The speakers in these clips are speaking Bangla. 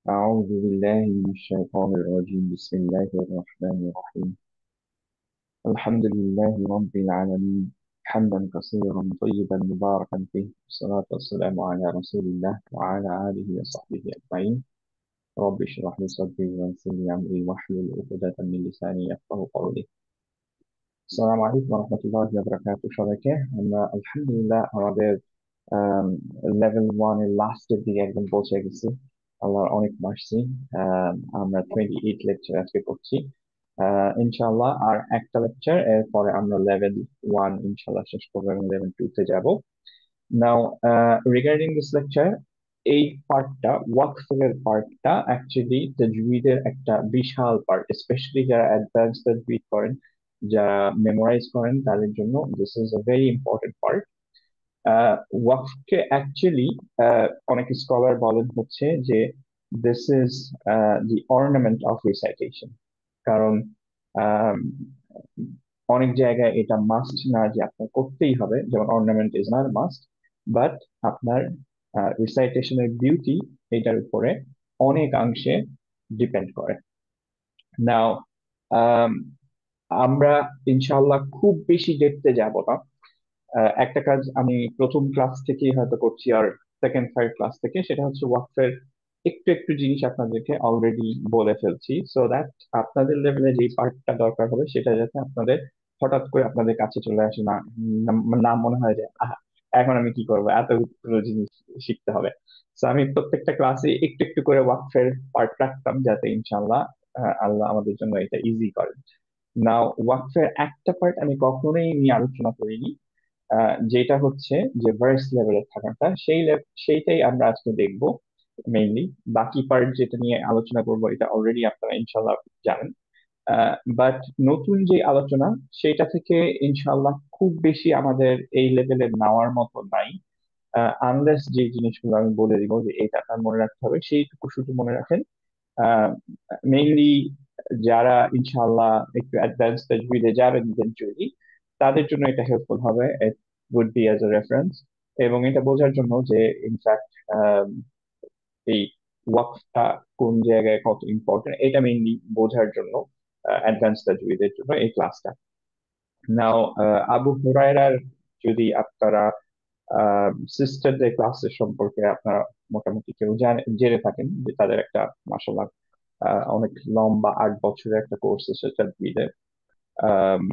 أعوذ بالله من الشيطان الرجيم بسم الله الرحمن الرحيم الحمد لله رب العالمين حمدا كثيرا طيبا مباركا فيه والصلاة والسلام على رسول الله وعلى آله وصحبه أجمعين رب اشرح لي صدري ويسر لي أمري واحلل عقدة من لساني يفقهوا قولي السلام عليكم ورحمة الله وبركاته সবাইকে আমরা আলহামদুলিল্লাহ আমাদের লেভেল ওয়ান এর লাস্টের দিকে একদম পৌঁছে গেছি আল্লাহর অনেক মার্সি। আমরা 28 লেকচার আজকে করছি ইনশাআল্লাহ। আর একটা লেকচার এরপরে আমরা লেভেল ওয়ান ইনশাআল্লাহ শেষ করবো এবং লেভেল টু তে যাবো। নাও রিগার্ডিং দিস লেকচার, এই পার্টটা ওয়াকফের পার্টটা অ্যাকচুয়ালি তাজউইদের একটা বিশাল পার্ট, স্পেশালি যারা অ্যাডভান্স তাজউইদ করেন, যারা মেমোরাইজ করেন, তাদের জন্য this is a very important part. ওয়াকফকে অ্যাকচুয়ালি অনেক স্কলার বলেন হচ্ছে যে this is the ornament of recitation. কারণ আহ, অনেক জায়গায় এটা মাস্ট না যে আপনার করতেই হবে, যেমন ornament is not must, but আপনার রিসাইটেশনের বিউটি এটার উপরে অনেকাংশে ডিপেন্ড করে। নাও আমরা ইনশাল্লাহ খুব বেশি দেখতে যাব না। একটা কাজ আমি প্রথম ক্লাস থেকেই হয়তো করছি, আর সেকেন্ড থার্ড ক্লাস থেকে, সেটা হচ্ছে ওয়াকফের একটু একটু জিনিস আপনাদেরকে অলরেডি বলে ফেলছি, সো দ্যাট আপনাদের লেভেলে যে পার্টটা দরকার হবে সেটা যাতে আপনাদের হঠাৎ করে আপনাদের কাছে চলে আসে না, না মনে হয় যে আহা, এখন আমি কি করবো, এতগুলো জিনিস শিখতে হবে। তো আমি প্রত্যেকটা ক্লাসে একটু একটু করে ওয়াকফের পার্ট রাখতাম যাতে ইনশাল্লাহ আল্লাহ আমাদের জন্য এটা ইজি করেন। নাও ওয়াকফের একটা পার্ট আমি কখনোই নিয়ে আলোচনা করিনি, যেটা হচ্ছে যে ভার্স লেভেলের থাকাটা, সেইটাই আমরা আজকে দেখব মেইনলি। বাকি পার্ট যেটা নিয়ে আলোচনা করব এটা অলরেডি আপনারা ইনশাল্লাহ জানেন। বাট নতুন যে আলোচনা সেটা থেকে ইনশাল্লাহ খুব বেশি আমাদের এই লেভেলে নেওয়ার মতো নাই, আনলেস যে জিনিসগুলো আমি বলে দিব যে এটা আপনার মনে রাখতে হবে সেইটুকু শুধু মনে রাখেন। মেইনলি যারা ইনশাআল্লাহ একটু অ্যাডভান্স তাজউইদে যাবেন ইভেন্চুয়ালি, তাদের জন্য এটা হেল্পফুল হবে। It would be as a reference, এবং এটা বোঝার জন্য যে ইনফ্যাক্ট এই ওয়াকফটা কোন জায়গায় কত ইম্পর্টেন্ট, এটা মেইনলি বোঝার জন্য অ্যাডভান্স তাজউইদের জন্য এই ক্লাসটা। নাও আবু হুরায়রার যদি আপনারা সিস্টারদের ক্লাসের সম্পর্কে আপনারা মোটামুটি কেউ জেনে থাকেন যে তাদের একটা মাসাল্লাহ অনেক লম্বা 8 বছরের একটা কোর্স আছে তাজউইদের। আম,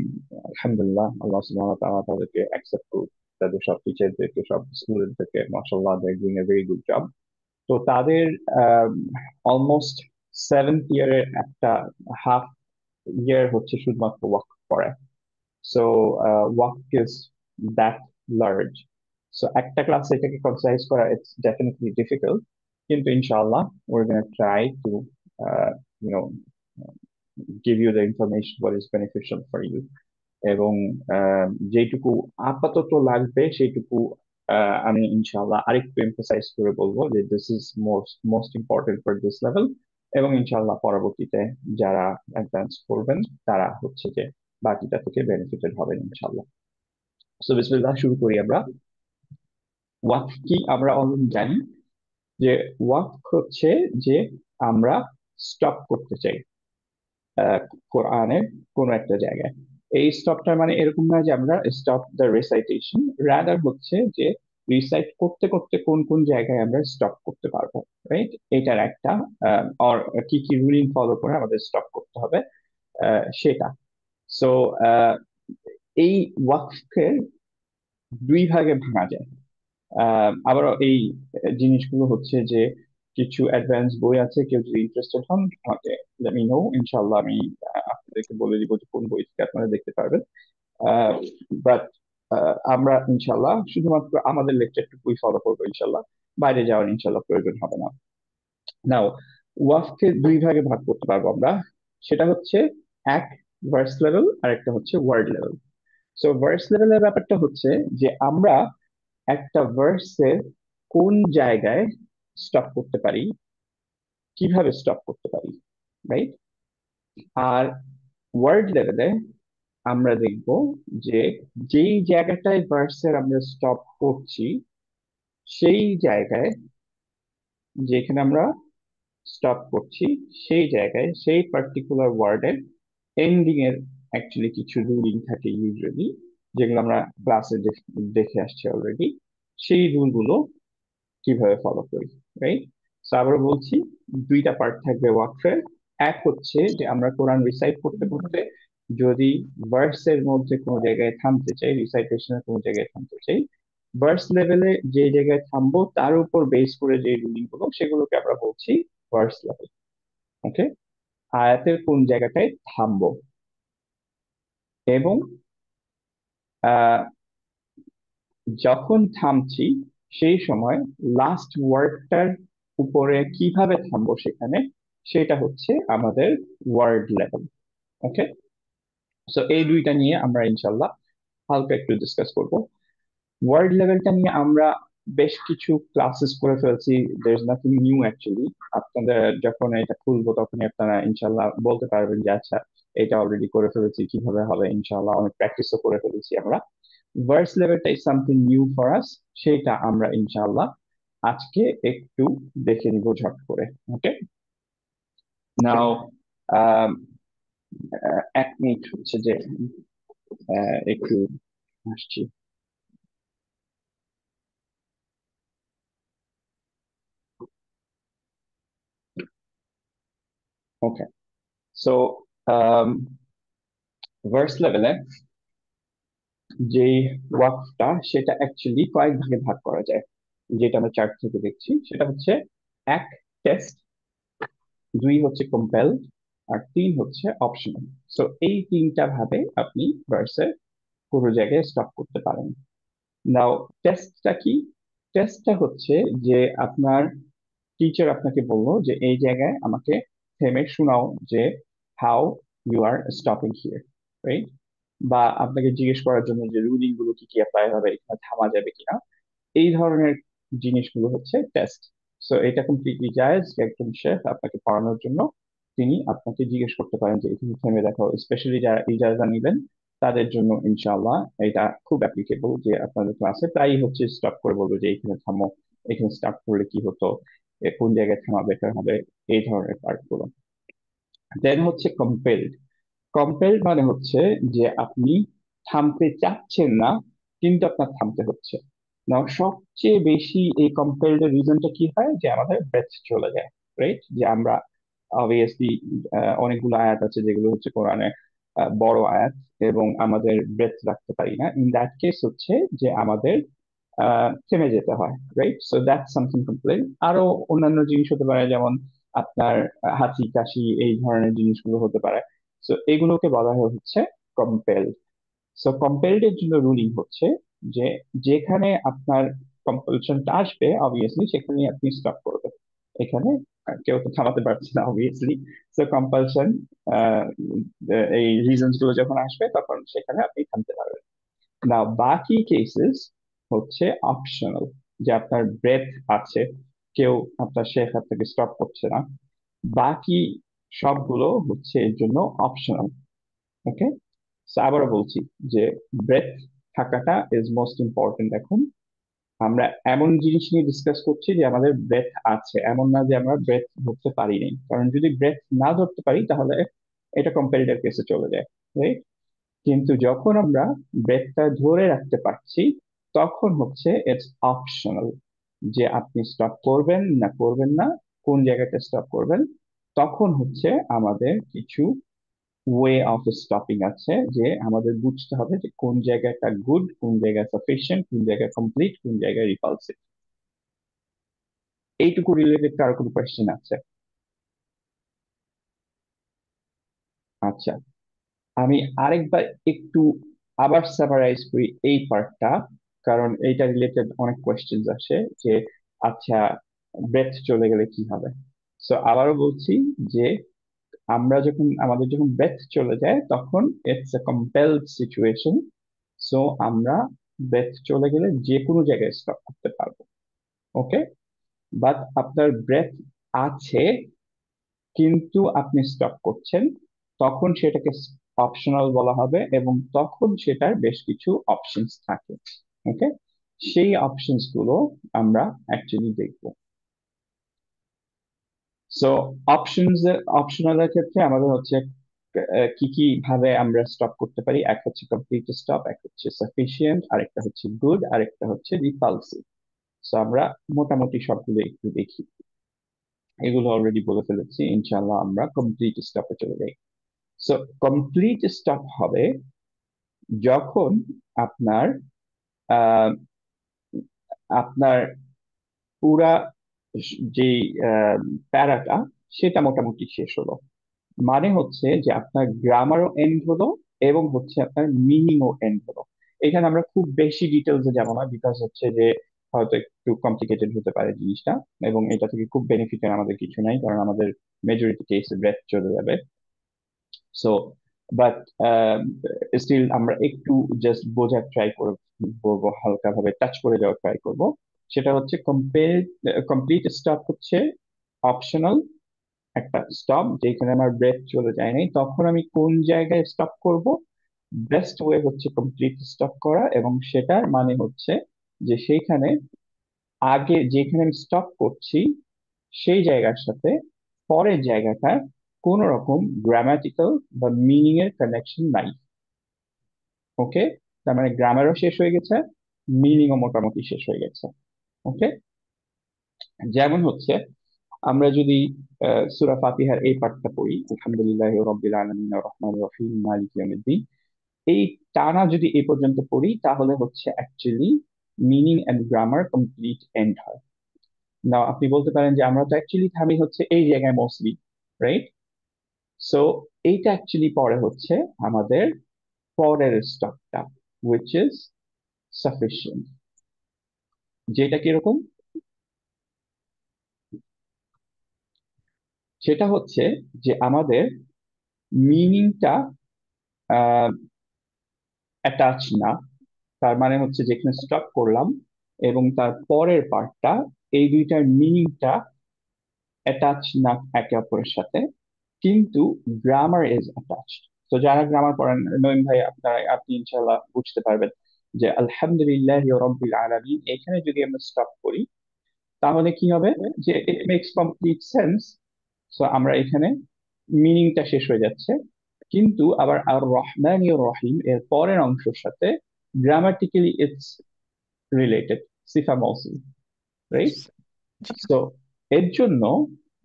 আলহামদুলিল্লাহ আল্লাহ সুবহানাহু ওয়া তাআলা তাদেরকে অ্যাকসেপ্ট করুন, তাদের সব টিচারদেরকে, সব স্টুডেন্টদেরকে, মাশাআল্লাহ they doing a very good job. তো তাদের অলমোস্ট সেভেন্থ ইয়ারের একটা হাফ ইয়ার হচ্ছে শুধুমাত্র ওয়াক পড়ায়। So walk is that large. So একটা ক্লাস এটাকে কনসাইজ করা ইটস ডেফিনেটলি ডিফিকাল্ট, কিন্তু ইনশাআল্লাহ we're gonna try to you know give you the information what is beneficial for you, এবং যেটুকু আপাতত লাগবে সেইটুকু আমি ইনশাআল্লাহ আরেকটু এমফাসাইজ করে বলবো যে this is most most important for this level. এবং ইনশাআল্লাহ পরবর্তীতে যারা অ্যাডভান্স করবেন তারা হচ্ছে যে বাকিটা থেকে বেনিফিটেড হবেন ইনশাআল্লাহ। সো বিসমিল্লাহ, শুরু করি আমরা। ওয়াকফ কি আমরা অলরেডি জানি যে ওয়াকফ হচ্ছে যে আমরা স্টপ করতে চাই আহ, কোরআনের কোন একটা জায়গায়। এই স্টপটার মানে এরকম না যে আমরা স্টপ দ্য রিসাইটেশন, রাদার হচ্ছে যে রিসাইট করতে করতে কোন কোন জায়গায় আমরা স্টপ করতে পারবো, রাইট? এটার একটা অর কি কি রুলিং ফলো করে আমাদের স্টপ করতে হবে সেটা। সো এই ওয়াকফকে দুই ভাগে ভাঙা যায়। আবারও এই জিনিসগুলো হচ্ছে যে কিছু অ্যাডভান্স বই আছে, কেউ যদি ইন্টারেস্টেড হন আমাকে লেট মি নো, ইনশাআল্লাহ আমি আপনাদেরকে বলে দিব যে কোন বই থেকে আপনারা দেখতে পারবেন। বাট আমরা ইনশাআল্লাহ শুধুমাত্র আমাদের লেকচারটুকুই ফলো করবো ইনশাআল্লাহ, বাইরে যাওয়ার ইনশাআল্লাহ প্রয়োজন হবে না। নাও ওয়াককে দুই ভাগে ভাগ করতে পারবো আমরা, সেটা হচ্ছে এক ভার্স লেভেল আর একটা হচ্ছে ওয়ার্ড লেভেল। সো ভার্স লেভেলের ব্যাপারটা হচ্ছে যে আমরা একটা ভার্সের কোন জায়গায় স্টপ করতে পারি, কিভাবে স্টপ করতে পারি, রাইট? আর ওয়ার্ড লেভেলে আমরা দেখব যে যেই জায়গাটায় ভার্সের আমরা স্টপ করছি সেই জায়গায় যেখানে আমরা স্টপ করছি, সেই জায়গায় সেই পার্টিকুলার ওয়ার্ডের এন্ডিং এর অ্যাকচুয়ালি কিছু রুলিং থাকে ইউজুয়ালি, যেগুলো আমরা ক্লাসে দেখে আসছি অলরেডি। সেই রুলগুলো কিভাবে ফলো করি, রাইট? তো আবার বলছি, দুইটা পার্ট থাকবে ওয়াকফের। এক হচ্ছে যে আমরা কোরআন রিসাইট করতে করতে যদি ভার্সের মধ্যে কোনো জায়গায় থামতে চাই, রিসাইটেশনের কোনো জায়গায় থামতে চাই, ভার্স লেভেলে যে জায়গায় থামবো তার উপর বেস করে যে রুলিং গুলো, সেগুলোকে আমরা বলছি ভার্স লেভেল। ওকে? আয়াতের কোন জায়গাটায় থামবো, এবং আহ, যখন থামছি সেই সময় লাস্ট ওয়ার্ডটার উপরে কিভাবে থামবো সেখানে, সেটা হচ্ছে আমাদের ওয়ার্ড লেভেল। ওকে? সো এই দুইটা নিয়ে আমরা ইনশাল্লাহ হালকা একটু ডিসকাস করব। ওয়ার্ড লেভেলটা নিয়ে আমরা বেশ কিছু ক্লাসেস করে ফেলছি। There is nothing new actually. আপনাদের যখন এটা খুলবো তখনই আপনারা ইনশাল্লাহ বলতে পারবেন যে আচ্ছা, এটা অলরেডি করে ফেলেছি, কিভাবে হবে। ইনশাল্লাহ অনেক প্র্যাকটিসও করে ফেলেছি আমরা। ভার্স লেভেলটা is something new for us, সেটা আমরা ইনশাআল্লাহ আজকে একটু দেখে নিব ঝট করে। ওকে? নাও এক মিনিট হচ্ছে যে একটু আসছি। ওকে, সো ভার্স লেভেলে যে ওয়ার্কটা, সেটা অ্যাকচুয়ালি কয়েক ভাগে ভাগ করা যায়। যেটা আমরা চার্ট থেকে দেখছি সেটা হচ্ছে এক, টেস্ট; দুই হচ্ছে কম্পেল; আর তিন হচ্ছে অপশনাল। সো এই তিনটা ভাবে আপনি ভার্সের পুরো জায়গায় স্টপ করতে পারেন। নাও, টেস্টটা কি? টেস্টটা হচ্ছে যে আপনার টিচার আপনাকে বললো যে এই জায়গায় আমাকে থেমে শোনাও যে how you are stopping here, right? বা আপনাকে জিজ্ঞেস করার জন্য যে রুলিং গুলো কি কি অ্যাপ্লাই হবে, এখানে থামা যাবে কিনা, এই ধরনের জিনিসগুলো হচ্ছে টেস্ট। সো এটা কমপ্লিটলি জায়েজ যে একজন শেফ আপনাকে পড়ানোর জন্য তিনি আপনাকে জিজ্ঞেস করতে পারেন যে এখানে থেমে দেখো। স্পেশালি যারা ইজাজা নিবেন তাদের জন্য ইনশাআল্লাহ এটা খুব অ্যাপ্লিকেবল, যে আপনাদের ক্লাসে প্রায়ই হচ্ছে স্টপ করে বলবো যে এখানে থামো, এখানে স্টার্ট করলে কি হতো, কোন জায়গায় থামা বেটার হবে, এই ধরনের পার্ট গুলো। দেন হচ্ছে কম্পেলড। কম্পেলড মানে হচ্ছে যে আপনি থামতে চাচ্ছেন না, কিন্তু আপনার থামতে হচ্ছে না। সবচেয়ে বেশি এই কম্পেলড এর রিজনটা কি হয়, যে আমাদের ব্রেথ চলে যায়, রাইট? যে আমরা অবভিয়াসলি অনেকগুলো আয়াত আছে যেগুলো হচ্ছে কোরআনে বড় আয়াত, এবং আমাদের ব্রেথ রাখতে পারি না। ইন দ্যাট কেস হচ্ছে যে আমাদের থেমে যেতে হয়, right? So that's something complain. আরো অন্যান্য জিনিস হতে পারে, যেমন আপনার হাঁচি কাশি এই ধরনের জিনিসগুলো হতে পারে। সো এগুলোকে বলা হয় হচ্ছে কম্পেল। সো কম্পেলড এর জন্য রুলিং হচ্ছে যে যেখানে আপনার কম্পালশনটা আসবে অবভিয়াসলি সেখানে আপনি স্টপ করবেন। এখানে কেউ তো থামাতে পারছে না অবভিয়াসলি। সো কম্পালশন, এই রিজনস গুলো যখন আসবে তখন সেখানে আপনি থামতে পারবেন না। বাকি কেসেস হচ্ছে অপশনাল, যে আপনার ব্রেথ আছে, কেউ আপনার শেখ আপনাকে স্টপ করছে না, বাকি সবগুলো হচ্ছে এর জন্য অপশনাল। ওকে? আবারও বলছি যে ব্রেথ থাকাটা ইজ মোস্ট ইম্পর্টেন্ট। এখন আমরা এমন জিনিস নিয়ে ডিসকাস করছি যে আমাদের ব্রেথ আছে, এমন না যে আমরা ব্রেথ ধরতে পারিনি। কারণ যদি ব্রেথ না ধরতে পারি তাহলে এটা কম্পারেটিভ কেসে চলে যায়, রাইট? কিন্তু যখন আমরা ব্রেথটা ধরে রাখতে পারছি তখন হচ্ছে ইটস অপশনাল, যে আপনি স্টপ করবেন না করবেন না, কোন জায়গাটা স্টপ করবেন। তখন হচ্ছে আমাদের কিছু ওয়ে অফ স্টপিং আছে, যে আমাদের বুঝতে হবে যে কোন জায়গাটা গুড, কোন জায়গায় সাফিসিয়েন্ট, কোন জায়গায় কমপ্লিট, কোন জায়গায় রিপালসিভ। এইটুকু রিলেটেড কারো কোনো কোয়েশ্চেন আছে? আচ্ছা, আমি আরেকবার একটু আবার সামারাইজ করি এই পার্টটা, কারণ এইটা রিলেটেড অনেক কোয়েশ্চেন আসে যে আচ্ছা, ব্রেথ চলে গেলে কি হবে। সো আবারও বলছি যে আমরা যখন আমাদের যখন ব্রেথ চলে যায় তখন it's a compelled situation. So আমরা ব্রেথ চলে গেলে যে কোনো জায়গায় স্টপ করতে পারবো। ওকে? বাট আপনার ব্রেথ আছে কিন্তু আপনি স্টপ করছেন, তখন সেটাকে অপশনাল বলা হবে, এবং তখন সেটার বেশ কিছু অপশনস থাকে। ওকে? সেই অপশনস গুলো আমরা অ্যাকচুয়ালি দেখবো। সো অপশনালের ক্ষেত্রে আমাদের হচ্ছে কি কি ভাবে আমরা স্টপ করতে পারি। এক হচ্ছে কমপ্লিট স্টপ, এক হচ্ছে সাফিসিয়েন্ট, আরেকটা হচ্ছে গুড, আরেকটা হচ্ছে রিপালসিভ। সো আমরা মোটামুটি সবগুলো একটু দেখি। এগুলো অলরেডি বলে ফেলেছি, ইনশাল্লাহ আমরা কমপ্লিট স্টপে চলে যাই। সো কমপ্লিট স্টপ হবে যখন আপনার আহ, আপনার পুরা যে প্যারাটা সেটা মোটামুটি শেষ হলো। মানে হচ্ছে যে আপনার গ্রামারও এন্ড হলো এবং হচ্ছে আপনার মিনিংও এন্ড হলো। এখানে আমরা খুব বেশি ডিটেলসে যাব না, বিকজ হচ্ছে যে হয়তো একটু কমপ্লিকেটেড হতে পারে জিনিসটা, এবং এটা থেকে খুব বেনিফিটের আমাদের কিছু নাই, কারণ আমাদের মেজরিটি কেসে ব্রেথ চলে যাবে। সো বাট স্টিল আমরা একটু জাস্ট বোঝার ট্রাই করবো, হালকা ভাবে টাচ করে যাওয়ার ট্রাই করব। সেটা হচ্ছে কমপ্লিট স্টপ হচ্ছে অপশনাল একটা স্টপ, যেখানে আমার ব্রেথ চলে যায় নাই, তখন আমি কোন জায়গায় স্টপ করব। বেস্ট ওয়ে হচ্ছে কমপ্লিট স্টপ করা, এবং সেটার মানে হচ্ছে যে সেইখানে আগে যেখানে আমি স্টপ করছি সেই জায়গার সাথে পরের জায়গাটার কোন রকম গ্রামাটিক্যাল বা মিনিং এর কানেকশন নাই। ওকে, তার মানে গ্রামারও শেষ হয়ে গেছে, মিনিংও মোটামুটি শেষ হয়ে গেছে। ওকে, যেমন হচ্ছে আমরা যদি সূরা ফাতিহার এই পাঠটা পড়ি, আলহামদুলিল্লাহি রাব্বিল আলামিন আর রহমানির রহিম মালিকি ইয়াউমিদ্দিন, এই টানা যদি এই পর্যন্ত পড়ি তাহলে হচ্ছে actually meaning and grammar complete end হয়। না, আপনি বলতে পারেন যে আমরা তো অ্যাকচুয়ালি থামি হচ্ছে এই জায়গায় মোস্টলি, রাইট? সো এইটা অ্যাকচুয়ালি পরে হচ্ছে আমাদের পরের স্টপটা, উইচ ইজ সাফিসিয়েন্ট। যেটা কিরকম, সেটা হচ্ছে যে আমাদের মিনিংটা অ্যাটাচ না। তার মানে হচ্ছে যেখানে স্টপ করলাম এবং তার পরের পার্টটা, এই দুইটার মিনিংটা অ্যাটাচ না একে অপরের সাথে, কিন্তু গ্রামার ইজ অ্যাটাচড। তো যারা গ্রামার পড়েন, নইম ভাই, আপনি ইনশাল্লাহ বুঝতে পারবেন যে আলহামদুলিল্লাহ রাব্বিল আলামিন এখানে যদি আমরা স্টপ করি তাহলে কি হবে, যে it makes complete sense. So আমরা এখানে মিনিংটা শেষ হয়ে যাচ্ছে, কিন্তু আবার আর রহমান রহিম এর পরের অংশের সাথে গ্রামাটিক্যালি ইটস রিলেটেড, সিফা মৌসুম, রাইট? জি। তো এর জন্য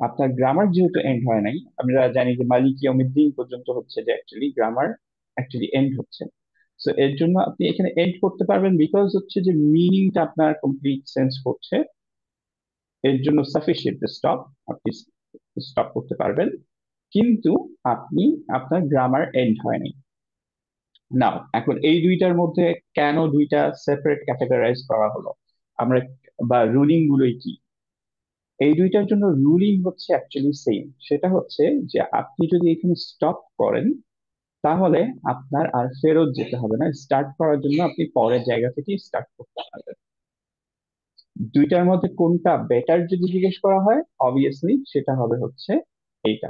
আপনার গ্রামার যেহেতু এন্ড হয় নাই, আমরা জানি যে মালিক ইয়াউমিদ্দিন পর্যন্ত হচ্ছে যে অ্যাকচুয়ালি গ্রামার অ্যাকচুয়ালি এন্ড হচ্ছে। সো এর জন্য আপনি এখানে এন্ড করতে পারবেন, বিকজ হচ্ছে যে মিনিংটা আপনার কমপ্লিট সেন্স করছে। এর জন্য সাফিসিয়েন্ট স্টপ, আপনি স্টপ করতে পারবেন, কিন্তু আপনি আপনার গ্রামার এন্ড হয়নি। নাও এখন এই দুইটার মধ্যে কেন দুইটা সেপারেট ক্যাটাগরাইজ করা হলো, আমরা বা রুলিং গুলোই কি? এই দুইটার জন্য রুলিং হচ্ছে অ্যাকচুয়ালি সেম। সেটা হচ্ছে যে আপনি যদি এখানে স্টপ করেন তাহলে আপনার আর ফেরত যেতে হবে না, স্টার্ট করার জন্য আপনি পরের জায়গা থেকে স্টার্ট করতে পারবেন। দুইটার মধ্যে কোনটা বেটার যদি জিজ্ঞেস করা হয়, অবভিয়াসলি সেটা হবে হচ্ছে এইটা।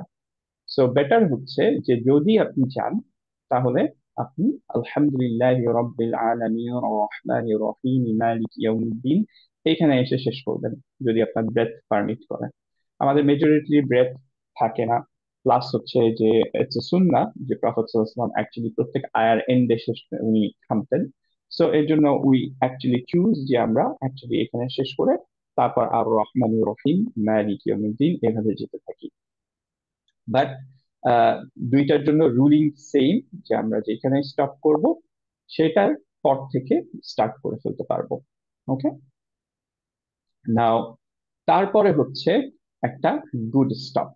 সো বেটার হচ্ছে যে যদি আপনি চান তাহলে আপনি আলহামদুলিল্লাহ রাব্বিল আলামিন রহমানির রহিম মালিক ইয়াউমিদ্দিন এখানে এসে শেষ করবেন, যদি আপনার ব্রেথ পারমিট করে। আমাদের মেজরিটি ব্রেথ থাকে না, প্লাস হচ্ছে যে ইটস এ সুন্নাহ যে প্রফেট সাল্লাল্লাহু আলাইহি ওয়াসাল্লাম অ্যাকচুয়ালি প্রত্যেক আয়ার এন্ডে শেষ উনি থামতেন। সো এর জন্য উই অ্যাকচুয়ালি চুজ যে আমরা অ্যাকচুয়ালি এখানে শেষ করে তারপর আর রহমানির রহিম মালিক ইয়াউমিদ্দিন এভাবে যেতে থাকি। বাট দুইটার জন্য রুলিং সেম, যে আমরা যেখানে স্টপ করব সেটার পর থেকে স্টার্ট করে ফেলতে পারবো। ওকে, নাও তারপরে হচ্ছে একটা গুড স্টপ।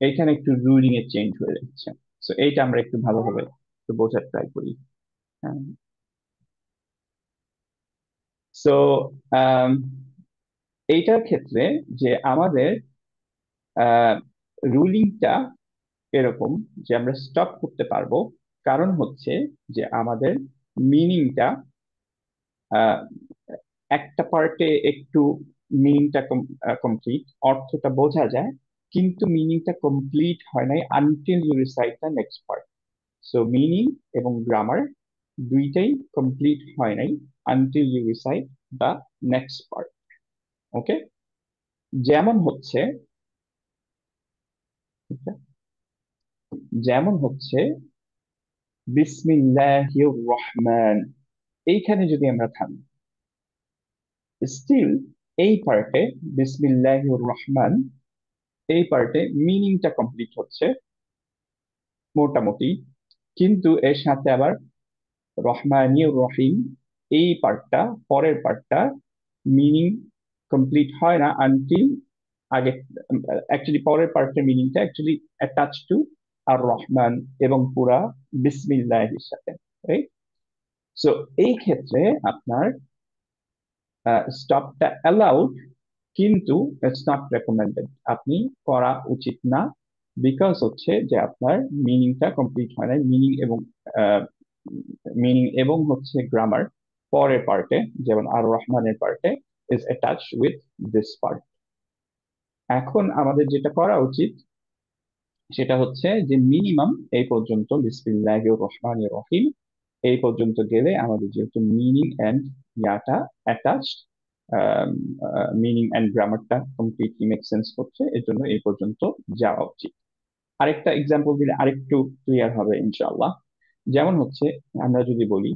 এইখানে একটু রুলিং এ চেঞ্জ হয়ে যাচ্ছে। সো এইটা আমরা একটু ভালোভাবে একটু বোঝার ট্রাই করি। সো এইটার ক্ষেত্রে যে আমাদের রুলিংটা এরকম যে আমরা স্টপ করতে পারবো, কারণ হচ্ছে যে আমাদের মিনিংটা একটা পার্টে একটু মিনিংটা কমপ্লিট, অর্থটা বোঝা যায়, কিন্তু মিনিংটা কমপ্লিট হয় নাই until you recite the next part. So meaning এবং গ্রামার দুইটাই কমপ্লিট হয় নাই। until you recite the next part. ওকে, যেমন হচ্ছে, যেমন হচ্ছে বিসমিল্লাহির রহমান, এইখানে যদি আমরা থামি, স্টিল এই পার্টে বিসমিল্লাহির রহমান, এই পার্টে মিনিংটা কমপ্লিট হচ্ছে মোটামুটি, কিন্তু এর সাথে আবার রহমানির রহিম, এই পার্টটা, পরের পার্টটা মিনিং কমপ্লিট হয় না আনটিল আগে, অ্যাকচুয়ালি পরের পার্টের মিনিংটা অ্যাকচুয়ালি অ্যাটাচ টু আর রহমান এবং পুরা বিসমিল্লাহির সাথে, রাইট? সো এই ক্ষেত্রে আপনার স্টপটা অ্যালাউড, কিন্তু ইটস নট রেকমেন্ডেড, আপনি করা উচিত না। বিকজ হচ্ছে যে আপনার মিনিংটা কমপ্লিট হয় না, মিনিং এবং হচ্ছে গ্রামার পরের পার্টে, যেমন আর রহমানের পার্টে is attach with this part. এখন আমাদের যেটা করা উচিত সেটা হচ্ছে যে মিনিমাম এই পর্যন্ত বিসমিল্লাহির রহমানির রহিম এই পর্যন্ত গেলে আমাদের যেহেতু মিনিং এন্ড ইয়াটা অ্যাটাচড, মিনিং এন্ড গ্রামারটা কমপ্লিটলি মেক সেন্স করছে, এর জন্য এই পর্যন্ত যাওয়া উচিত। আরেকটা এক্সাম্পল দিলে আরেকটু ক্লিয়ার হবে ইনশাআল্লাহ। যেমন হচ্ছে আমরা যদি বলি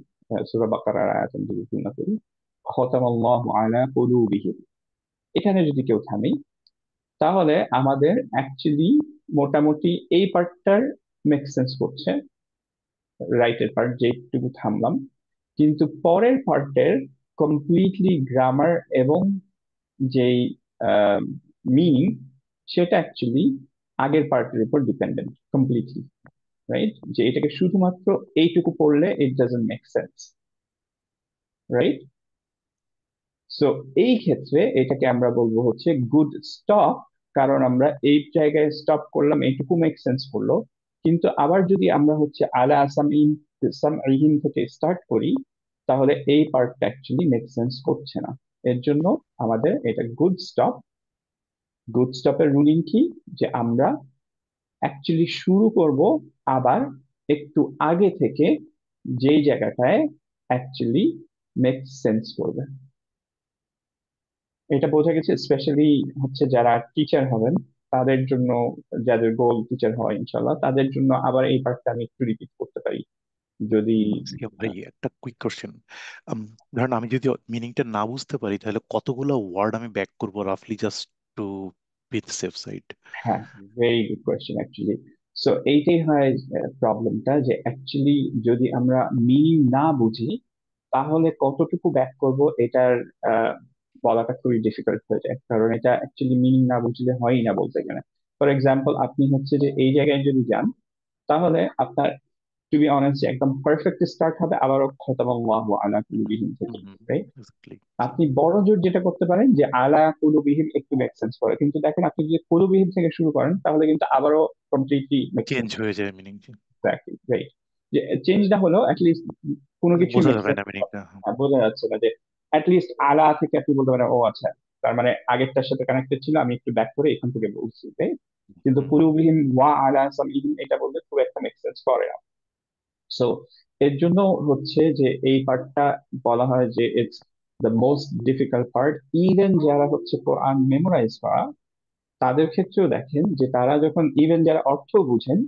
সূরা বাকারার আয়াত যদি তুলনা করি, খতামাল্লাহু আলা কুলুবিহিম, এখানে যদি কেউ থামি, তাহলে আমাদের অ্যাকচুয়ালি মোটামুটি এই পার্টটার মেক সেন্স করছে, রাইটের পার্ট যেটুকু থামলাম, কিন্তু পরের পার্টের কমপ্লিটলি গ্রামার এবং যেই মিনিং, সেটা অ্যাকচুয়ালি আগের পার্টের উপর ডিপেন্ডেন্ট কমপ্লিটলি, রাইট? যে এটাকে শুধুমাত্র এইটুকু পড়লে it doesn't make sense, right? So এই ক্ষেত্রে এটাকে আমরা বলবো হচ্ছে গুড স্টপ, কারণ আমরা এই জায়গায় স্টপ করলাম, এইটুকু মেক সেন্স করলো। কিন্তু আবার যদি আমরা হচ্ছে আলা আসামিন সামঈহিম থেকে স্টার্ট করি, তাহলে এই পার্টটা অ্যাকচুয়ালি মেক সেন্স করছে না। এর জন্য আমাদের এটা গুড স্টপ। গুড স্টপের রুলিং কি, যে আমরা অ্যাকচুয়ালি শুরু করব আবার একটু আগে থেকে, যেই জায়গাটায় অ্যাকচুয়ালি মেক সেন্স করবে। এটা বোঝা গেছে স্পেশালি হচ্ছে যারা টিচার হবেন তাদের জন্য, যাদের গোল টিচার হয় ইনশাল্লাহ, তাদের জন্য আবার এই পার্টটা আমি একটু রিপিট করতে পারি যদি। সিয়াম ভাই, একটা কুইক কোশ্চেন। ধরেন আমি যদি মিনিংটা না বুঝতে পারি, তাহলে কতগুলো ওয়ার্ড আমি ব্যাক করবো রাফলি, just to be safe side? হ্যাঁ, very good question actually. So এইটাই হয় প্রবলেমটা, যে অ্যাকচুয়ালি যদি আমরা মিনিং না বুঝি তাহলে কতটুকু ব্যাক করব এটার আহ, বলাটা খুবই ডিফিকাল্ট হয়ে যায়, কারণ এটা অ্যাকচুয়ালি মিনিং না বুঝলে হয়ই না বলতে গেলে। ফর এক্সাম্পল, আপনি হচ্ছে যে এই জায়গায় যদি যান, তাহলে আপনার টু বি অনেস্ট একদম পারফেক্ট স্টার্ট হবে আবারও খতামাল্লাহু আলা কুলুবিহিম থেকে, রাইট? এক্স্যাক্টলি। আপনি বড় জোর যেটা করতে পারেন যে আলা কুলুবিহিম একটু মেক সেন্স করে, কিন্তু দেখেন আপনি যদি কুলুবিহিম থেকে শুরু করেন তাহলে কিন্তু আবারও কমপ্লিটলি মেক চেঞ্জ সেন্স। হয়ে যায় মিনিং, এক্স্যাক্টলি, রাইট। যে চেঞ্জটা হলো অ্যাটলিস্ট কোনো কিছুই বোঝা মেক যাবে সেন্স, না মিনিংটা। বোঝা যাচ্ছে না, যে অ্যাটলিস্ট আলা থেকে আপনি বলতে পারেন ও আচ্ছা, তার মানে আগেরটার সাথে কানেক্টেড ছিল, আমি একটু ব্যাক করে এখান থেকে বলছি, right? কিন্তু কুলুবিহিম ওয়া আলা সামইহিম এটা বলতে খুব একটা মেক সেন্স করে না। সো এর জন্য হচ্ছে যে এই পার্টটা বলা হয় যে it's the most difficult part. Even যারা হচ্ছে কোরআন মেমোরাইজ করা, তাদের ক্ষেত্রেও দেখেন যে তারা যখন ইভেন যারা অর্থ বুঝেন,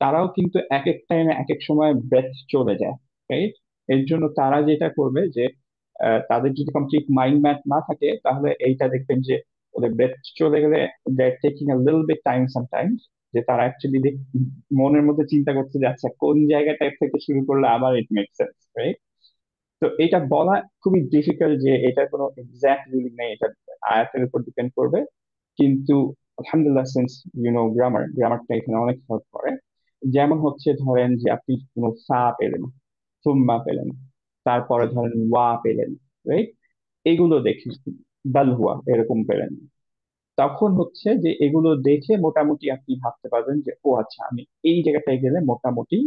তারাও কিন্তু এক এক টাইমে এক এক সময় ব্রেথ চলে যায়, রাইট? এর জন্য তারা যেটা করবে যে তাদের যদি কমপ্লিট মাইন্ড ম্যাপ না থাকে, তাহলে এইটা দেখবেন যে ওদের ব্রেথ চলে গেলে they are taking a little bit time sometimes, যে তারা অ্যাকচুয়ালি মনের মধ্যে চিন্তা করছে যে আচ্ছা কোন জায়গাটা থেকে শুরু করলে আবার ইট মেক সেন্স, রাইট? তো এটা বলা খুবই ডিফিকাল্ট যে এটার কোনো এক্সাক্ট রুলিং নেই, এটা আয়াতের উপর ডিপেন্ড করবে। কিন্তু আলহামদুলিল্লাহ, সিন্স গ্রামারটা এখানে অনেক হেল্প করে। যেমন হচ্ছে ধরেন যে আপনি কোনো সা পেলেন, সুম্মা পেলেন, তারপরে ধরেন ওয়া পেলেন, রাইট? এগুলো দেখে, বাল হুয়া এরকম পেলেন, তখন হচ্ছে যে এগুলো দেখে মোটামুটি আপনি ভাবতে পারবেন যে ও আচ্ছা, আমি এই জায়গাটায় গেলে মোটামুটি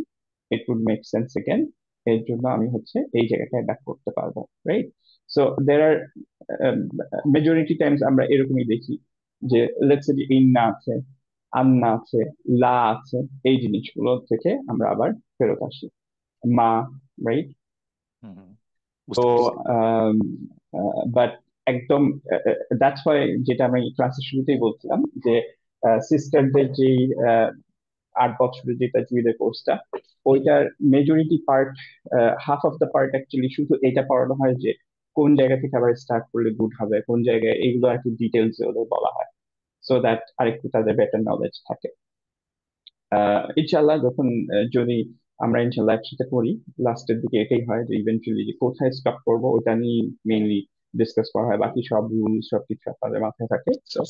it would make sense again, এর জন্য আমি হচ্ছে এই জায়গাটায় ব্যাক করতে পারবো, right? So there are majority times আমরা এরকমই দেখি যে লেটস সে ইন্না আছে, আন্না আছে, লা আছে, এই জিনিসগুলো থেকে আমরা আবার ফেরত আসি, মা, রাইট? তো বুঝতে পারছি। বাট একদম দ্যাটস ওয়াই, যেটা আমি ক্লাসের শুরুতেই বলছিলাম যে সিস্টারদের যেই 8 বছরের যেটা জুয়েলের কোর্সটা, ওইটার majority part, half of the part actually শুধু এটা পড়ানো হয় যে কোন জায়গা থেকে আবার স্টার্ট করলে গুড হবে, কোন জায়গায়, এগুলো একটু ডিটেলস ওদের বলা হয়, সো দ্যাট আরেকটু তাদের বেটার নলেজ থাকে। ইনশাল্লাহ যখন যদি আমরা ইনশাল্লাহ একসাথে করি, লাস্টের দিকে এটাই হয় যে ইভেন্চুয়ালি যে কোথায় স্টপ করবো ওটা নিয়ে মেইনলি ডিসকাস করা হয়, বাকি সব রুল সবকিছু আপনাদের মাথায় থাকে। তো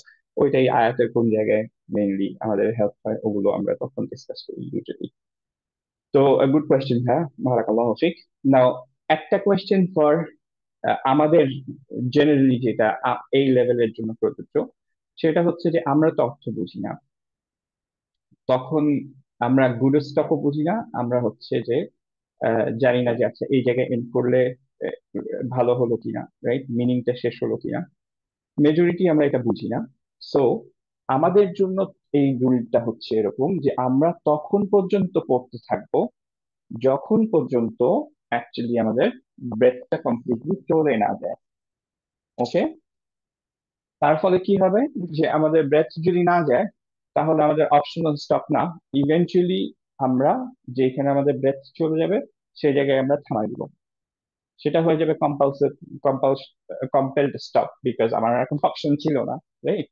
ওইটাই আয়াতের কোন জায়গায় মেইনলি আমাদের হেল্প হয় ওগুলো আমরা তখন ডিসকাস করি ইউজুয়ালি। তো গুড কোয়েশ্চেন, হ্যাঁ, বারাকাল্লাহ ফিক। নাও একটা কোয়েশ্চেন ফর আমাদের জেনারেলি যেটা এই লেভেলের জন্য প্রযোজ্য, সেটা হচ্ছে যে আমরা তো অর্থ বুঝি না, তখন আমরা গুড স্টপও বুঝি না, আমরা হচ্ছে যে জানি না যে আচ্ছা এই জায়গায় এন্ড করলে আহ, ভালো হলো কিনা, রাইট, মিনিংটা শেষ হলো কিনা, মেজরিটি আমরা এটা বুঝি না। সো আমাদের জন্য এই রুলটা হচ্ছে এরকম যে আমরা তখন পর্যন্ত পড়তে থাকবো যখন পর্যন্ত অ্যাকচুয়ালি আমাদের ব্রেথটা কমপ্লিটলি চলে না যায়। ওকে, তার ফলে কি হবে, যে আমাদের ব্রেথ যদি না যায়, তাহলে আমাদের অপশনাল স্টপ না, ইভেন্চুয়ালি আমরা যেখানে আমাদের ব্রেথ চলে যাবে সেই জায়গায় আমরা থামাই দিব, সেটা হয়ে যাবে কম্পালস কম্পেলড স্টপ, বিকজ আমার আর কোনো অপশন ছিল না, রাইট।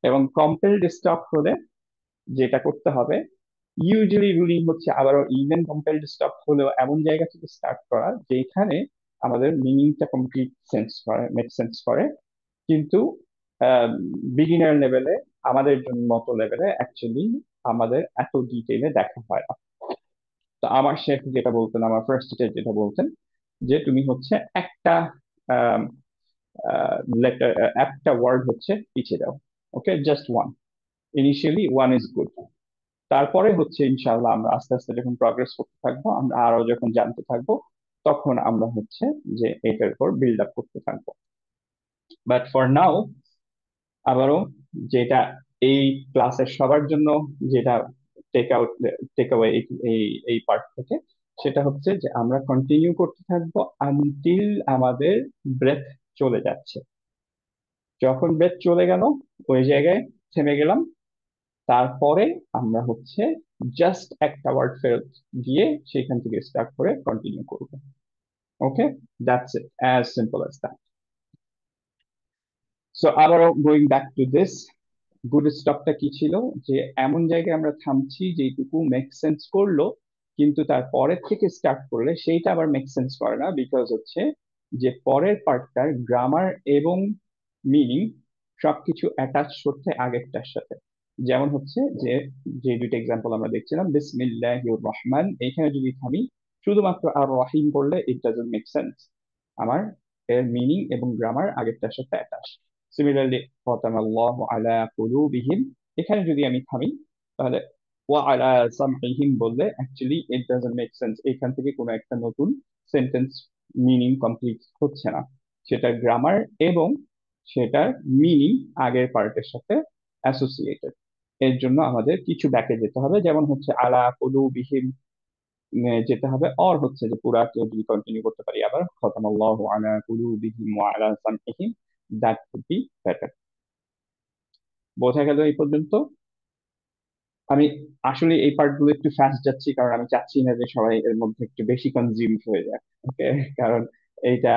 এবং কম্পেলড স্টপ হলে যেটা করতে হবে, ইউজুয়ালি রুলিং হচ্ছে আবারও ইভেন কম্পেলড স্টপ হলেও এমন জায়গা থেকে স্টার্ট করা যেখানে আমাদের মিনিংটা কমপ্লিট সেন্স করে, মেক সেন্স করে, কিন্তু বিগিনার লেভেলে, আমাদের জন্য মতো লেভেলে অ্যাকচুয়ালি আমাদের এত ডিটেইলে দেখা হয় না। তো আমার শেফ যেটা বলতেন, আমার ফার্স্ট টিচার যেটা বলতেন, যে তুমি হচ্ছে একটা লেটার, একটা ওয়ার্ড হচ্ছে পিছিয়ে দাও, okay, just one, initially one is good. তারপরে হচ্ছে ইনশাল্লাহ আমরা আস্তে আস্তে যখন প্রগ্রেস করতে থাকবো, আমরা আরো যখন জানতে থাকবো, তখন আমরা হচ্ছে যে এটার উপর বিল্ড আপ করতে থাকবো। বাট ফর নাও, আবারও যেটা এই ক্লাসের সবার জন্য যেটা টেক আউট, টেক অ্যাওয়ে এই এই পার্ট থেকে, সেটা হচ্ছে যে আমরা কন্টিনিউ করতে থাকবো আনটিল আমাদের ব্রেথ চলে যাচ্ছে। যখন ব্রেথ চলে গেল, ওই জায়গায় থেমে গেলাম, তারপরে আমরা হচ্ছে জাস্ট একটা ওয়ার্ড ফেরত দিয়ে সেখান থেকে স্টার্ট করে কন্টিনিউ করবো। Okay, that's it, as simple as that. So আবারও going back to this, good স্টপটা কি ছিল, যে এমন জায়গায় আমরা থামছি যেটুকু মেক সেন্স করলো, কিন্তু তার পরের থেকে স্টার্ট করলে সেইটা আবার মেক সেন্স করে না, বিকজ হচ্ছে যে পরের পার্টটার গ্রামার এবং মিনিং সবকিছু অ্যাটাচ করতে আগেরটার সাথে। যেমন হচ্ছে যে, যে দুইটা এক্সাম্পল আমরা দেখছিলাম, বিসমিল্লাহির রহমান, এইখানে যদি থামি শুধুমাত্র আর রহিম বললে ইট ডাজন্ট মেক সেন্স, আমার এর মিনিং এবং গ্রামার আগেরটার সাথে অ্যাটাচ। সিমিলারলি খতামাল্লাহু আলা কুলুবিহিম, এখানে যদি আমি থামি, তাহলে ওয়া আলা সামঈহিম বললে actually it doesn't make sense, এখান থেকে কোনো একটা নতুন সেন্টেন্স মিনিং কমপ্লিট হচ্ছে না, সেটার গ্রামার এবং সেটার মিনিং আগের পার্টের সাথে অ্যাসোসিয়েটেড। এর জন্য আমাদের কিছু ব্যাকে যেতে হবে, যেমন হচ্ছে আলা কুলুবিহিম যেতে হবে, অর হচ্ছে যে পুরা কেউ যদি কন্টিনিউ করতে পারি আবার খতামাল্লাহু আলা কুলুবিহিম ওয়া আলা সামঈহিম, দ্যাট উড বি বেটার। বোঝা গেল এই পর্যন্ত? আমি আসলে এই পার্ট গুলো একটু ফাস্ট যাচ্ছি, কারণ আমি চাচ্ছি না যে সবাই এর মধ্যে একটু বেশি কনজিউম হয়ে যায়। ওকে, কারণ এইটা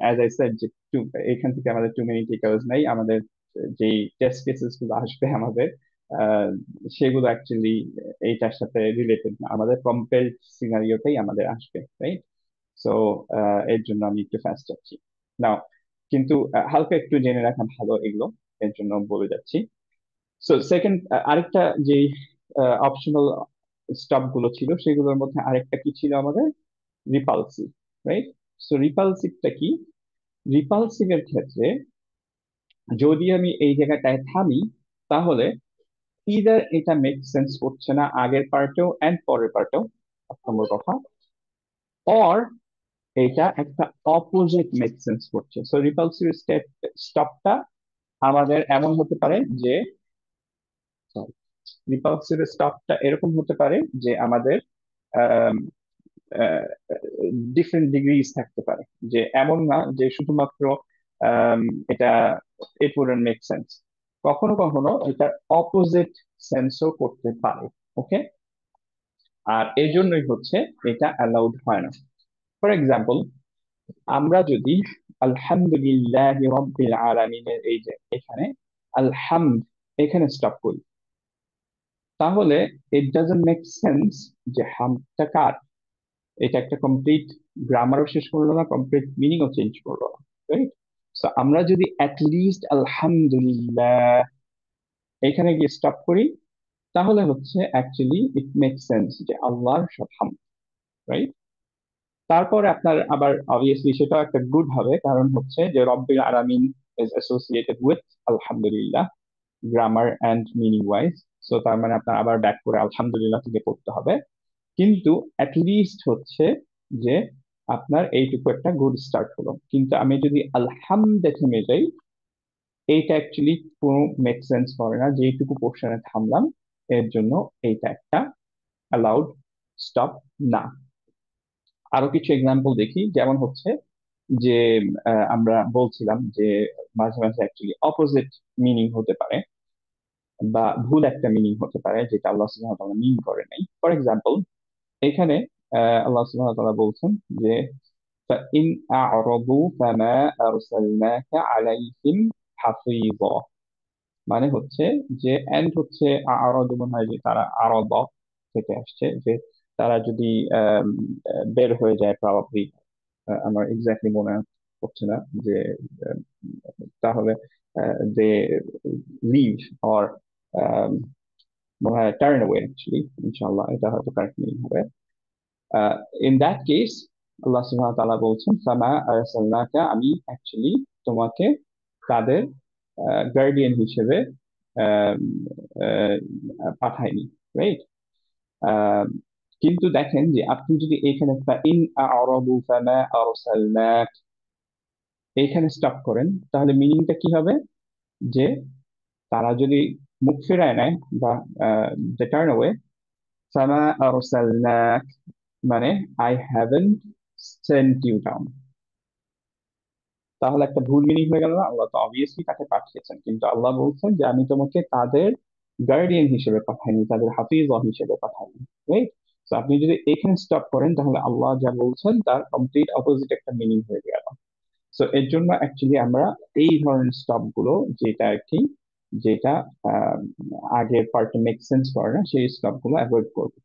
অ্যাজ আই সেড যে এখান থেকে আমাদের টু মেনি টেকার্স নাই, আমাদের যেই টেস্ট কেসেস গুলো আসবে আমাদের, আহ, সেগুলো অ্যাকচুয়ালি এইটার সাথে রিলেটেড না, আমাদের কম্পেলড সিনারিওটাই আমাদের আসবে, রাইট। সো এর জন্য আমি একটু ফাস্ট যাচ্ছি নাও, কিন্তু হালকা একটু জেনে রাখা ভালো এগুলো, এর জন্য বলে যাচ্ছি। সো সেকেন্ড, আরেকটা যে অপশনাল স্টপ গুলো ছিল সেগুলোর মধ্যে আরেকটা কি ছিল আমাদের, রিপালসিভ, রাইট। সো রিপালসিভটা কি, রিপালসিভ এর ক্ষেত্রে যদি আমি এই জায়গাটায় থামি, তাহলে ইদার এটা মেক সেন্স করছে না আগের পার্টেও এন্ড পরের পার্টেও, এক নম্বর কথা, অর এটা একটা অপোজিট মেক সেন্স করছে। সো রিপালসিভ স্টপটা আমাদের এমন হতে পারে যে, রিপালসিভ স্টপটা এরকম হতে পারে যে আমাদের ডিফারেন্ট ডিগ্রিজ থাকতে পারে, যে এমন না যে শুধুমাত্র আম, এটা ইট উডন্ট মেক সেন্স, কখনো কখনো এটা অপোজিট সেন্সও করতে পারে। ওকে, আর এই জন্যই হচ্ছে এটা অ্যালাউড হয় না। ফর এক্সাম্পল, আমরা যদি আলহামদুলিল্লাহ রব্বিল আলামিনের এই যে এখানে আলহামদ এখানে স্টপ করি, তাহলে ইট ডাজন্ট মেক সেন্স যে হামটা কার। এটা একটা কমপ্লিট গ্রামারও শেষ করলো না, কমপ্লিট মিনিংও চেঞ্জ করলো না, রাইট? তো আমরা যদি অ্যাটলিস্ট আলহামদুলিল্লাহ এখানে গিয়ে স্টপ করি, তাহলে হচ্ছে অ্যাকচুয়ালি ইট মেক সেন্স যে আল্লাহর সব হামদ, রাইট? তারপরে আপনার আবার অবভিয়াসলি সেটাও একটা গুড হবে, কারণ হচ্ছে যে রব্বিল আলামিন ইজ অ্যাসোসিয়েটেড উইথ আলহামদুলিল্লাহ, grammar and meaning wise. So তার মানে আপনার আবার ব্যাক করে আলহামদুলিল্লাহ থেকে পড়তে হবে। কিন্তু অ্যাটলিস্ট হচ্ছে যে আপনার এইটুকু একটা গুড স্টার্ট হলো। কিন্তু আমি যদি আলহামদে থেমে যাই, এইটা অ্যাকচুয়ালি কোনো মেক সেন্স করে না, যেইটুকু পোর্শনে থামলাম এর জন্য এইটা একটা অ্যালাউড স্টপ না। আরো কিছু এক্সাম্পল দেখি, যেমন হচ্ছে যে আমরা বলছিলাম যে মাঝে মাঝে অ্যাকচুয়ালি অপোজিট মিনিং হতে পারে, বা ভুল একটা মিনিং হতে পারে যেটা আল্লাহ সুবহানাহু ওয়া তাআলা মিন করে নাই। ফর এক্সাম্পল, এখানে আল্লাহ সুবহানাহু ওয়া তাআলা বলছেন যে فإن أعرضوا فما أرسلناك عليهم حفيظا, মানে হচ্ছে যে এন্ড হচ্ছে আরদ, মনে হয় যে তারা আরদ থেকে আসছে, যে তারা যদি আম, বের হয়ে যায় প্রবাবলি, আমার এক্স্যাক্টলি মনে হচ্ছে না যে আহ, তাহলে দে লিভ অর মনে হয় টার্ন অ্যাওয়ে, অ্যাকচুয়ালি ইনশাআল্লাহ এটা হয়তো কারেক্ট মিনিং হবে। ইন দ্যাট কেস আল্লাহ সুবহানাহু ওয়া তাআলা বলছেন ফামা আরসালনাকা, আমি অ্যাকচুয়ালি তোমাকে তাদের গার্ডিয়ান হিসেবে আহ, আহ, পাঠাইনি, রাইট? কিন্তু দেখেন যে আপনি যদি এখানে ফাইন আ'রাদু ফামা আরসালনাক এইখানে স্টপ করেন, তাহলে মিনিংটা কি হবে? যে তারা যদি মুখ ফিরায় নেয় বা দে টার্ন অ্যাওয়ে, ফামা আরসালনাক মানে I haven't sent you down, তাহলে একটা ভুল মিনিং হয়ে গেল না? আল্লাহ তো অবভিয়াসলি তাকে পাঠিয়েছেন, কিন্তু আল্লাহ বলছেন যে আমি তোমাকে তাদের গার্ডিয়ান হিসেবে পাঠাইনি, তাদের হাফিজ হিসেবে পাঠাইনি, রাইট? তো আপনি যদি এখানে স্টপ করেন, তাহলে আল্লাহ যা বলছেন তার কমপ্লিট অপোজিট একটা মিনিং হয়ে গেল। সো এর জন্য অ্যাকচুয়ালি আমরা এই ধরনের স্টপ গুলো, যেটা আর কি, যেটা আহ, আগের পার্টে মেক সেন্স করে না, সেই স্টপ গুলো অ্যাভয়েড করবো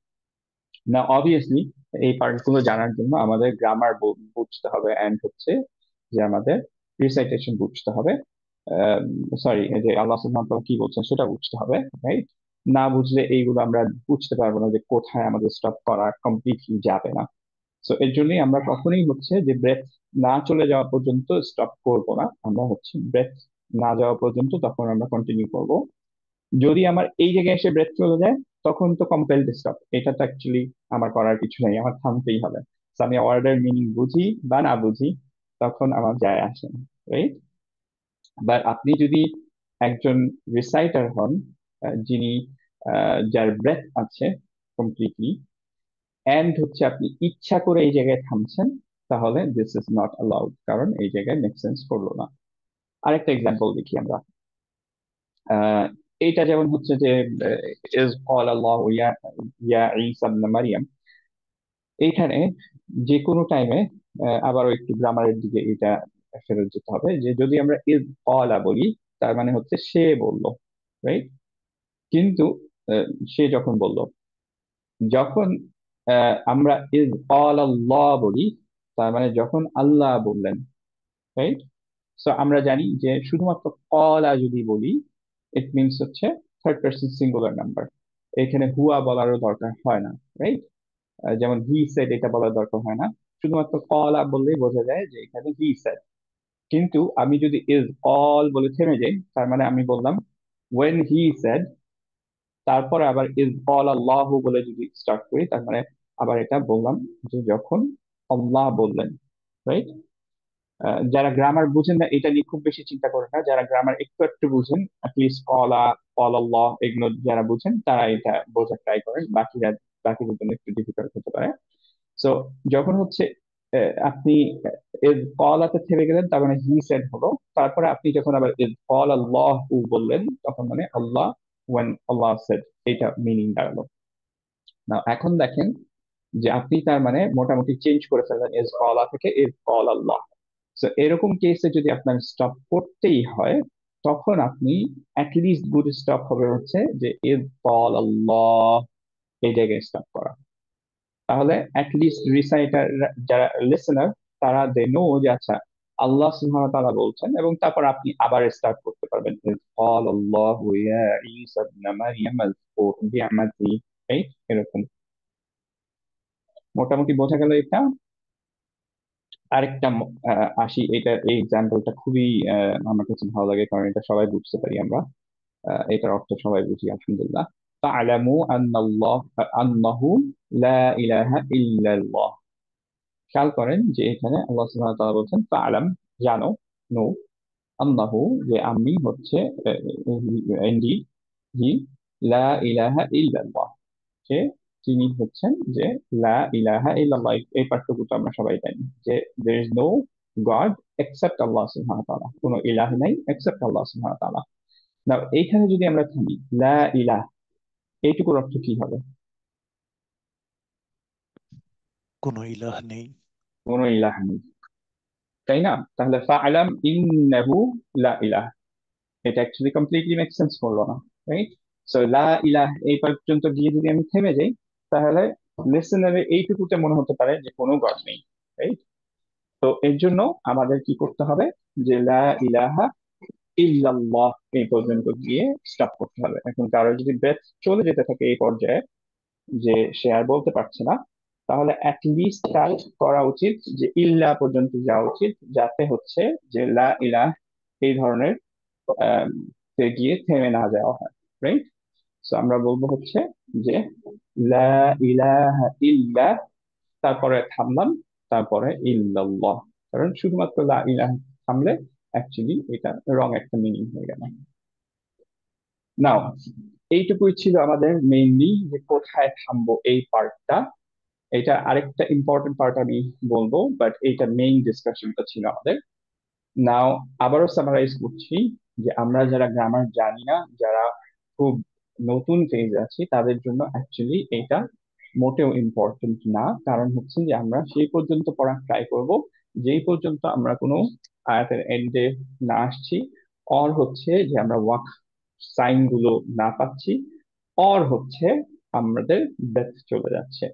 না। অবভিয়াসলি এই পার্ট গুলো জানার জন্য আমাদের গ্রামার বুঝতে হবে, এন্ড হচ্ছে যে আমাদের রিসাইটেশন বুঝতে হবে, সরি, যে আল্লাহ সুবহানাহু ওয়া তাআলা কি বলছেন সেটা বুঝতে হবে, রাইট? না বুঝলে এইগুলো আমরা বুঝতে পারবো না যে কোথায় আমাদের স্টপ করা কমপ্লিটলি যাবে না। তো এর জন্যই আমরা কখনোই হচ্ছে যে ব্রেথ না চলে যাওয়া পর্যন্ত স্টপ করব না, আমরা হচ্ছে ব্রেথ না যাওয়া পর্যন্ত তখন আমরা কন্টিনিউ করব। যদি আমার এই জায়গায় এসে ব্রেথ চলে যায়, তখন তো কম্পেলড স্টপ, এটা তো অ্যাকচুয়ালি আমার করার কিছু নেই, আমার থামতেই হবে। So আমি ওয়ার্ডের মিনিং বুঝি বা না বুঝি তখন আমার যায় আসে না, রাইট? বাট আপনি যদি একজন রিসাইটার হন, যিনি যার ব্রেথ আছে কমপ্লিটলি, এন্ড হচ্ছে আপনি ইচ্ছা করে এই জায়গায় থামছেন, তাহলে দিস ইজ নট অ্যালাউড, কারণ এই জায়গায় মেক সেন্স করলো না। আরেকটা এক্সাম্পল দেখি আমরা। আহ, এইটা যেমন হচ্ছে যে ইজ ক্বাল আল্লাহু ইয়া ইয়া ঈসা ইবনে মারিয়াম, এইখানে যে কোনো টাইমে আবারও একটু গ্রামারের দিকে এটা ফেরত যেতে হবে, যে যদি আমরা ইজ ক্বালা বলি, তার মানে হচ্ছে সে বলল, রাইট? কিন্তু আহ, সে যখন বলল, যখন আমরা ইজ ক্বাল আল্লাহ বলি, তার মানে যখন আল্লাহ বললেন, রাইট? সো আমরা জানি যে শুধুমাত্র ক্বালা যদি বলি, ইট মিনস হচ্ছে থার্ড পার্সন সিঙ্গুলার নাম্বার, এখানে হুয়া বলারও দরকার হয় না, রাইট? যেমন হি সেড এটা বলার দরকার হয় না, শুধুমাত্র কলা বললেই বোঝা যায় যে এখানে হি সেড। কিন্তু আমি যদি ইজ অল বলে থেমে যাই, তার মানে আমি বললাম ওয়েন হি সেড, তারপরে আবার ইজ অল আল্লাহ বলে যদি স্টার্ট করি, তার মানে আবার এটা বললাম যে যখন আল্লাহ বললেন, রাইট? যারা গ্রামার বুঝেন না এটা নিয়ে খুব বেশি চিন্তা করেন না, যারা গ্রামার একটু একটু বুঝেন, অ্যাটলিস্ট কলা, কল আল্লাহ এগুলো যারা বুঝেন তারা এটা বোঝার ট্রাই করেন, বাকিরা বাকিদের জন্য একটু ডিফিকাল্ট হতে পারে। সো যখন হচ্ছে আপনি ইজ কলাতে থেমে গেলেন, তার মানে হি সেড হলো। তারপরে আপনি যখন আবার ইজ কল আল্লাহ বললেন, তখন মানে আল্লাহ ওয়েন আল্লাহ সেড, এটা মিনিং দাঁড়ালো। না এখন দেখেন যে আপনি তার মানে মোটামুটি চেঞ্জ করে ফেললেন ইজ কলা থেকে ইজ কল আল্লাহ। তো এরকম কেসে যদি আপনার স্টপ করতেই হয়, তখন আপনি অ্যাটলিস্ট গুড স্টপ হবে হচ্ছে যে ইজ কল আল্লাহ, এই জায়গায় স্টপ করা। তাহলে অ্যাটলিস্ট রিসাইটার, যারা লিসেনার, তারা দে নো যে আচ্ছা আল্লাহ সুবহানাহু ওয়া তাআলা বলছেন, এবং তারপর আপনি আবার স্টার্ট করতে পারবেন ইজ কল আল্লাহ ইয়া ঈসা ইবনে মারইয়াম আযকুর নি'মাতি, এই এরকম। মোটামুটি বোঝা গেল এটা। আরেকটা আসি, এটা এই এক্সাম্পলটা খুবই আমার কাছে ভালো লাগে, কারণ এটা সবাই বুঝতে পারি আমরা। এটার অর্থ সবাই বুঝি আলহামদুলিল্লাহ। তা'লামু আন্নাল্লাহ আন্নাহু লা ইলাহা ইল্লাল্লাহ। খেয়াল করেন যে এখানে আল্লাহ সুবহানাহু ওয়া তাআলা বলছেন তা'লাম, জানো, নো, আন্নাহু, যে আমি হচ্ছে, ইনডিড, হি, লা ইলাহা ইল্লাল্লাহ, যে তিনি হচ্ছেন যে লা ইলাহা ইল্লাল্লাহ। এই পার্থক্য তো আমরা সবাই জানি যে there is no God except Allah সুবহানাহু ওয়া তাআলা, কোনো ইলাহ নাই except Allah সুবহানাহু ওয়া তাআলা। নাও এইখানে যদি আমরা থামি লা ইলাহ, এইটুকুর অর্থ কি হবে? কোনো ইলাহ নেই। কোনো ইলাহ নেই, তাই না? তাহলে ফা'লাম ইন্নাহু লা ইলাহ, এটা অ্যাকচুয়ালি কমপ্লিটলি মেক সেন্স করলো না, রাইট? সো লা ইলাহ এই পর্যন্ত গিয়ে যদি আমি থেমে যাই, তাহলে লিসেনারে এইটুকুতে মনে হতে পারে যে কোনো গড নেই, রাইট? তো এর জন্য আমাদের কি করতে হবে, যে লা ইলাহা ইল্লাল্লাহ এই পর্যন্ত গিয়ে স্টপ করতে হবে। এখন কারো যদি ব্রেথ চলে যেতে থাকে এই পর্যায়ে, যে সে আর বলতে পারছে না, তাহলে অ্যাটলিস্ট তার করা উচিত যে ইল্লা পর্যন্ত যাওয়া উচিত, যাতে হচ্ছে যে লা ইলাহ এই ধরনের আহ, তে গিয়ে থেমে না যাওয়া হয়, রাইট? সো আমরা বলবো হচ্ছে যে লা ইলাহা ইল্লা, তারপরে থামলাম, তারপরে ইল্লাল্লাহ। কারণ শুধুমাত্র লা ইলাহা থামলে অ্যাকচুয়ালি এটা রং একটা মিনিং হয়ে গেল। নাও এইটুকুই ছিল আমাদের মেইনলি যে কোথায় থামবো এই পার্টটা। এটা আরেকটা ইম্পর্টেন্ট পার্ট আমি বলবো, বাট এইটা মেইন ডিসকাশনটা ছিল আমাদের। নাও আবারও সামারাইজ করছি, যে আমরা যারা গ্রামার জানি না, যারা খুব নতুন ফেজে আছি, তাদের জন্য অ্যাকচুয়ালি এটা মোটেও ইম্পর্টেন্ট না। কারণ হচ্ছে যে আমরা সেই পর্যন্ত পড়া ট্রাই করব যেই পর্যন্ত আমরা কোনো আয়াতের এন্ডে না আসছি, অর হচ্ছে যে আমরা ওয়াক সাইন গুলো না পাচ্ছি, অর হচ্ছে আমাদের ব্রেথ চলে যাচ্ছে।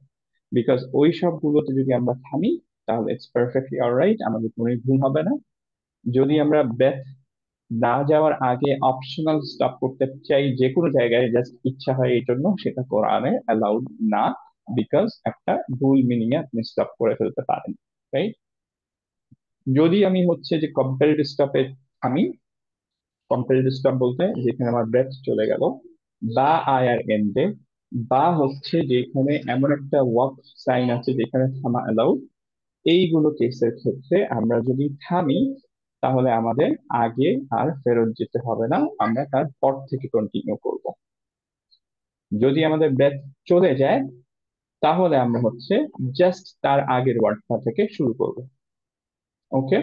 বিকজ ওই সবগুলোতে যদি আমরা থামি, তাহলে ইটস পারফেক্টলি অলরাইট, আমাদের কোনো ভুল হবে না। যদি আমরা ব্রেথ না যাওয়ার আগে অপশনাল স্টপ করতে চাই যে কোনো জায়গায়, জাস্ট ইচ্ছা হয় এই জন্য, সেটা কোরআনে অ্যালাউড না। বিকজ একটা ভুল মিনিং এ আপনি স্টপ করে ফেলতে পারেন, রাইট? যদি আমি হচ্ছে যে কম্পারেটিভ স্টপে আমি, কম্পারেটিভ স্টপ বলতে যেখানে আমার ব্রেথ চলে গেল, বা আয়ার এন্ডে, বা হচ্ছে যেখানে এমন একটা ওয়াক সাইন আছে যেখানে থামা অ্যালাউড, এইগুলো কেসের ক্ষেত্রে আমরা যদি থামি, তাহলে আমাদের আগে আর ফেরত যেতে হবে না, আমরা তার পর থেকে কন্টিনিউ করব। যদি আমাদের ব্রেথ চলে যায়, তাহলে আমরা হচ্ছে জাস্ট তার আগের ওয়ার্ডটা থেকে শুরু করব। ওকে,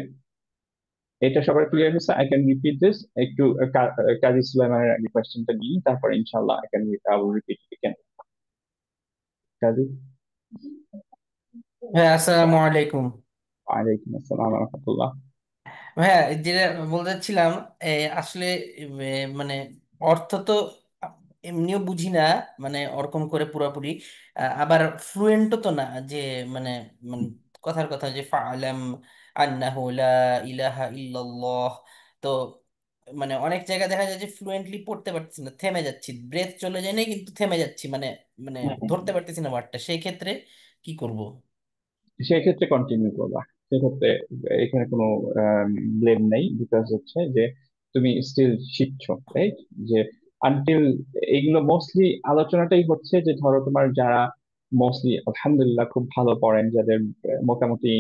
এটা সবার ক্লিয়ার হয়েছে? আই ক্যান রিপিট দিস একটু। কাজী সুলাইমানের আগে কোয়েশ্চেনটা নিই, তারপর ইনশাল্লাহ আই ক্যান রিপিট ইট। কাজী। হ্যাঁ, আসসালামু আলাইকুম। ওয়ালাইকুম আসসালাম রহমতুল্লাহ। হ্যাঁ, যেটা বলতে চাচ্ছিলাম, আসলে মানে অর্থ তো এমনিও বুঝি না, মানে ওরকম করে পুরোপুরি। আবার ফ্লুয়েন্টও তো না, যে মানে মানে কথার কথা যে ফাআলাম আন্নাহু লা ইলাহা ইল্লাল্লাহ। তো মানে অনেক জায়গায় দেখা যায় যে ফ্লুয়েন্টলি পড়তে পারছি না, থেমে যাচ্ছি, ব্রেথ চলে যায় না কিন্তু থেমে যাচ্ছি, মানে মানে ধরতে পারতেছি না ওয়ার্ডটা, সেই ক্ষেত্রে কি করব? সেক্ষেত্রে কন্টিনিউ করবা। সেক্ষেত্রে এখানে কোনো ব্লেম নেই, বিকজ হচ্ছে যে তুমি স্টিল শিখছো, রাইট? যে আনটিল, এগুলো মোস্টলি আলোচনাটাই হচ্ছে যে ধরো তোমার যারা মোস্টলি আলহামদুলিল্লাহ খুব ভালো পড়েন, যাদের মোটামুটি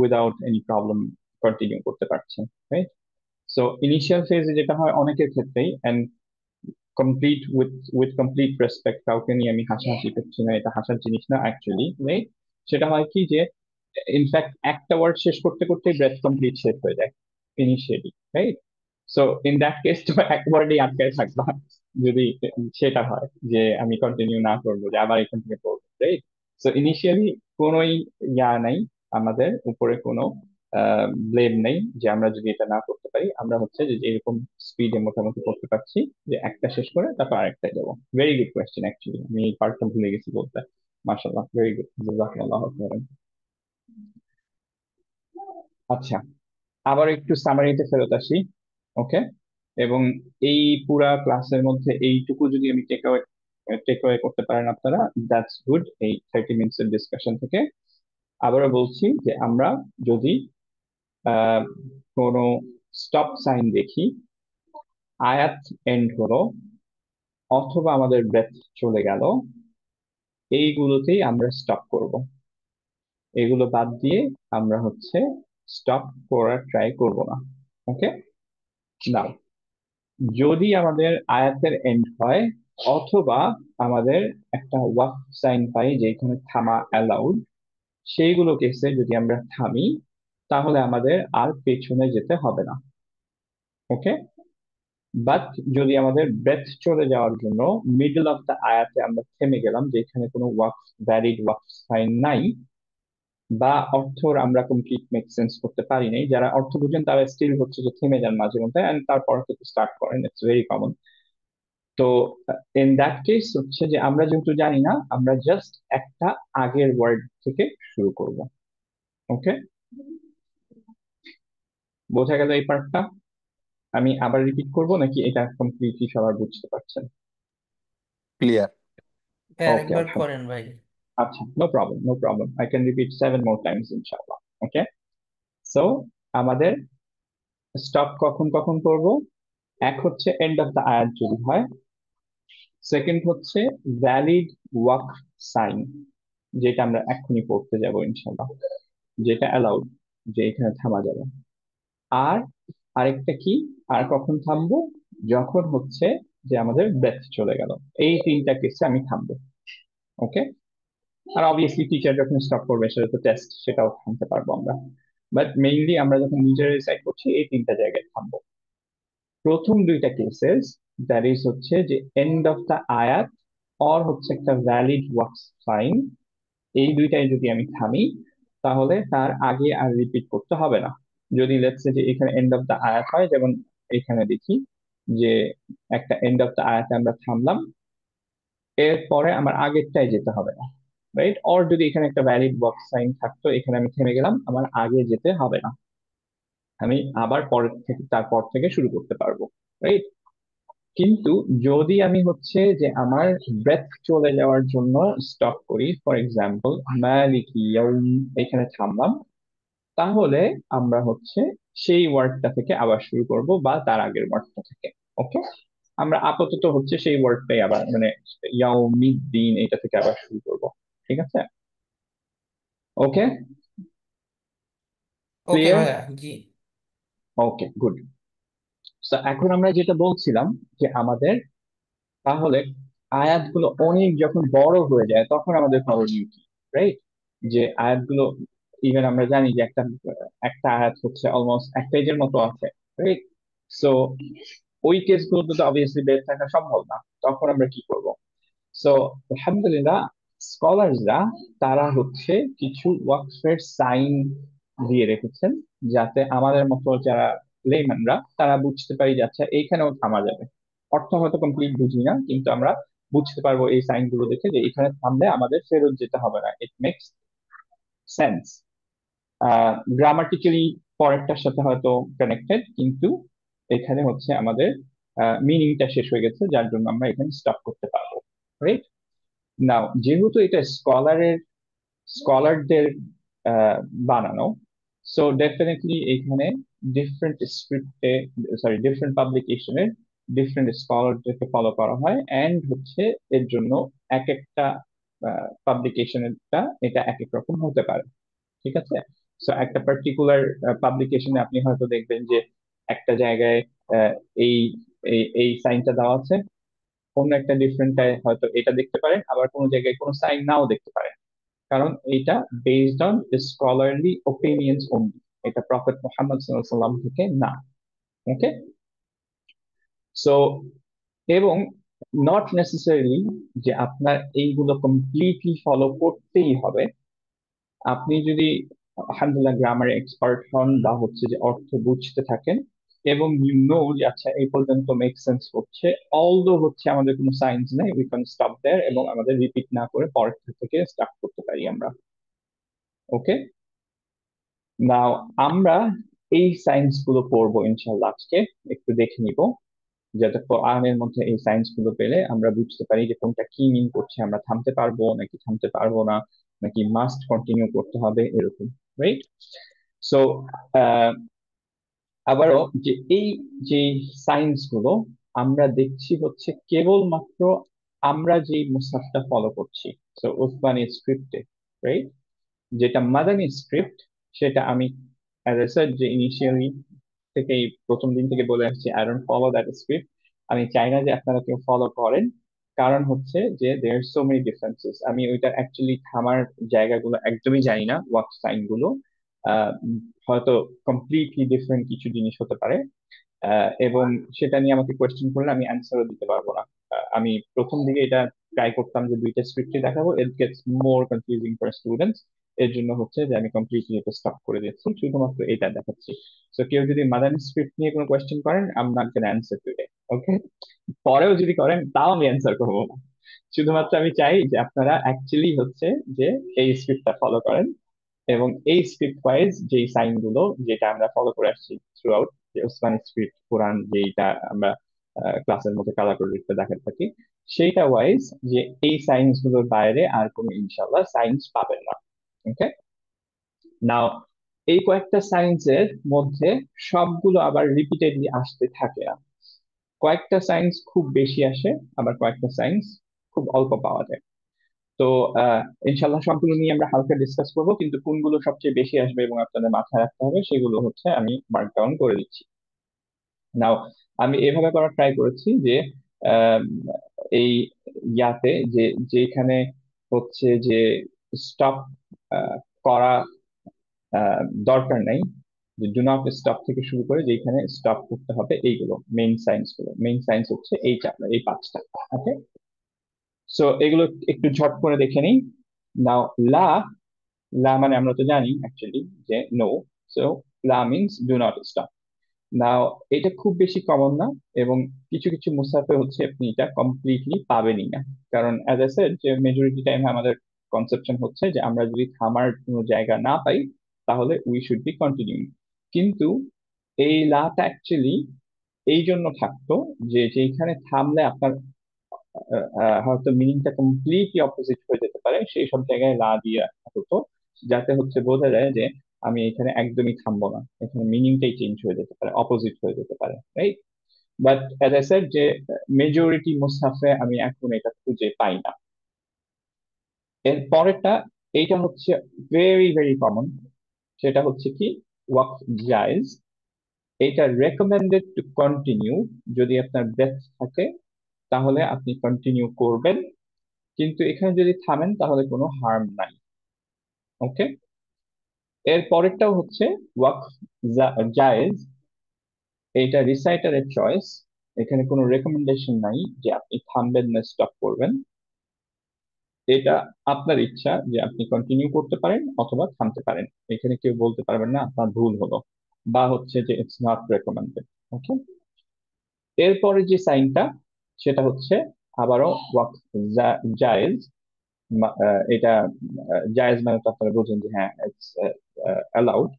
উইদাউট এনি প্রবলেম কন্টিনিউ করতে পারছেন, রাইট? সো ইনিশিয়াল ফেজে যেটা হয় অনেকের ক্ষেত্রেই, and complete with complete respect, কাউকে নিয়ে আমি হাসাহাসি করছি না, এটা হাসার জিনিস না অ্যাকচুয়ালি, রাইট? সেটা হয় কি যে ইনফ্যাক্ট একটা ওয়ার্ড শেষ করতে করতে ব্রেথ কমপ্লিট শেষ হয়ে যায় initially, right? So in that case তো এক ওয়ার্ডেই আটকায় থাকবা, যদি সেটা হয় যে আমি কন্টিনিউ না করবো, যে আবার এখান থেকে পড়বো, রাইট? সো ইনিশিয়ালি কোনোই নাই, আমাদের উপরে কোনো ব্লেম নেই যে আমরা যদি এটা না করতে পারি। আমরা হচ্ছে যে এরকম স্পিডে মোটামুটি করতে পারছি যে একটা শেষ করে তারপর আরেকটায় যাবো। ভেরি গুড কোয়েশ্চেন, অ্যাকচুয়ালি আমি এই পার্টটা ভুলে গেছি বলতে। মাশাআল্লাহ, ভেরি গুড, জাযাকাল্লাহ খাইরান। আচ্ছা, আবার একটু সামারিতে ফেরত আসি। ওকে, এবং এই পুরা ক্লাসের মধ্যে এইটুকু যদি আমি টেক অ্যাওয়ে করতে পারেন আপনারা, দ্যাটস গুড। এই 30 মিনিটসের ডিসকাশন থেকে আবারও বলছি যে আমরা যদি আহ কোনো স্টপ সাইন দেখি, আয়াত এন্ড হলো অথবা আমাদের ব্রেথ চলে গেল, এইগুলোতেই আমরা স্টপ করব। এগুলো বাদ দিয়ে আমরা হচ্ছে স্টপ করার ট্রাই করব না। ওকে, নাও যদি আমাদের আয়াতের এন্ড হয় অথবা আমাদের একটা ওয়াকফ সাইন পাই যেখানে থামা অ্যালাউড, সেইগুলো কেসে যদি আমরা থামি, তাহলে আমাদের আর পেছনে যেতে হবে না। ওকে, বাট যদি আমাদের ব্রেথ চলে যাওয়ার জন্য মিডল অফ দ্য আয়াতে আমরা থেমে গেলাম, যেখানে কোনো ভ্যালিড ওয়াকফ সাইন নাই, বা অর্থর আমরা কমপ্লিট মেক সেন্স করতে পারি নাই, যারা অর্থ বুঝেন তারা স্টিল হচ্ছে যে থেমে যান মাঝে মধ্যে এন্ড তারপর থেকে স্টার্ট করেন, ইটস ভেরি কমন। তো ইন দ্যাট কেস হচ্ছে যে আমরা যেহেতু জানি না, আমরা জাস্ট একটা আগের ওয়ার্ড থেকে শুরু করব। ওকে, বোঝা গেল এই পার্টটা? আমি আবার রিপিট করব নাকি এটা কমপ্লিটলি সবার বুঝতে পারছেন? ক্লিয়ার। হ্যাঁ ওকে, একবার আলহামদুলিল্লাহ। করেন ভাই। আচ্ছা, no problem, no problem, I can repeat 7 more times ইনশাআল্লাহ। ওকে, সো আমাদের স্টপ কখন কখন করব? এক হচ্ছে এন্ড অফ দ্য আয়াত যদি হয়, সেকেন্ড হচ্ছে ভ্যালিড ওয়াকফ সাইন, যেটা আমরা এখনই পড়তে যাব ইনশাআল্লাহ, যেটা অ্যালাউড, যে এখানে থামা যাবে। আর আরেকটা কি, আর কখন থামবো? যখন হচ্ছে যে আমাদের ব্রেথ চলে গেল। এই তিনটা কেসে আমি থামবো। ওকে, আর অবভিয়াসলি টিচার যখন স্টপ করবে সেটা তো টেস্ট, সেটাও থামতে পারবো আমরা। বাট মেইনলি আমরা যখন নিজেরা ডিসাইড করছি এই তিনটা জায়গায় থামবো। প্রথম দুইটা কেসেস, দ্যাট ইজ হচ্ছে যে এন্ড অফ দ্য আয়াত অর হচ্ছে একটা ভ্যালিড ওয়াকফ সাইন, এই দুইটাই যদি আমি থামি, তাহলে তার আগে আর রিপিট করতে হবে না। যদি লেটস সে যে এখানে এন্ড অফ দ্য আয়াত হয়, যেমন এখানে দেখি যে একটা এন্ড অফ দ্য আয়াতে আমরা থামলাম, এরপরে আমার আগেরটাই যেতে হবে না, রাইট? অর যদি এখানে একটা ভ্যালিড বক্স সাইন থাকতো, এখানে আমি থেমে গেলাম, আমার আগে যেতে হবে না, আমি আবার পরের থেকে তারপর থেকে শুরু করতে পারবো, রাইট? কিন্তু যদি আমি হচ্ছে যে আমার ব্রেথ চলে যাওয়ার জন্য স্টপ করি, ফর এক্সাম্পল মালিকি ইয়াউম, এখানে থামলাম, তাহলে আমরা হচ্ছে সেই ওয়ার্ডটা থেকে আবার শুরু করব বা তার আগের ওয়ার্ডটা থেকে। ওকে, আমরা আপাতত হচ্ছে সেই ওয়ার্ডটাই আবার মানে ইয়াউমিদ্দিন এটা থেকে আবার শুরু করব। ঠিক আছে? ওকে, ওকে ক্লিয়ার? ভাইয়া, জি। ওকে, গুড। তো এখন আমরা যেটা বলছিলাম যে আমাদের তাহলে আয়াতগুলো অনেক যখন বড় হয়ে যায় তখন আমাদের করণীয় কি, রাইট? যে আয়াতগুলো, ইভেন আমরা জানি যে একটা একটা আয়াত হচ্ছে অলমোস্ট এক পেজের মতো আছে, রাইট? সো ওই কেসগুলোতে তো অবভিয়াসলি বের থাকা সম্ভব না, তখন আমরা কি করব? সো আলহামদুলিল্লাহ, স্কলারসরা তারা হচ্ছে কিছু ওয়াকফের সাইন দিয়ে রেখেছেন, যাতে আমাদের মতো যারা লেম্যানরা তারা বুঝতে পারি যে আচ্ছা এইখানেও থামা যাবে। অর্থ হয়তো কমপ্লিট বুঝি না, কিন্তু আমরা বুঝতে পারবো এই সাইন গুলো দেখে যে এখানে থামলে আমাদের ফেরত যেতে হবে না। It makes sense. গ্রামাটিক্যালি পরেরটার সাথে হয়তো কানেক্টেড, কিন্তু এখানে হচ্ছে আমাদের মিনিংটা শেষ হয়ে গেছে, যার জন্য আমরা এখানে স্টপ করতে পারবো, রাইট? নাও যেহেতু এটা স্কলারদের বানানো, সো ডেফিনেটলি এখানে ডিফারেন্ট স্ক্রিপ্টে, সরি ডিফারেন্ট পাবলিকেশনের ডিফারেন্ট স্কলারদেরকে ফলো করা হয়, এন্ড হচ্ছে এর জন্য এক একটা পাবলিকেশনেরটা এটা এক এক রকম হতে পারে। ঠিক আছে? সো একটা পার্টিকুলার পাবলিকেশনে আপনি হয়তো দেখবেন যে একটা জায়গায় আহ, এই এই এই সাইনটা দেওয়া আছে, অন্য একটা ডিফারেন্ট হয়তো এটা দেখতে পারেন, আবার কোনো জায়গায় কোনো সাইন নাও দেখতে পারেন, কারণ এটা based on scholarly opinions only, এটা প্রফেট মুহাম্মদ সাল্লাল্লাহু আলাইহি ওয়াসাল্লাম থেকে না। ওকে, সো এবং নট নেসেসারিলি যে আপনার এইগুলো কমপ্লিটলি ফলো করতেই হবে। আপনি যদি আলহামদুলিল্লাহ গ্রামারে এক্সপার্ট হন বা হচ্ছে যে অর্থ বুঝতে থাকেন এবং ইউ নো যে আচ্ছা এই পর্যন্ত মেক সেন্স করছে, অলদো হচ্ছে আমাদের কোনো সায়েন্স নেই, উই ক্যান স্টপ দেয়ার এবং আমাদের রিপিট না করে পরের থেকে স্টার্ট করতে পারি আমরা। ওকে, নাও আমরা এই সায়েন্স গুলো পড়বো ইনশাআল্লাহ আজকে, একটু দেখে নিব যাতে কোরআনের মধ্যে এই সায়েন্স গুলো পেলে আমরা বুঝতে পারি যে কোনটা কি মিন করছে, আমরা থামতে পারবো নাকি থামতে পারবো না, নাকি মাস্ট কন্টিনিউ করতে হবে এরকম, রাইট? সো আবারও যে এই যে সায়েন্স গুলো আমরা দেখছি হচ্ছে কেবলমাত্র আমরা যে মুসাফটা ফলো করছি, সো উসমানী স্ক্রিপ্টে, রাইট? যেটা মাদানী স্ক্রিপ্ট সেটা আমি অ্যাজ আই সেড যে ইনিশিয়ালি থেকেই প্রথম দিন থেকে বলে আসছি, I don't follow that script. আমি চাই না যে আপনারা কেউ ফলো করেন, কারণ হচ্ছে যে দেয়ার সো মেনি ডিফারেন্সেস। আমি ওইটা অ্যাকচুয়ালি থামার জায়গাগুলো একদমই জানি না, ওয়াক সাইন গুলো হয়তো কমপ্লিটলি ডিফারেন্ট কিছু জিনিস হতে পারে, এবং সেটা নিয়ে আমাকে কোয়েশ্চেন করলে আমি অ্যান্সারও দিতে পারবো না। আমি প্রথম দিকে এটা ট্রাই করতাম যে দুইটা স্ক্রিপ্টই দেখাবো, it gets more confusing for students. এর জন্য হচ্ছে যে আমি কমপ্লিটলি এটা স্টপ করে দিচ্ছি, শুধুমাত্র এটা দেখাচ্ছি। তো কেউ যদি মাদানী স্ক্রিপ্ট নিয়ে কোনো কোয়েশ্চেন করেন, I am not gonna answer today. Okay, পরেও যদি করেন তাও আমি অ্যান্সার করবো না। শুধুমাত্র আমি চাই যে আপনারা অ্যাকচুয়ালি হচ্ছে যে এই স্ক্রিপ্টটা ফলো করেন এবং এই স্ক্রিপ্ট ওয়াইজ যেই সাইন গুলো যেটা আমরা ফলো করে আসছি থ্রু আউট, যে ওসমানী স্ক্রিপ্ট কোরআন যেটা আমরা ক্লাসের মধ্যে কালার করে লিখতে দেখাতে থাকি, সেইটা ওয়াইজ যে এই সাইন্স গুলোর বাইরে আর কোনো ইনশাল্লাহ সাইন্স পাবেন না। ওকে, নাও এই কয়েকটা সায়েন্সের মধ্যে সবগুলো আবার রিপিটেডলি আসতে থাকে না। কয়েকটা সায়েন্স খুব বেশি আসে, আবার কয়েকটা সায়েন্স খুব অল্প পাওয়া যায়। তো ইনশাল্লাহ সবগুলো নিয়ে আমরা হালকা ডিসকাস করবো, কিন্তু কোনগুলো সবচেয়ে বেশি আসবে এবং আপনাদের মাথায় রাখতে হবে সেগুলো হচ্ছে আমি মার্ক ডাউন করে দিচ্ছি। নাও আমি এভাবে করার ট্রাই করেছি যে আম, এই ইয়াতে যে যেখানে হচ্ছে যে স্টপ করা দরকার নাই, যে ডু নট স্টপ থেকে শুরু করে যেখানে স্টপ করতে হবে, এইগুলো মেইন সায়েন্স গুলো, মেইন সায়েন্স হচ্ছে এই চারটা, এই পাঁচটা। ওকে, সো এগুলো একটু ঝট করে দেখে নিই। নাও লা, লা মানে আমরা তো জানি অ্যাকচুয়ালি যে নো, সো লা মিনস ডু নট স্টপ। নাও এটা খুব বেশি কমন না এবং কিছু কিছু মুসাফে হচ্ছে আপনি এটা কমপ্লিটলি পাবেনই না, কারণ অ্যাজ আই সেড যে মেজরিটি টাইম আমাদের কনসেপশন হচ্ছে যে আমরা যদি থামার কোনো জায়গা না পাই তাহলে উই শুড বি কন্টিনিউ। কিন্তু এই লাটা অ্যাকচুয়ালি এই জন্য থাকতো যে যেখানে থামলে আপনার হয়তো মিনিংটা কমপ্লিটলি অপোজিট হয়ে যেতে পারে, সেই সব জায়গায় লা দিয়ে রাখা হতো, যাতে হচ্ছে বোঝা যায় যে আমি এখানে একদমই থামবো না, এখানে মিনিংটাই চেঞ্জ হয়ে যেতে পারে, অপোজিট হয়ে যেতে পারে, right? But as I shed যে মেজরিটি মুসাফে আমি এখন এটা খুঁজে পাই না। এর পরেরটা, এইটা হচ্ছে ভেরি ভেরি কমন, সেটা হচ্ছে কি ওয়াকফ জায়েজ। এটা রেকমেন্ডেড টু কন্টিনিউ, যদি আপনার ব্রেথ থাকে তাহলে আপনি কন্টিনিউ করবেন, কিন্তু এখানে যদি থামেন তাহলে কোনো হার্ম নাই। ওকে, এর পরেরটাও হচ্ছে ওয়াকফ জায়েজ, এইটা রিসাইটারের চয়েস, এখানে কোনো রেকমেন্ডেশন নাই যে আপনি থামবেন না স্টপ করবেন, এটা আপনার ইচ্ছা যে আপনি কন্টিনিউ করতে পারেন অথবা থামতে পারেন, এখানে কেউ বলতে পারবেন না আপনার ভুল হলো বা হচ্ছে যে ইটস নট রেকমেন্ডেড। ওকে, এরপরে যে সাইনটা সেটা হচ্ছে আবারও ওয়াকফ জায়েজ। এটা জায়েজ মানে তো আপনারা বুঝেন যে হ্যাঁ ইটস অ্যালাউড,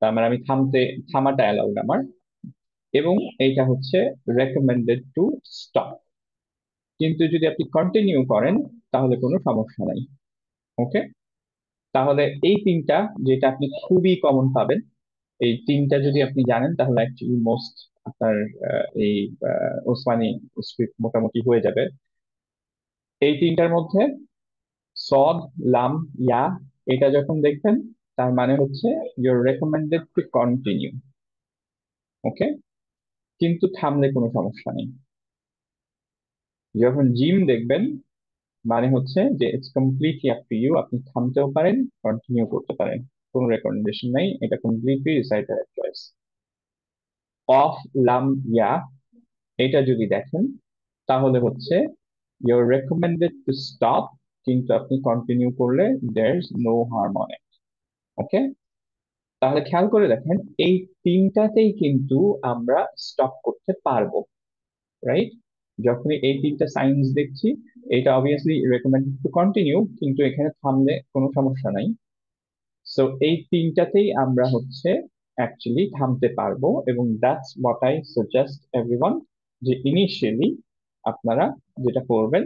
তার মানে আমি থামাটা অ্যালাউড আমার, এবং এইটা হচ্ছে রেকমেন্ডেড টু স্টপ, কিন্তু যদি আপনি কন্টিনিউ করেন তাহলে কোনো সমস্যা নাই। ওকে, তাহলে এই তিনটা যেটা আপনি খুবই কমন পাবেন, এই তিনটা যদি আপনি জানেন তাহলে অ্যাকচুয়ালি মোস্ট আপনার এই ওসমানী স্ক্রিপ্ট মোটামুটি হয়ে যাবে। এই তিনটার মধ্যে সদ, লাম, ইয়া, এটা যখন দেখবেন তার মানে হচ্ছে ইউর রেকমেন্ডেড টু কন্টিনিউ। ওকে, কিন্তু থামলে কোনো সমস্যা নেই। যখন জিম দেখবেন মানে হচ্ছে যে it's completely up to you, আপনি থামতেও পারেন, কন্টিনিউ করতে পারেন, কোনো রেকমেন্ডেশন নাই, এটা কমপ্লিটলি রিসাইটারের চয়েস। অফ লাম ইয়া, এটা যদি দেখেন তাহলে হচ্ছে ইউর রেকমেন্ডেড টু স্টপ, কিন্তু আপনি কন্টিনিউ করলে there is no harm on it. Okay, তাহলে খেয়াল করে দেখেন এই তিনটাতেই কিন্তু আমরা স্টপ করতে পারবো, রাইট? যখনই এই তিনটা সাইন্স দেখছি, এটা অবভিয়াসলি রেকমেন্ডেড টু কন্টিনিউ, কিন্তু এখানে থামলে কোনো সমস্যা নাই। সো এই তিনটাতেই আমরা হচ্ছে অ্যাকচুয়ালি থামতে পারবো, এবং that's what I suggest everyone, যে ইনিশিয়ালি আপনারা যেটা করবেন,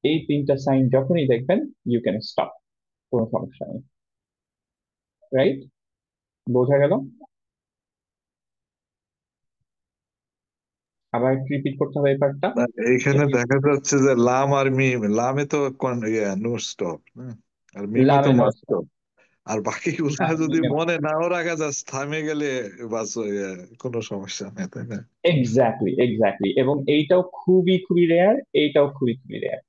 এই তিনটা সাইন যখনই দেখবেন ইউ ক্যান স্টপ, কোনো সমস্যা নেই, রাইট? বোঝা গেল? আবার একটু রিপিট করতে হবে এই পার্টটা। না, এইখানে দেখা যাচ্ছে যে লাম আর মিম, লামে তো নো স্টপ, আর মিমে তো লামে মাস্ট নষ্ট, স্টপ। আর বাকিগুলা যদি মনে নাও রাখা যায়, থামে গেলে বাস, কোনো সমস্যা নেই, তাই না? এক্স্যাক্টলি এক্স্যাক্টলি, এবং এইটাও খুবই খুবই রেয়ার, এইটাও খুবই খুবই রেয়ার।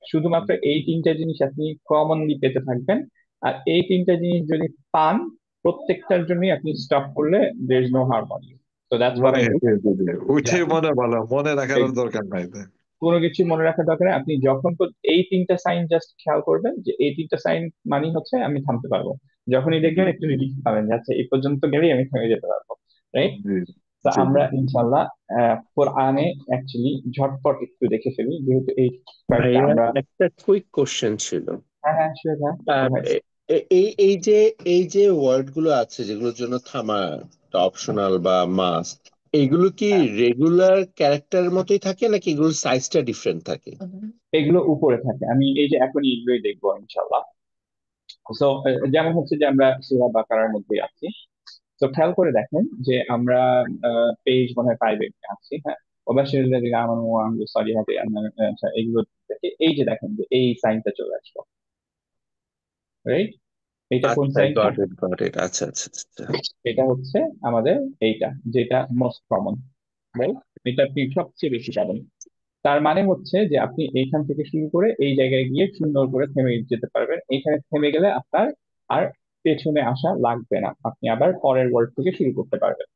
শুধুমাত্র এই তিনটা জিনিস আপনি কমনলি পেতে থাকবেন, আর এই তিনটা জিনিস যদি পান, প্রত্যেকটার জন্যই আপনি স্টপ করলে there is no harm on you. So that's what মনে আই ডু। উঠে মনে ভালো, মনে রাখার আর দরকার নাই, তাই? কোনো কিছু মনে রাখার দরকার নেই, আপনি যখন এই তিনটা সাইন জাস্ট খেয়াল করবেন যে এই তিনটা সাইন মানে হচ্ছে আমি থামতে পারবো, যখনই দেখবেন একটু রিলিফ পাবেন যে আচ্ছা এই পর্যন্ত গেলেই আমি থেমে যেতে পারবো, রাইট? জি তো জি জি। আমরা ইনশাল্লাহ কোরআনে অ্যাকচুয়ালি ঝটপট একটু দেখে ফেলি, যেহেতু এই পার্টটা ভাইয়া আমরা। একটা কুইক কোশ্চেন ছিল। হ্যাঁ হ্যাঁ শিওর, হ্যাঁ go আহ, ahead. এ- এই যে ওয়ার্ড গুলো আছে যেগুলোর জন্য থামা অপশনাল বা মাস্ট, এইগুলো কি হ্যাঁ, রেগুলার ক্যারেক্টারের মতোই থাকে নাকি এগুলোর সাইজটা ডিফারেন্ট থাকে? এগুলো উপরে থাকে, আমি এই যে এখন এগুলোই দেখবো ইনশাল্লাহ। তো যেমন হচ্ছে যে আমরা সূরা বাকারার মধ্যে আছি, তো খেয়াল করে দেখেন যে আমরা পেজ মনে হয় 5 আছি, হ্যাঁ। ওবাশিরুল্লাযিনা আমানু ওয়া আমিলুস সালিহাতি আচ্ছা, এগুলো থেকে এই যে দেখেন যে এই সাইনটা চলে আসলো, রাইট? এটা কোন আচ্ছা, সাইনটা? গট ইট, আচ্ছা আচ্ছা আচ্ছা। এটা হচ্ছে আমাদের এইটা, যেটা মোস্ট কমন, রাইট? এটা আপনি সবচেয়ে বেশি পাবেন। তার মানে হচ্ছে যে আপনি এইখান থেকে শুরু করে এই জায়গায় গিয়ে সুন্দর করে থেমে যেতে পারবেন, এখানে থেমে গেলে আপনার আর পেছনে আসা লাগবে না, আপনি আবার পরের ওয়ার্ড থেকে শুরু করতে পারবেন।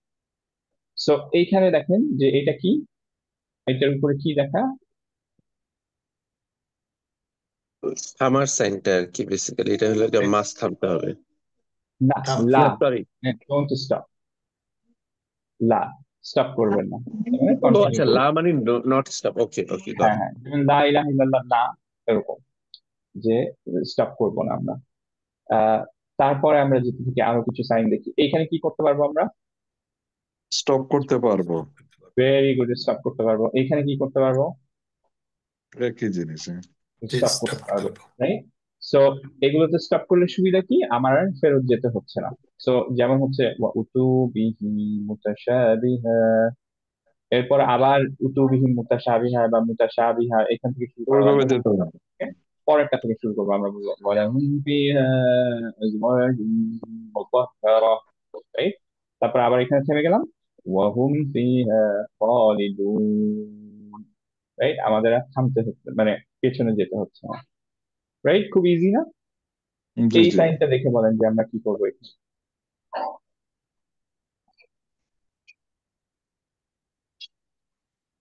সো এইখানে দেখেন যে এটা কি, এটার উপরে কি দেখা? থামার সাইনটা আর কি, বেসিক্যালি এটা হলো মাস্ট থামতে হবে। না, থাম লা, না সরি, ডোন্ট স্টপ, লা, স্টপ করবেন না, ও কন্টিনিউ আচ্ছা, লা করবেন। মানে not stop, okay okay goat হ্যাঁ হ্যাঁ, যেমন লা ইলাহা ইল্লাল্লাহ, না, এরকম, যে স্টপ করবো না আমরা। আহ তারপরে আমরা যেতে থেকে আরো কিছু সাইন দেখি, এইখানে কি করতে পারবো আমরা? স্টপ করতে পারবো, ভেরি গুড, স্টপ করতে পারবো। এখানে কি করতে পারবো? একই জিনিস। স্টপ স্টপ করতে করতে পারবো, পারবো। রাইট? সো এগুলোতে স্টপ করলে সুবিধা কি, আমার আর ফেরত যেতে হচ্ছে না। সো যেমন হচ্ছে উতুবিহি মুতাশাবিহা, এরপর আবার উতুবিহি মুতাশাবিহা বা মুতাশাবিহা, এখান থেকে শুরু করা ওইভাবে লাগবে না। যেতে হবে। Okay? পরেরটা থেকে শুরু করবো আমরা, বলবো ওয়ালাহুম ফিহা আজওয়াজুম মুতাহহারা, রাইট? তারপর আবার এখানে থেমে গেলাম, ওয়াহুম ফিহা খালিদুন, রাইট? আমাদের আর থামতে হচ্ছে মানে পেছনে যেতে হচ্ছে না, রাইট? খুব ইজি না? জি এই জি। সাইনটা দেখে বলেন যে আমরা কি করবো এখানে।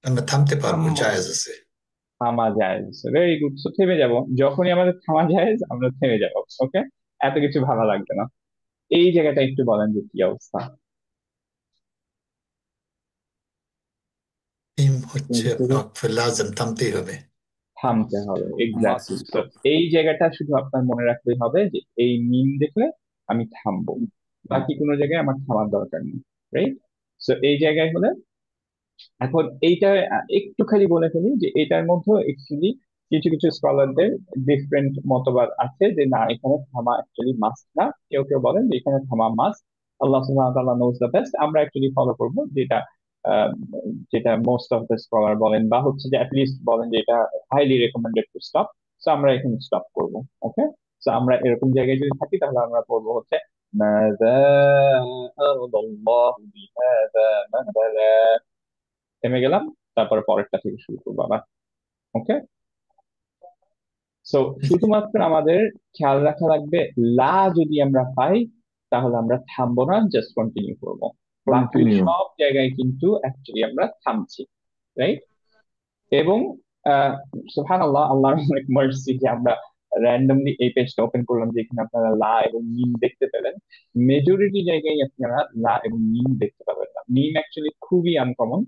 আমরা থামতে পারবো, থামবো। জায়েজ আছে। থামা যায়, ভেরি গুড। সো থেমে যাব, যখনই আমাদের থামা যায় আমরা থেমে যাব। ওকে, এত কিছু ভালো লাগবে না। এই জায়গাটা একটু বলেন যে কি অবস্থা। মিম হচ্ছে কিন্তু শুধু ওয়াকফে লাজম, থামতেই হবে। থামতে হবে, মাস্ট এক্স্যাক্টলি। তো স্টপ। এই জায়গাটা শুধু আপনার মনে রাখতেই হবে যে এই মিম দেখলে আমি থামবো, বাকি কোনো জায়গায় আমার থামার দরকার নেই, রাইট? সো এই জায়গায় হলে এখন এইটা একটু খালি বলে ফেলি যে এটার মধ্যে অ্যাকচুয়ালি কিছু কিছু স্কলারদের ডিফারেন্ট মতবাদ আছে, যে না এখানে থামা অ্যাকচুয়ালি মাস্ট না, কেউ কেউ বলেন যে এখানে থামা মাস্ট। আল্লাহ সুবহানাহু ওয়া তাআলা নোজ দ্য বেস্ট, আমরা অ্যাকচুয়ালি ফলো করবো যেটা আহ, যেটা মোস্ট অফ দ্য স্কলার বলেন, বা হচ্ছে যে অ্যাটলিস্ট বলেন যে এটা highly recommended to stop. So আমরা এখানে স্টপ করবো, ওকে। সো আমরা এরকম জায়গায় যদি থাকি তাহলে আমরা করবো হচ্ছে মাযা আরাদাল্লাহু বিহাযা মাসালা, থেমে গেলাম, তারপরে পরেরটা থেকে শুরু করবো আবার, ওকে। সো শুধুমাত্র আমাদের খেয়াল রাখা লাগবে, লা যদি আমরা পাই তাহলে আমরা থামবো না, জাস্ট কন্টিনিউ করবো। বাকি কন্টিনিউ। সব জায়গায় কিন্তু অ্যাকচুয়ালি আমরা থামছি, রাইট? এবং সুবহানাল্লাহ, আল্লাহর অনেক মার্সি যে আমরা র্যান্ডমলি এই পেজটা ওপেন করলাম, যেখানে আপনারা লা এবং মিম দেখতে পেলেন। মেজরিটি জায়গায় আপনারা লা এবং মিম দেখতে পাবেন না। মিম অ্যাকচুয়ালি খুবই আনকমন।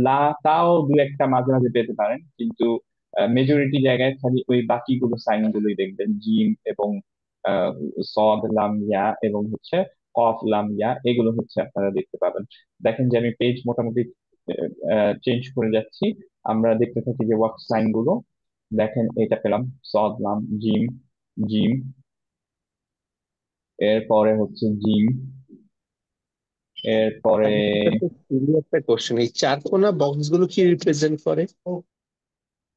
লা তাও দু একটা মাঝে মাঝে পেতে পারেন, কিন্তু মেজরিটি জায়গায় খালি ওই বাকিগুলো সাইন গুলোই দেখবেন, জিম এবং আহ, সদ লাম ইয়া এবং হচ্ছে কফ লাম ইয়া, এগুলো হচ্ছে আপনারা দেখতে পাবেন। দেখেন যে আমি পেজ মোটামুটি চেঞ্জ করে যাচ্ছি, আমরা দেখতে থাকি যে ওয়ার্ক সাইন গুলো। দেখেন এটা পেলাম, সদ লাম জিম, জিম, এরপরে হচ্ছে জিম, এরপরে একটা কোশ্চেন, এই চার কোনা বক্স গুলো কি রিপ্রেজেন্ট করে?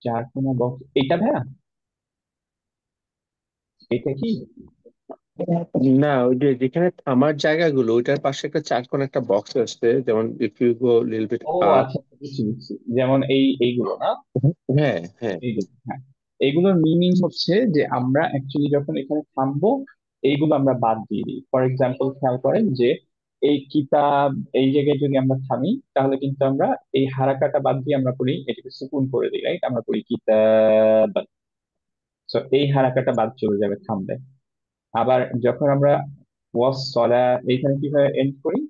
চার কোনা বক্স, এটা ভাইয়া, এটা কি? না, ওই যে যেখানে থামার জায়গাগুলো ওইটার পাশে একটা চার কোনা একটা বক্স আছে, যেমন if you go little bit ও আপ। আচ্ছা, বুঝছি বুঝছি, যেমন এইগুলো না, হ্যাঁ, হ্যাঁ। এইগুলো, হ্যাঁ। এইগুলোর মিনিং হচ্ছে যে আমরা অ্যাকচুয়ালি যখন এখানে থামবো, এইগুলো আমরা বাদ দিয়ে দিই। ফর এক্সাম্পল, খেয়াল করেন যে এই কিতাব, এই জায়গায় যদি আমরা থামি তাহলে কিন্তু আমরা এই হারাকাটা বাদ দিয়ে আমরা করি এটাকে সুকুন করে দিই, রাইট? আমরা করি কিতাব। তো এই হারাকাটা বাদ চলে যাবে থামবে। আবার যখন আমরা ওয়াস সলা এইখানে কিভাবে এন্ড করি,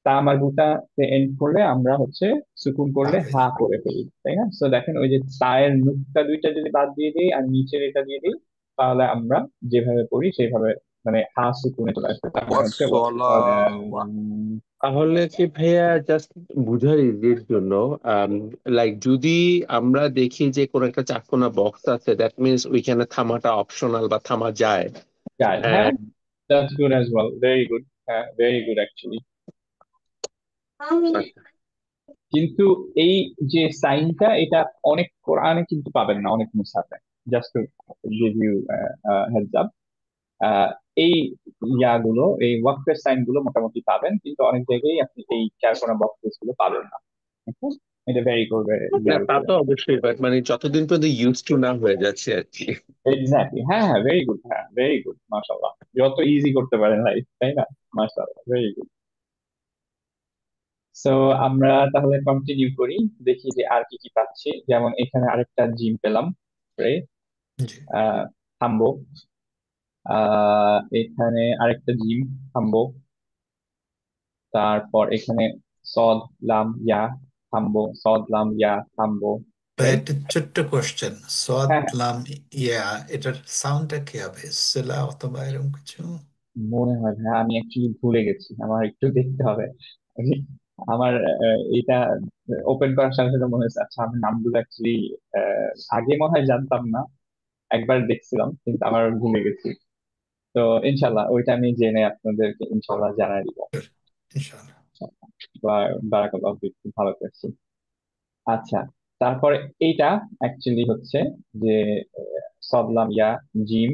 তা আমার গুতাতে এন্ড করলে আমরা হচ্ছে সুকুন করলে হবে হা করে ফেলি, তাই না? তো দেখেন ওই যে তায়ের নুক্তা দুইটা যদি বাদ দিয়ে দিই আর নিচের এটা দিয়ে দিই, তাহলে আমরা যেভাবে পড়ি সেভাবে, মানে হা সুকুনে চলে আসবে, তার মানে হচ্ছে ওয়াসসালা তাহলে কি ভাইয়া, জাস্ট বুঝার ইজির জন্য, লাইক যদি আমরা দেখি যে কোন একটা চার কোনা বক্স আছে, দ্যাট মিনস ওইখানে থামাটা অপশনাল বা থামা যায়। যায়, হ্যাঁ, that's good as well, very good, হ্যাঁ, ভেরি গুড অ্যাকচুয়ালি। কিন্তু এই যে সাইনটা, এটা অনেক কোরআনে কিন্তু পাবেন না, অনেক মুসাফে। Just to give you heads up, এই ইয়াগুলো, এই ওয়াকফের সাইন গুলো মোটামুটি পাবেন, কিন্তু অনেক জায়গায় আপনি এই চারকোনা বক্সেস গুলো পাবেন না। Okay? এটা ভেরি করবে, না, খেয়াল তা করে। তো অবশ্যই, বাট মানে যতদিন পর্যন্ত ইউজ টু না হয়ে যাচ্ছে আর কি। এক্স্যাক্টলি, হ্যাঁ হ্যাঁ, ভেরি গুড, হ্যাঁ, ভেরি গুড, মাশাআল্লাহ। যত ইজি করতে পারেন লাইফ, তাই না? মাশাআল্লাহ, ভেরি গুড। সো আমরা তাহলে কন্টিনিউ করি, দেখি যে আর কি কি পাচ্ছি। যেমন এখানে আরেকটা জিম পেলাম, রাইট? জি। থামবো। এখানে আরেকটা জিম, থামবো। তারপর এখানে সদ লাম ইয়া, থামবো, সদ লাম ইয়া, থামবো, ভাই, রাইট? একটা ছোট্ট কোশ্চেন, সদ হ্যাঁ হ্যাঁ, লাম ইয়া, এটার সাউন্ডটা কি হবে? সেলা অথবা এরকম কিছু? মনে হয় হ্যাঁ, আমি অ্যাকচুয়ালি ভুলে গেছি, আমার একটু দেখতে হবে। আমার এটা ওপেন করার সাথে সাথে মনে হচ্ছে, আচ্ছা আমি নামগুলো অ্যাকচুয়ালি আগে মনে হয় জানতাম না, একবার দেখছিলাম কিন্তু আমার ভুলে গেছি। তো ইনশাল্লাহ ওইটা আমি জেনে আপনাদেরকে ইনশাল্লাহ জানাই দিব। ইনশাআল্লাহ। বারাকাল্লাহ ফিক, খুব ভালো করছি। আচ্ছা, তারপরে এইটা অ্যাকচুয়ালি হচ্ছে যে সদলাম ইয়া, জিম,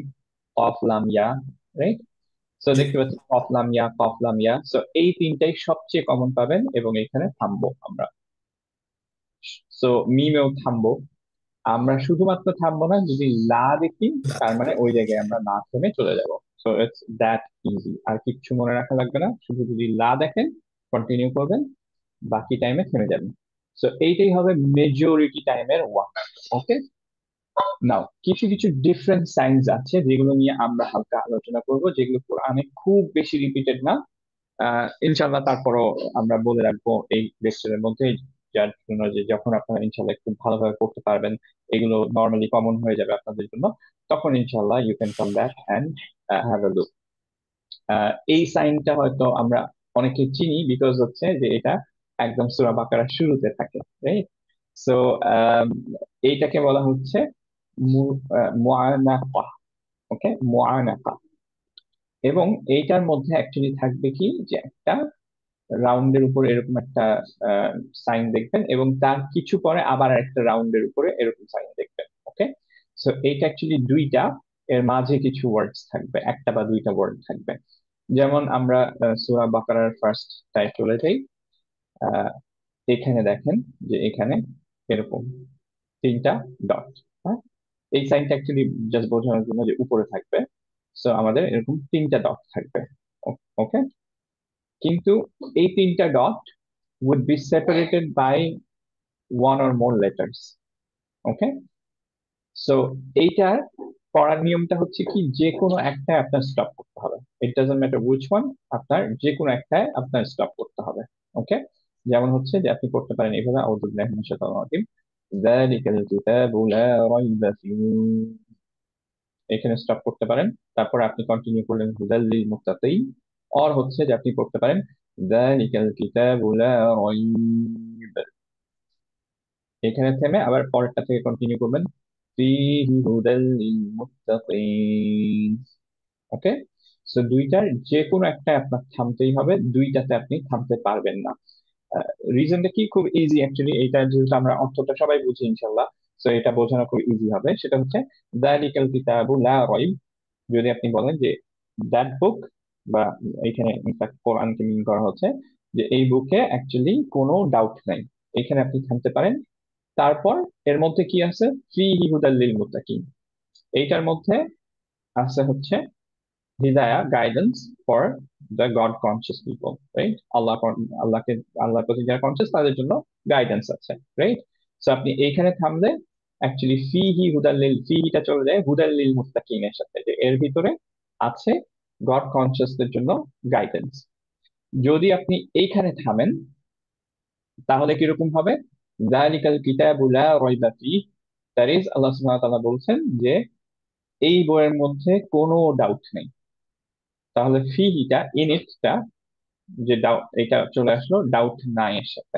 কফলাম ইয়া, রাইট? সো জি। দেখতে পাচ্ছি কফলাম ইয়া, কফলাম ইয়া। সো এই তিনটাই সবচেয়ে কমন পাবেন এবং এখানে থামবো আমরা। সো মিমেও থামবো। আমরা শুধুমাত্র থামবো না, যদি লা দেখি লা তার মানে থাকলে ওই জায়গায় আমরা না থেমে চলে যাব। সো ইটস দ্যাট ইজি, আর কিচ্ছু মনে রাখা লাগবে না, শুধু যদি লা দেখেন কন্টিনিউ করবেন, বাকি টাইমে থেমে যাবেন। সো এইটাই হবে মেজরিটি টাইমের ওয়াক। ওকে, নাও কিছু কিছু ডিফারেন্ট সাইন্স আছে যেগুলো নিয়ে আমরা হালকা আলোচনা করব, যেগুলো কোরআনে খুব বেশি রিপিটেড না। ইনশাল্লাহ তারপরও আমরা বলে রাখবো এই লেকচারের মধ্যে, যার জন্য যে যখন আপনারা ইনশাল্লাহ একটু ভালোভাবে পড়তে পারবেন, এগুলো নর্মালি কমন হয়ে যাবে আপনাদের জন্য, তখন ইনশাল্লাহ you can come back and have a look. এই সাইনটা হয়তো আমরা অনেকে চিনি, বিকজ হচ্ছে যে এটা একদম সূরা বাকারার শুরুতে থাকে, রাইট? সো এইটাকে বলা হচ্ছে মুআনাকা। ওকে, মুআনাকা। এবং এইটার মধ্যে অ্যাকচুয়ালি থাকবে কি, যে একটা রাউন্ডের উপর এরকম একটা সাইন দেখবেন, এবং তার কিছু পরে আবার একটা রাউন্ডের উপরে এরকম সাইন দেখবেন। ওকে, সো এইটা অ্যাকচুয়ালি দুইটা, এর মাঝে কিছু ওয়ার্ডস থাকবে, একটা বা দুইটা ওয়ার্ড থাকবে। যেমন আমরা সূরা বাকারার ফার্স্ট টাই চলে যাই। আহ, এখানে দেখেন যে এখানে এরকম তিনটা ডট, হ্যাঁ? এই সাইনটা অ্যাকচুয়ালি জাস্ট বোঝানোর জন্য যে উপরে থাকবে। সো আমাদের এরকম তিনটা ডট থাকবে। ওকে, কিন্তু এই তিনটা dot would be separated by one or more letters. Okay, so এইটার পড়ার নিয়মটা হচ্ছে কি, যে কোনো একটায় আপনার স্টপ করতে হবে। It doesn't matter which one, আপনার যে কোনো একটায় আপনার স্টপ করতে হবে। ওকে, যেমন হচ্ছে যে আপনি করতে পারেন এইভাবে, আউযু বিল্লাহি মিনাশ শাইতানির রাজিম, যালিকাল কিতাবু লা রাইবা ফীহ, এখানে স্টপ করতে পারেন। তারপর আপনি কন্টিনিউ করলেন হুদাল লিল মুত্তাকিন, অর হচ্ছে যে আপনি করতে পারেন যালিকাল কিতাবু লা রাইব, এখানে থেমে আবার পরেরটা থেকে কন্টিনিউ করবেন ফীহি হুদাল লিল মুত্তাকিন। ওকে, সো দুইটার যে কোনো একটা আপনার থামতেই হবে, দুইটাতে আপনি থামতে পারবেন না। রিজনটা কি, খুব ইজি অ্যাকচুয়ালি, এটা যেহেতু আমরা অর্থটা সবাই বুঝি ইনশাল্লাহ, সো এটা বোঝানো খুব ইজি হবে। সেটা হচ্ছে যালিকাল কিতাবু লা রাইব, যদি আপনি বলেন যে দ্যাট বুক, বা এখানে ইনফ্যাক্ট কোরআনকে মিন করা হচ্ছে, যে এই বুকে অ্যাকচুয়ালি কোনো ডাউট নাই, এখানে আপনি থামতে পারেন। তারপর এর মধ্যে কি আছে, ফীহি হুদাল লিল মুত্তাকিন, এইটার মধ্যে আছে হচ্ছে হিদায়া, guidance for the God conscious people, right? আল্লাহকে, আল্লাহর প্রতি যারা কনসিয়াস তাদের জন্য গাইডেন্স আছে, রাইট? সো আপনি এইখানে থামলে অ্যাকচুয়ালি ফিহি হুদাল্লিল, ফিহিটা চলে যায় হুদাল্লিল মুত্তাকিনের সাথে, যে এর ভিতরে আছে গড কনসিয়াসদের জন্য গাইডেন্স। যদি আপনি এইখানে থামেন তাহলে কিরকম হবে, যালিকাল কিতাবু লা রাইবা ফীহ, দ্যাট ইজ আল্লাহ সুবহানাহু ওয়া তাআলা বলছেন যে এই বইয়ের মধ্যে কোনো ডাউট নেই। তাহলে ফিহিটা, ইনিটটা, যে ডাউট, এটা চলে আসলো ডাউট নাই এর সাথে।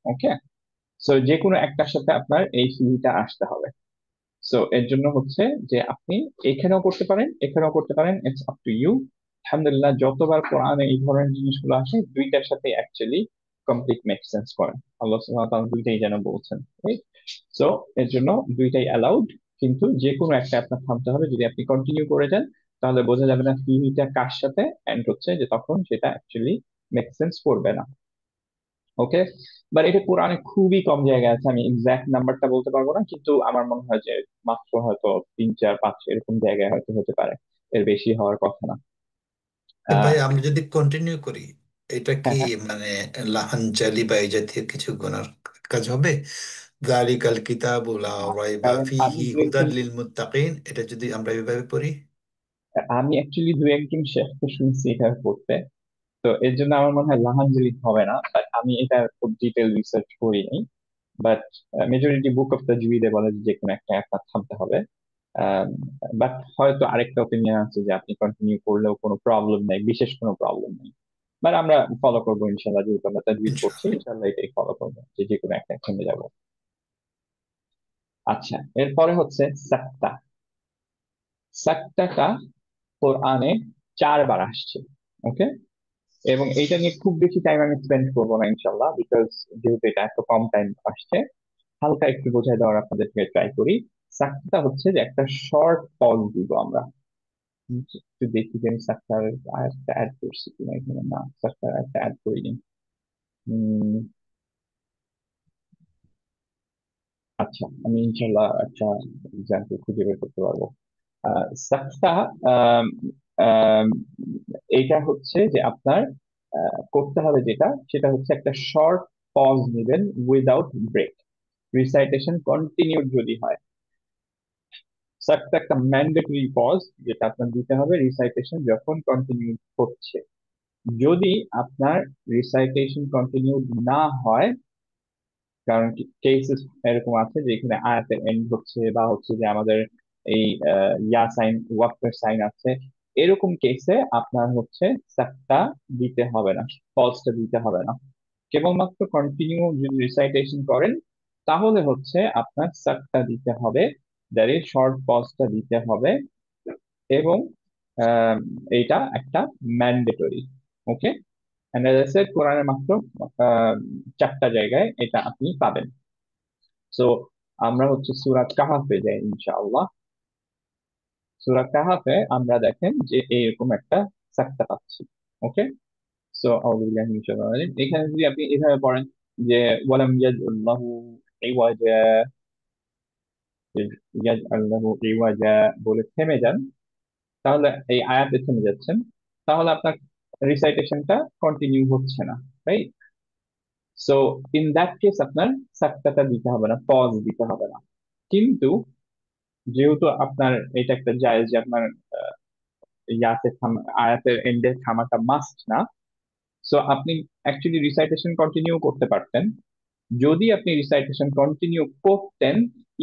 ওকে, সো যে কোনো একটার সাথে আপনার এই ফিহিটা আসতে হবে। সো এর জন্য হচ্ছে যে আপনি এখানেও করতে পারেন, এখানেও করতে পারেন, ইটস আপ টু ইউ। আলহামদুলিল্লাহ, যতবার কোরআনে এই ধরনের জিনিসগুলো আসে দুইটার সাথে অ্যাকচুয়ালি কমপ্লিট মেক সেন্স করে। আল্লাহ সুবহানাহু ওয়া তাআলা দুইটাই যেন বলছেন, সো এর জন্য দুইটাই অ্যালাউড, কিন্তু যে কোনো একটা আপনার থামতে হবে। যদি আপনি কন্টিনিউ করে যান তাহলে বোঝা যাবে না ফিহিটা কার সাথে এন্ড হচ্ছে, যে তখন সেটা অ্যাকচুয়ালি মেক সেন্স করবে না। ওকে, বাট এটা কোরআনে খুবই কম জায়গায় আছে, আমি এক্সাক্ট নাম্বারটা বলতে পারবো না, কিন্তু আমার মনে হয় যে মাত্র হয়তো 3, 4, 5 এরকম জায়গায় হয়তো হতে পারে, এর বেশি হওয়ার কথা না। ভাই আহ আমরা যদি কন্টিনিউ করি, এটা কি হ্যাঁ, হ্যাঁ, মানে লাহান জালি বা এই জাতীয় কিছু গুনার কাজ হবে? যালিকাল কিতাবু লা রাইবা কারণ আমি ফীহি দু হুদাল একজন, লিল মুত্তাকিন, এটা যদি আমরা এভাবে পড়ি। আমি অ্যাকচুয়ালি দু একজন শেখকে শুনছি এটা করতে, তো এর জন্য আমার মনে হয় লাহানজলি হবে না, বাট আমি এটা খুব ডিটেল রিসার্চ করিনি। বাট মেজরিটি বুক অফ তাজউইদে বলে যে কোনো একটা একটা থামতে হবে। বাট হয়তো আরেকটা ওপিনিয়ন আছে যে আপনি কন্টিনিউ করলেও কোনো প্রবলেম নেই, বিশেষ কোনো প্রবলেম নেই। বাট আমরা ফলো করবো ইনশাল্লাহ, যেহেতু আমরা তাজউইদ করছি ইনশাআল্লাহ। ইনশাল্লাহ এটাই ফলো করবো, যে যে কোনো একটা থেমে যাবো। আচ্ছা, এরপরে হচ্ছে সাক্তা। সাক্তাটা কোরআনে 4 বার আসছে। ওকে, এবং এইটা নিয়ে খুব বেশি টাইম আমি স্পেন্ড করবো না ইনশাল্লাহ, বিকজ যেহেতু এটা এত কম টাইম আসছে, হালকা একটু বোঝাই দেওয়ার আপনাদেরকে ট্রাই করি। সাক্তা হচ্ছে যে একটা শর্ট পজ দিব আমরা। একটু দেখি যে আমি সাক্তার আয়াতটা অ্যাড করছি কিনা এখানে, না সাক্তার আয়াতটা অ্যাড করিনি। উম, আচ্ছা, আমি ইনশাল্লাহ একটা এক্সাম্পল খুঁজে বের করতে পারবো। সাক্তা, আম, আম, এইটা হচ্ছে যে আপনার করতে হবে যেটা, সেটা হচ্ছে একটা শর্ট পজ নেবেন উইদাউট ব্রেক। রিসাইটেশন কন্টিনিউড যদি হয়, একটা ম্যান্ডেটরি পজ যেটা আপনার দিতে হবে রিসাইটেশন যখন কন্টিনিউ হচ্ছে। যদি আপনার রিসাইটেশন কন্টিনিউ না হয়, কারণ কেসেস এরকম আছে যে এখানে আয়াতের এন্ড হচ্ছে, বা হচ্ছে যে আমাদের এই ইয়া সাইন, ওয়াক্ফের সাইন আছে, এরকম কেসে আপনার হচ্ছে সাকটা দিতে হবে না, পজটা দিতে হবে না। কেবলমাত্র কন্টিনিউ যদি রিসাইটেশন করেন তাহলে হচ্ছে আপনার সাকটা দিতে হবে, দ্যাট ইজ শর্ট পজটা দিতে হবে। এবং আহ, এইটা একটা mandatory. Okay, and as I said কোরআনের মাত্র আহ, 4টা জায়গায় এটা আপনি পাবেন। সো আমরা হচ্ছে সূরা কাহাফে যাই ইনশাআল্লাহ। সূরা কাহাফে আমরা দেখেন যে এইরকম একটা সাক্তা পাচ্ছি। ওকে, সো আউযু বিল্লাহি মিনাশ শাইতানির রাজিম, এখানে যদি আপনি এভাবে পড়েন যে ওয়ালাম ইয়াজআল্লাহু ইওয়াজা, ইয়াজআল লাহু ইওয়াজা বলে থেমে যান, তাহলে এই আয়াতে থেমে যাচ্ছেন, তাহলে আপনার রিসাইটেশনটা কন্টিনিউ হচ্ছে না, right? So in that case আপনার সাক্তাটা দিতে হবে না, পজ দিতে হবে না। কিন্তু যেহেতু আপনার এটা একটা জায়েজ যে আপনার আয়াতের এন্ডে থামাটা মাস্ট না, সো আপনি অ্যাকচুয়ালি রিসাইটেশন কন্টিনিউ করতে পারতেন। যদি আপনি রিসাইটেশন কন্টিনিউ করতেন,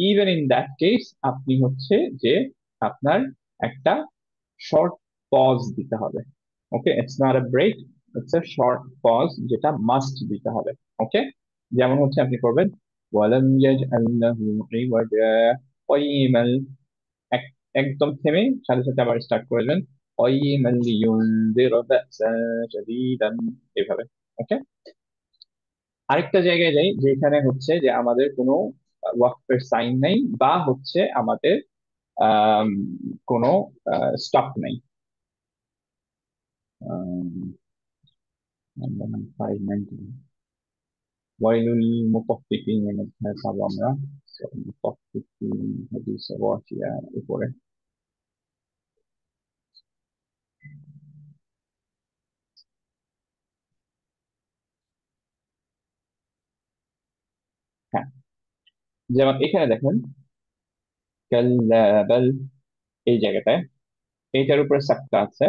ইভেন ইন দ্যাট কেস আপনি হচ্ছে যে আপনার একটা শর্ট পজ দিতে হবে। Okay, it's not a break, it's a short pause, যেটা মাস্ট দিতে হবে। ওকে, যেমন হচ্ছে আপনি করবেন ওয়ালাম ইয়াজআল লাহু ইওয়াজা কাইয়িমান, একদম থেমে সাথে সাথে আবার স্টার্ট করবেন কাইয়িমান লিয়ুনযিরা বা'সান শাদীদান, এভাবে। ওকে, আরেকটা জায়গায় যাই যেখানে হচ্ছে যে আমাদের কোনো ওয়াকফের সাইন নাই, বা হচ্ছে আমাদের আম, কোনো স্টপ নাই। 590 ওয়াইলুল মুতাফফিফিন এর মধ্যে পাবো আমরা। So, মুতাফফিফিন হাদিস ওয়াকিয়া উপরে। হ্যাঁ, যেমন এখানে দেখেন কাল্লা বাল, এই জায়গাটায় এইটার উপরে সাক্তা আছে,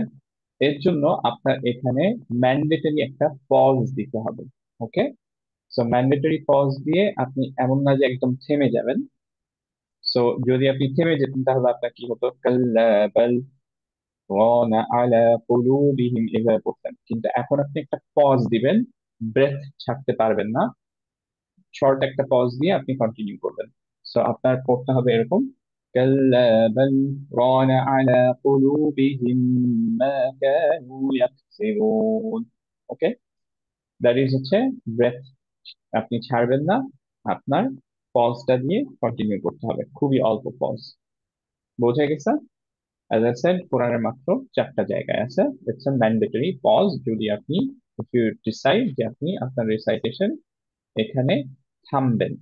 এর জন্য আপনার এখানে ম্যান্ডেটরি একটা পজ দিতে হবে। ওকে, সো ম্যান্ডেটরি পজ দিয়ে আপনি এমন না যে একদম থেমে যাবেন। সো যদি আপনি থেমে যেতেন তাহলে আপনার কি হতো, কাল্লা বাল রানা আলা কুলুবিহিম, এভাবে পড়তেন। কিন্তু এখন আপনি একটা পজ দিবেন, ব্রেথ ছাড়তে পারবেন না, শর্ট একটা পজ দিয়ে আপনি কন্টিনিউ করবেন। সো আপনার পড়তে হবে এরকম কাল্লা বাল রানা আলা কুলুবিহিম মা কানু ইয়াকসিবুন। ওকে, দ্যাট ইজ হচ্ছে ব্রেথ আপনি ছাড়বেন না, আপনার পজটা দিয়ে কন্টিনিউ করতে হবে, খুবই অল্প পজ। বোঝা গেছে? অ্যাজ আই সেড, কোরআনের মাত্র 4টা জায়গায় আছে ইটস আ ম্যান্ডেটরি পজ। যদি আপনি ইফ ইউ ডিসাইড যে আপনি আপনার রিসাইটেশন এখানে থামবেন,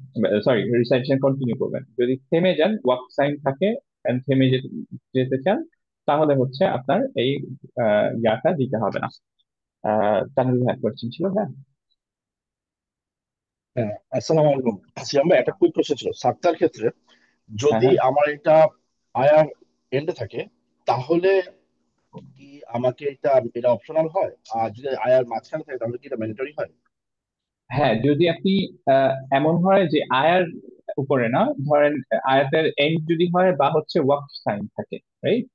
সরি রিসাইটেশন কন্টিনিউ করবেন, যদি থেমে যান, ওয়াক সাইন থাকে and থেমে যেতে চান, তাহলে হচ্ছে আপনার এই ইয়াটা দিতে হবে না। তানভীর ভাই কোয়েশ্চেন ছিল? হ্যাঁ, হ্যাঁ, আসসালামু আলাইকুম। আচ্ছা, আমরা একটা কুইক কোশ্চেন ছিল সাক্তার ক্ষেত্রে, হ্যাঁ, যদি হ্যাঁ, আমার এটা আয়ার এন্ডে থাকে তাহলে কি আমাকে এটা এটা অপশনাল হয়, আর যদি আয়ার মাঝখানে থাকে তাহলে কি এটা ম্যান্ডেটরি হয়? হ্যাঁ, যদি আপনি এমন হয় যে আয়ার উপরে না, ধরেন আয়াতের এন্ড যদি হয় বা হচ্ছে ওয়াক সাইন থাকে, রাইট?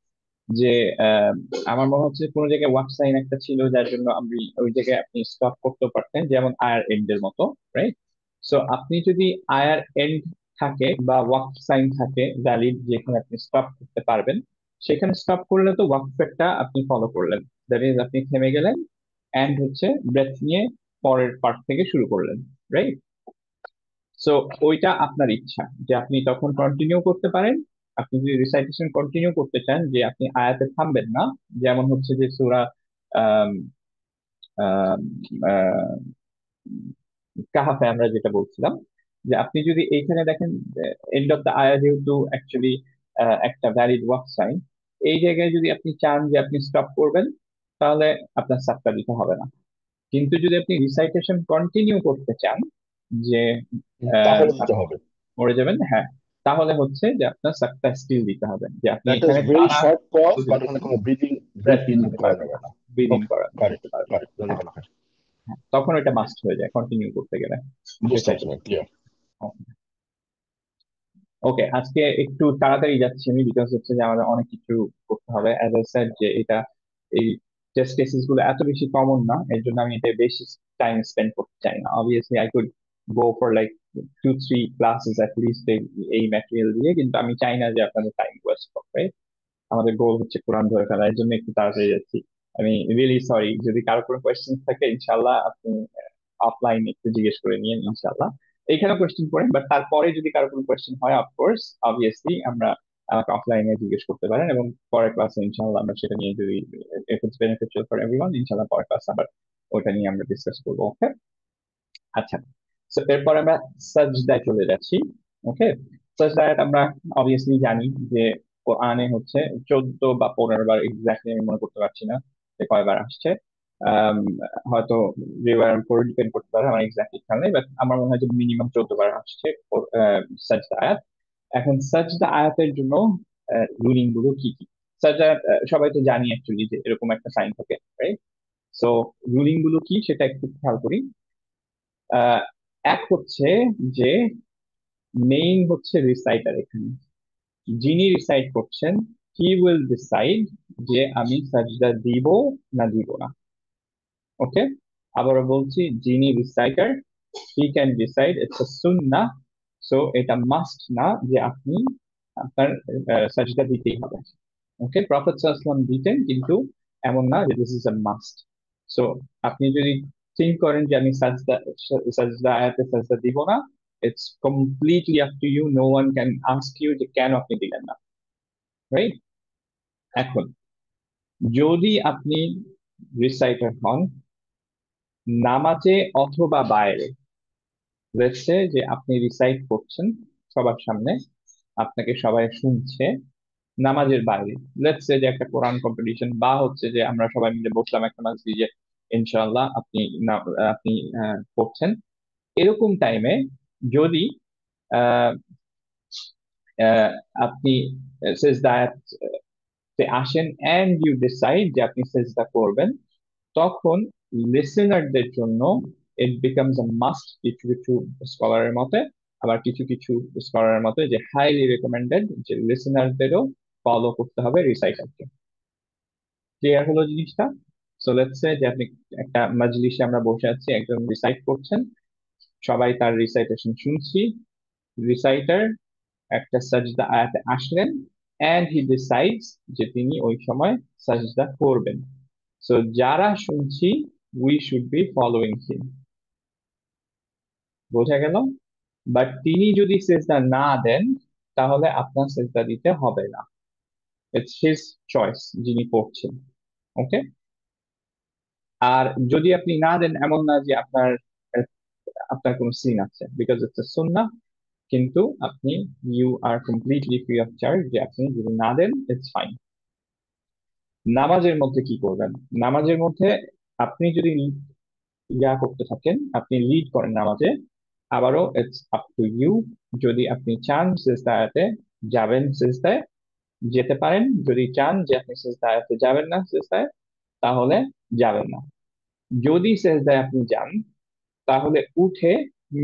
যে আহ, আমার মনে হচ্ছে কোনো জায়গায় ওয়াক সাইন একটা ছিল যার জন্য আমি ওই জায়গায় আপনি স্টপ করতে পারতেন, যেমন আয়ার এন্ড এর মতো, রাইট? সো আপনি যদি আয়ার এন্ড থাকে বা ওয়াক সাইন থাকে ভ্যালিড, যেখানে আপনি স্টপ করতে পারবেন, সেখানে স্টপ করলে তো ওয়াকফেটটা আপনি ফলো করলেন, দ্যাট ইজ আপনি থেমে গেলেন এন্ড হচ্ছে ব্রেথ নিয়ে পরের পার্ট থেকে শুরু করলেন, রাইট? সো ওইটা আপনার ইচ্ছা যে আপনি তখন কন্টিনিউ করতে পারেন। আপনি যদি রিসাইটেশন কন্টিনিউ করতে চান যে আপনি আয়াতে থামবেন না, যেমন হচ্ছে যে সূরা আম, আম, আহ, কাহাফে আমরা যেটা বলছিলাম, যে আপনি যদি এইখানে দেখেন এন্ড অফ দ্য আয়া যেহেতু অ্যাকচুয়ালি একটা ভ্যালিড ওয়াক সাইন, এই জায়গায় যদি আপনি চান যে আপনি স্টপ করবেন, তাহলে আপনার সাক্তা দিতে হবে না। কিন্তু যদি আপনি রিসাইটেশন কন্টিনিউ করতে চান যে তাহলে দিতে হবে। মরে যাবেন, হ্যাঁ, তাহলে হচ্ছে যে আপনার সাক্তা স্টিল দিতে হবে, যে আপনি দ্যাট ইজ এখানে ভেরি টানা শর্ট পজ, বাট ওখানে কোনো ব্রিথ ব্রেথ ইন নিতে করা পারবেন যাবে না, না। ব্রিদ ইন ওকে, কারেক্ট করতে পারবেন না। কারেক্ট, হ্যাঁ, ধন্যবাদ। হ্যাঁ, তখন ওইটা মাস্ট হয়ে যায় কন্টিনিউ করতে গেলে বুঝতে পারছি, রিসাইটেশন। ক্লিয়ার। ওকে, আজকে একটু তাড়াতাড়ি যাচ্ছি আমি, বিকজ হচ্ছে যে আমাদের অনেক কিছু করতে হবে। অ্যাজ আই সেড যে এটা এই টেস্ট কেসেস গুলো এত বেশি কমন না, এর জন্য আমি এটা বেশি টাইম স্পেন্ড করতে চাই না। Obviously I could go for like 2-3 classes at least এই ম্যাটেরিয়াল দিয়ে, কিন্তু আমি চাই না যে আপনাদের টাইম ওয়েস্ট করবে। আমাদের গোল হচ্ছে কোরআন ধরে ফেলা, এর জন্য একটু তাড়াতাড়ি যাচ্ছি। আমি রিয়েলি সরি, যদি কারো কোনো কোয়েশ্চেন থাকে ইনশাল্লাহ আপনি অফলাইন একটু জিজ্ঞেস করে নিন ইনশাল্লাহ। এইখানে কোয়েশ্চেন করেন, বাট তারপরে যদি কারো কোনো কোয়েশ্চেন হয় অফকোর্স অবভিয়াসলি আমরা আমাকে অফলাইনে জিজ্ঞেস করতে পারেন, এবং পরের ক্লাসে ইনশাল্লাহ আমরা সেটা নিয়ে, যদি if it's beneficial for everyone, ইনশাল্লাহ পরের ক্লাস আবার ওটা নিয়ে আমরা ডিসকাস করবো। ওকে, আচ্ছা, তো এরপর আমরা সাজদায় চলে যাচ্ছি। ওকে, সাজদা আয়াত আমরা অবভিয়াসলি জানি যে কোরআনে হচ্ছে 14 বা 15 বার, এক্স্যাক্টলি আমি মনে করতে পারছি না যে কয়বার আসছে। আম, হয়তো রিওয়ার উপর ডিপেন্ড করতে পারে, আমার এক্স্যাক্টলি খেয়াল নেই, বাট আমার মনে হয় যে মিনিমাম 14 বার আসছে সাজদা আয়াত। এখন সাজদা আয়াতের জন্য রুলিং গুলো কি কি? সাজদা আয়াত, সবাই তো জানি অ্যাকচুয়ালি যে এরকম একটা সাইন থাকে, রাইট? সো রুলিং গুলো কি সেটা একটু খেয়াল করি। আহ, এক হচ্ছে যে মেইন হচ্ছে রিসাইটার। এখানে যিনি রিসাইট করছেন, হি উইল ডিসাইড যে আমি সাজদা দিব না দিব না। ওকে, আবারও বলছি, যিনি reciter, he can decide it's a Sunnah. So এটা মাস্ট না যে আপনি আপনার সাজদা দিতেই হবে। ওকে, প্রফেট সাল্লাল্লাহু দিতেন, কিন্তু এমন না যে this is a must. So আপনি যদি থিঙ্ক করেন যে আমি সাজদা সাজদা আয়াতে সাজদা দিব না, it's completely up to you. No one can ask you যে কেন আপনি দিলেন না, রাইট? এখন যদি আপনি রিসাইটার হন নামাজে অথবা বাইরে, লেটস সে যে আপনি রিসাইট করছেন সবার সামনে, আপনাকে সবাই শুনছে, নামাজের বাইরে, লেটস সে যে একটা কোরআন কম্পিটিশন, বা হচ্ছে যে আমরা সবাই মিলে বসলাম একটা মসজিদে, ইনশাআল্লাহ আপনি আপনি পড়ছেন, এরকম টাইমে যদি আহ, আহ, আপনি সেজদাতে আসেন এন্ড ইউ ডিসাইড যে আপনি সেজদা করবেন, তখন লিসেনারদের জন্য ইট বিকামস আ মাস্ট। কিছু কিছু স্কলারের মতে, আবার কিছু কিছু স্কলারের মতে যে হাইলি রেকমেন্ডেড যে লিসেনারদেরও ফলো করতে হবে রিসাইটারকে। ক্লিয়ার হলো জিনিসটা? সো লেটস সে যে আপনি একটা মজলিসে আমরা বসে আছি, একজন রিসাইট করছেন, সবাই তার রিসাইটেশন শুনছি, রিসাইটার একটা সাজদা আয়াতে আসলেন এন্ড হি ডিসাইডস যে তিনি ওই সময় সাজদা করবেন। সো যারা শুনছি, উই শুড বি ফলোইং হিম। বোঝা গেল? বাট তিনি যদি সেজদা না দেন, তাহলে আপনার সেজদা দিতে হবে না। ইটস হিজ চয়েস, যিনি পড়ছেন। ওকে, আর যদি আপনি না দেন, এমন না যে আপনার আপনার কোনো সিন আছে, বিকজ ইটস এ সুন্নাহ, কিন্তু আপনি you are completely free of charge, যে আপনি যদি না দেন ইটস ফাইন। নামাজের মধ্যে কি করবেন? নামাজের মধ্যে আপনি যদি করতে থাকেন, আপনি লিড করেন নামাজে, আবারও ইটস আপ টু ইউ। যদি আপনি চান সিজদাতে যাবেন, সিজদায় যেতে পারেন। যদি চান যে আপনি সিজদাতে যাবেন না সিজদায়, তাহলে যাবেন না। যদি সিজদায় আপনি যান, তাহলে উঠে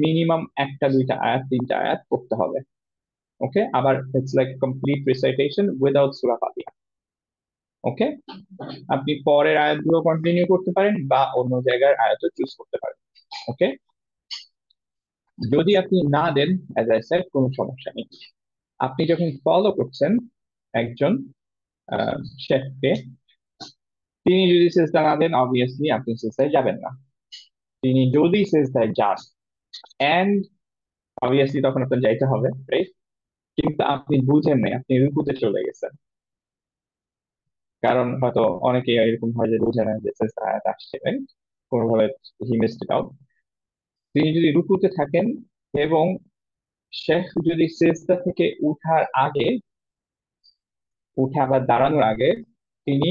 মিনিমাম একটা, দুইটা আয়াত, তিনটা আয়াত পড়তে হবে। ওকে, আবার it's like complete recitation without Surah Fatiha. Okay, আপনি পরের আয়াতগুলো কন্টিনিউ করতে পারেন বা অন্য জায়গার আয়াতও চুজ করতে পারেন। ওকে, যদি আপনি না দেন, অ্যাজ আই সেড, কোনো সমস্যা নেই। আপনি যখন ফলো করছেন একজন শেফকে, তিনি যদি সেজদা না দেন, অবভিয়াসলি আপনি সেজদায় যাবেন না। তিনি যদি সেজদায় যান, এন্ড অবভিয়াসলি তখন আপনার যাইতে হবে, রাইট? কিন্তু আপনি বুঝেন নাই, আপনি রুকুতে চলে গেছেন। কারণ হয়তো অনেকে এরকম হয় যে বুঝে না যে সেজদা আয়াত আসছে, রাইট? কোনোভাবে হি মিসড ইট আউট। তিনি যদি রুকুতে থাকেন এবং শেখ যদি সেজদা থেকে উঠার আগে, উঠে আবার দাঁড়ানোর আগে, তিনি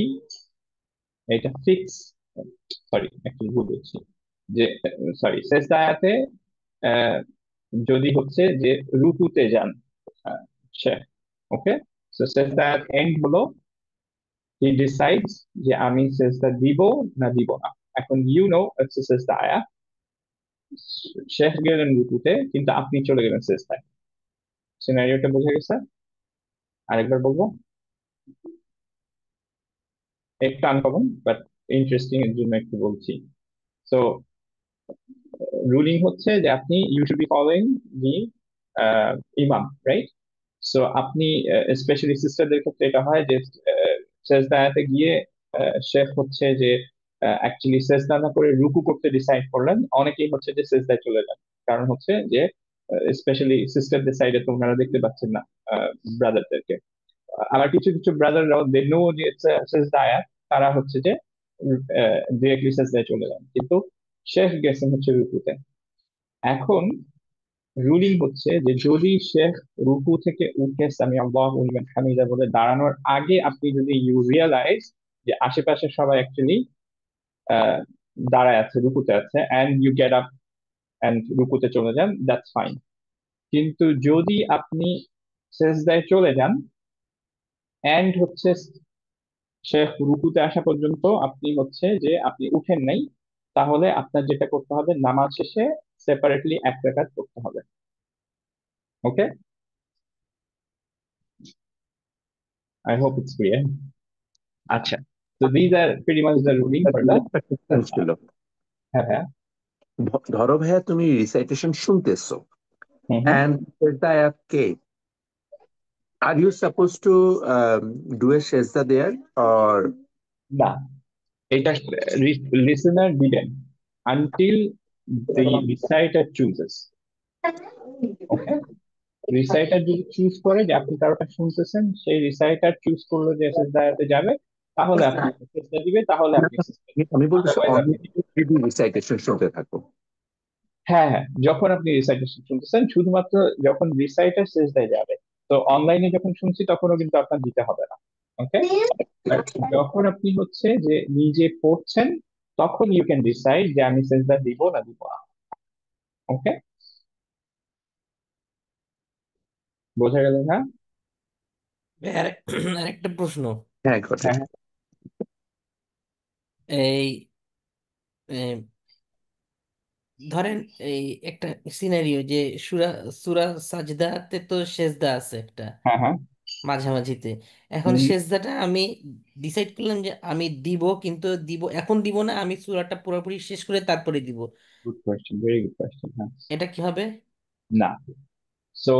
এটা ফিক্স, সরি একটু ভুল বলছি, যে সরি সেজদা আয়াতে আহ, যদি হচ্ছে যে রুকুতে যান শেখ, ওকে, সো সেজদা আয়াত এন্ড হলো, হি ডিসাইডস যে আমি সেজদা দিব না দিব না। এখন ইউ নো ইটস সেজদা আয়াত, শেখ গেলেন রুকুতে, কিন্তু আপনি চলে গেলেন সেজদায়। সিনারিওটা বোঝা গেছে? আরেকবার বলবো, একটু আনকমন বাট ইন্টারেস্টিং, এর জন্য একটু বলছি। সো রুলিং হচ্ছে যে আপনি ইউ শুড বি ফলোইং দি ইমাম, রাইট? সো আপনি স্পেশালি সিস্টারদের ক্ষেত্রে এটা হয় যে সেজদাতে গিয়ে শেখ হচ্ছে যে অ্যাকচুয়ালি সেজদা না করে রুকু করতে ডিসাইড করলেন, অনেকেই হচ্ছে যে সেজদায় চলে যান। কারণ হচ্ছে যে স্পেশালি সিস্টারদের সাইডে তো ওনারা দেখতে পাচ্ছেন না ব্রাদারদেরকে। আবার কিছু কিছু ব্রাদাররাও দে নো যে সেজদা আয়াত, তারা হচ্ছে যে ডিরেক্টলি সেজদায় চলে যান, কিন্তু শেখ গেছেন হচ্ছে রুকুতে। এখন রুলিং হচ্ছে যে যদি শেখ রুকু থেকে উঠে সামি আল্লাহু লিমান হামিদা বলে দাঁড়ানোর আগে আপনি যদি ইউ রিয়েলাইজ যে আশেপাশে সবাই অ্যাকচুয়ালি দাঁড়ায় আছে, রুকুতে আছে, and you get up and রুকুতে চলে যান, দ্যাটস ফাইন। কিন্তু যদি আপনি সেজদায় চলে যান অ্যান্ড হচ্ছে শেখ রুকুতে আসা পর্যন্ত আপনি হচ্ছে যে আপনি উঠেন নাই, তাহলে আপনার যেটা করতে হবে নামাজ শেষে সেপারেটলি এক রাকাত করতে হবে। Okay, I hope it's clear. আচ্ছা, তো these are pretty much the ruling for the. Question ছিল, হ্যাঁ হ্যাঁ। ধরো ভাইয়া তুমি রিসাইটেশন শুনতেছো হুম হুম। and the ayat কে, are you supposed to do a sajda there or না, এটা লিসেনার দিবেন until the reciter chooses. Okay, reciter যদি চুজ করে যে আপনি কারোটা শুনতেছেন, সেই রিসাইটার চুজ করলো যে সেজদাতে যাবে, তাহলে আপনি সেজদা দিবে, তাহলে না, আপনি সেজদা দিবেন, আমি বলতেছি আদারওয়াইজ আপনি অনলি দিবেন। যদি রিসাইটেশন শুনতে থাকো? হ্যাঁ হ্যাঁ, যখন আপনি রিসাইটেশন শুনতেছেন, শুধুমাত্র যখন রিসাইটার সেজদায় যাবে, তো অনলাইনে যখন শুনছি তখনও কিন্তু আপনার দিতে হবে না। ওকে, যখন আপনি হচ্ছে যে নিজে পড়ছেন, তখন ইউ ক্যান ডিসাইড যে আমি সেজদা দিব না দিব না। ওকে, বোঝা গেল না? আরেকটা প্রশ্ন। হ্যাঁ ঘটে। হ্যাঁ হ্যাঁ। এই ধরেন এই একটা সিনারিও যে সুরা সুরা সাজদাতে তো সেজদা আছে একটা হ্যাঁ হ্যাঁ। মাঝামাঝিতে। এখন সেজদাটা আমি ডিসাইড করলাম যে আমি দিব, কিন্তু দিব এখন দিব না, আমি সুরাটা পুরোপুরি শেষ করে তারপরে দিব। Good question, very good question. হ্যাঁ, এটা কি হবে? না। সো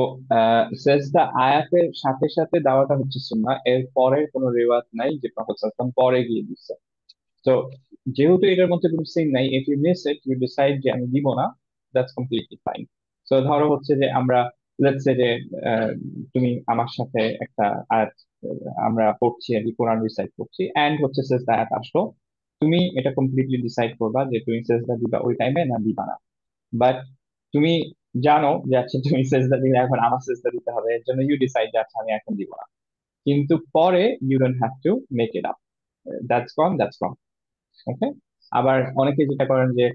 সেজদা আয়াতের সাথে সাথে দেওয়াটা হচ্ছে সুন্নাহ, এর পরে কোনো রেওয়াজ নাই যে প্রফেট সাল্লাল্লাহু আলাইহি ওয়াসাল্লাম পরে গিয়ে দিচ্ছে। তো যেহেতু এটার মধ্যে কোনো সিন নাই, if you miss it, you decide যে আমি দিব না, দ্যাটস কমপ্লিটলি ফাইন। সো ধরো হচ্ছে যে আমরা লেটস সে যে আহ, তুমি আমার সাথে একটা আয়াত আমরা পড়ছি আর কি, কোরআন রিসাইট করছি, এন্ড হচ্ছে সেজদা আয়াত আসলো, তুমি এটা কমপ্লিটলি ডিসাইড করবা যে তুমি সেজদা দিবা ওই টাইমে না দিবা না। বাট তুমি জানো যে আচ্ছা তুমি সেজদা দিলে এখন আমার সেজদা দিতে হবে, এর জন্য ইউ ডিসাইড যে আচ্ছা আমি এখন দিব না, কিন্তু পরে you don't have to make it up, that's gone, that's gone. Okay, আবার অনেকে যেটা করেন যে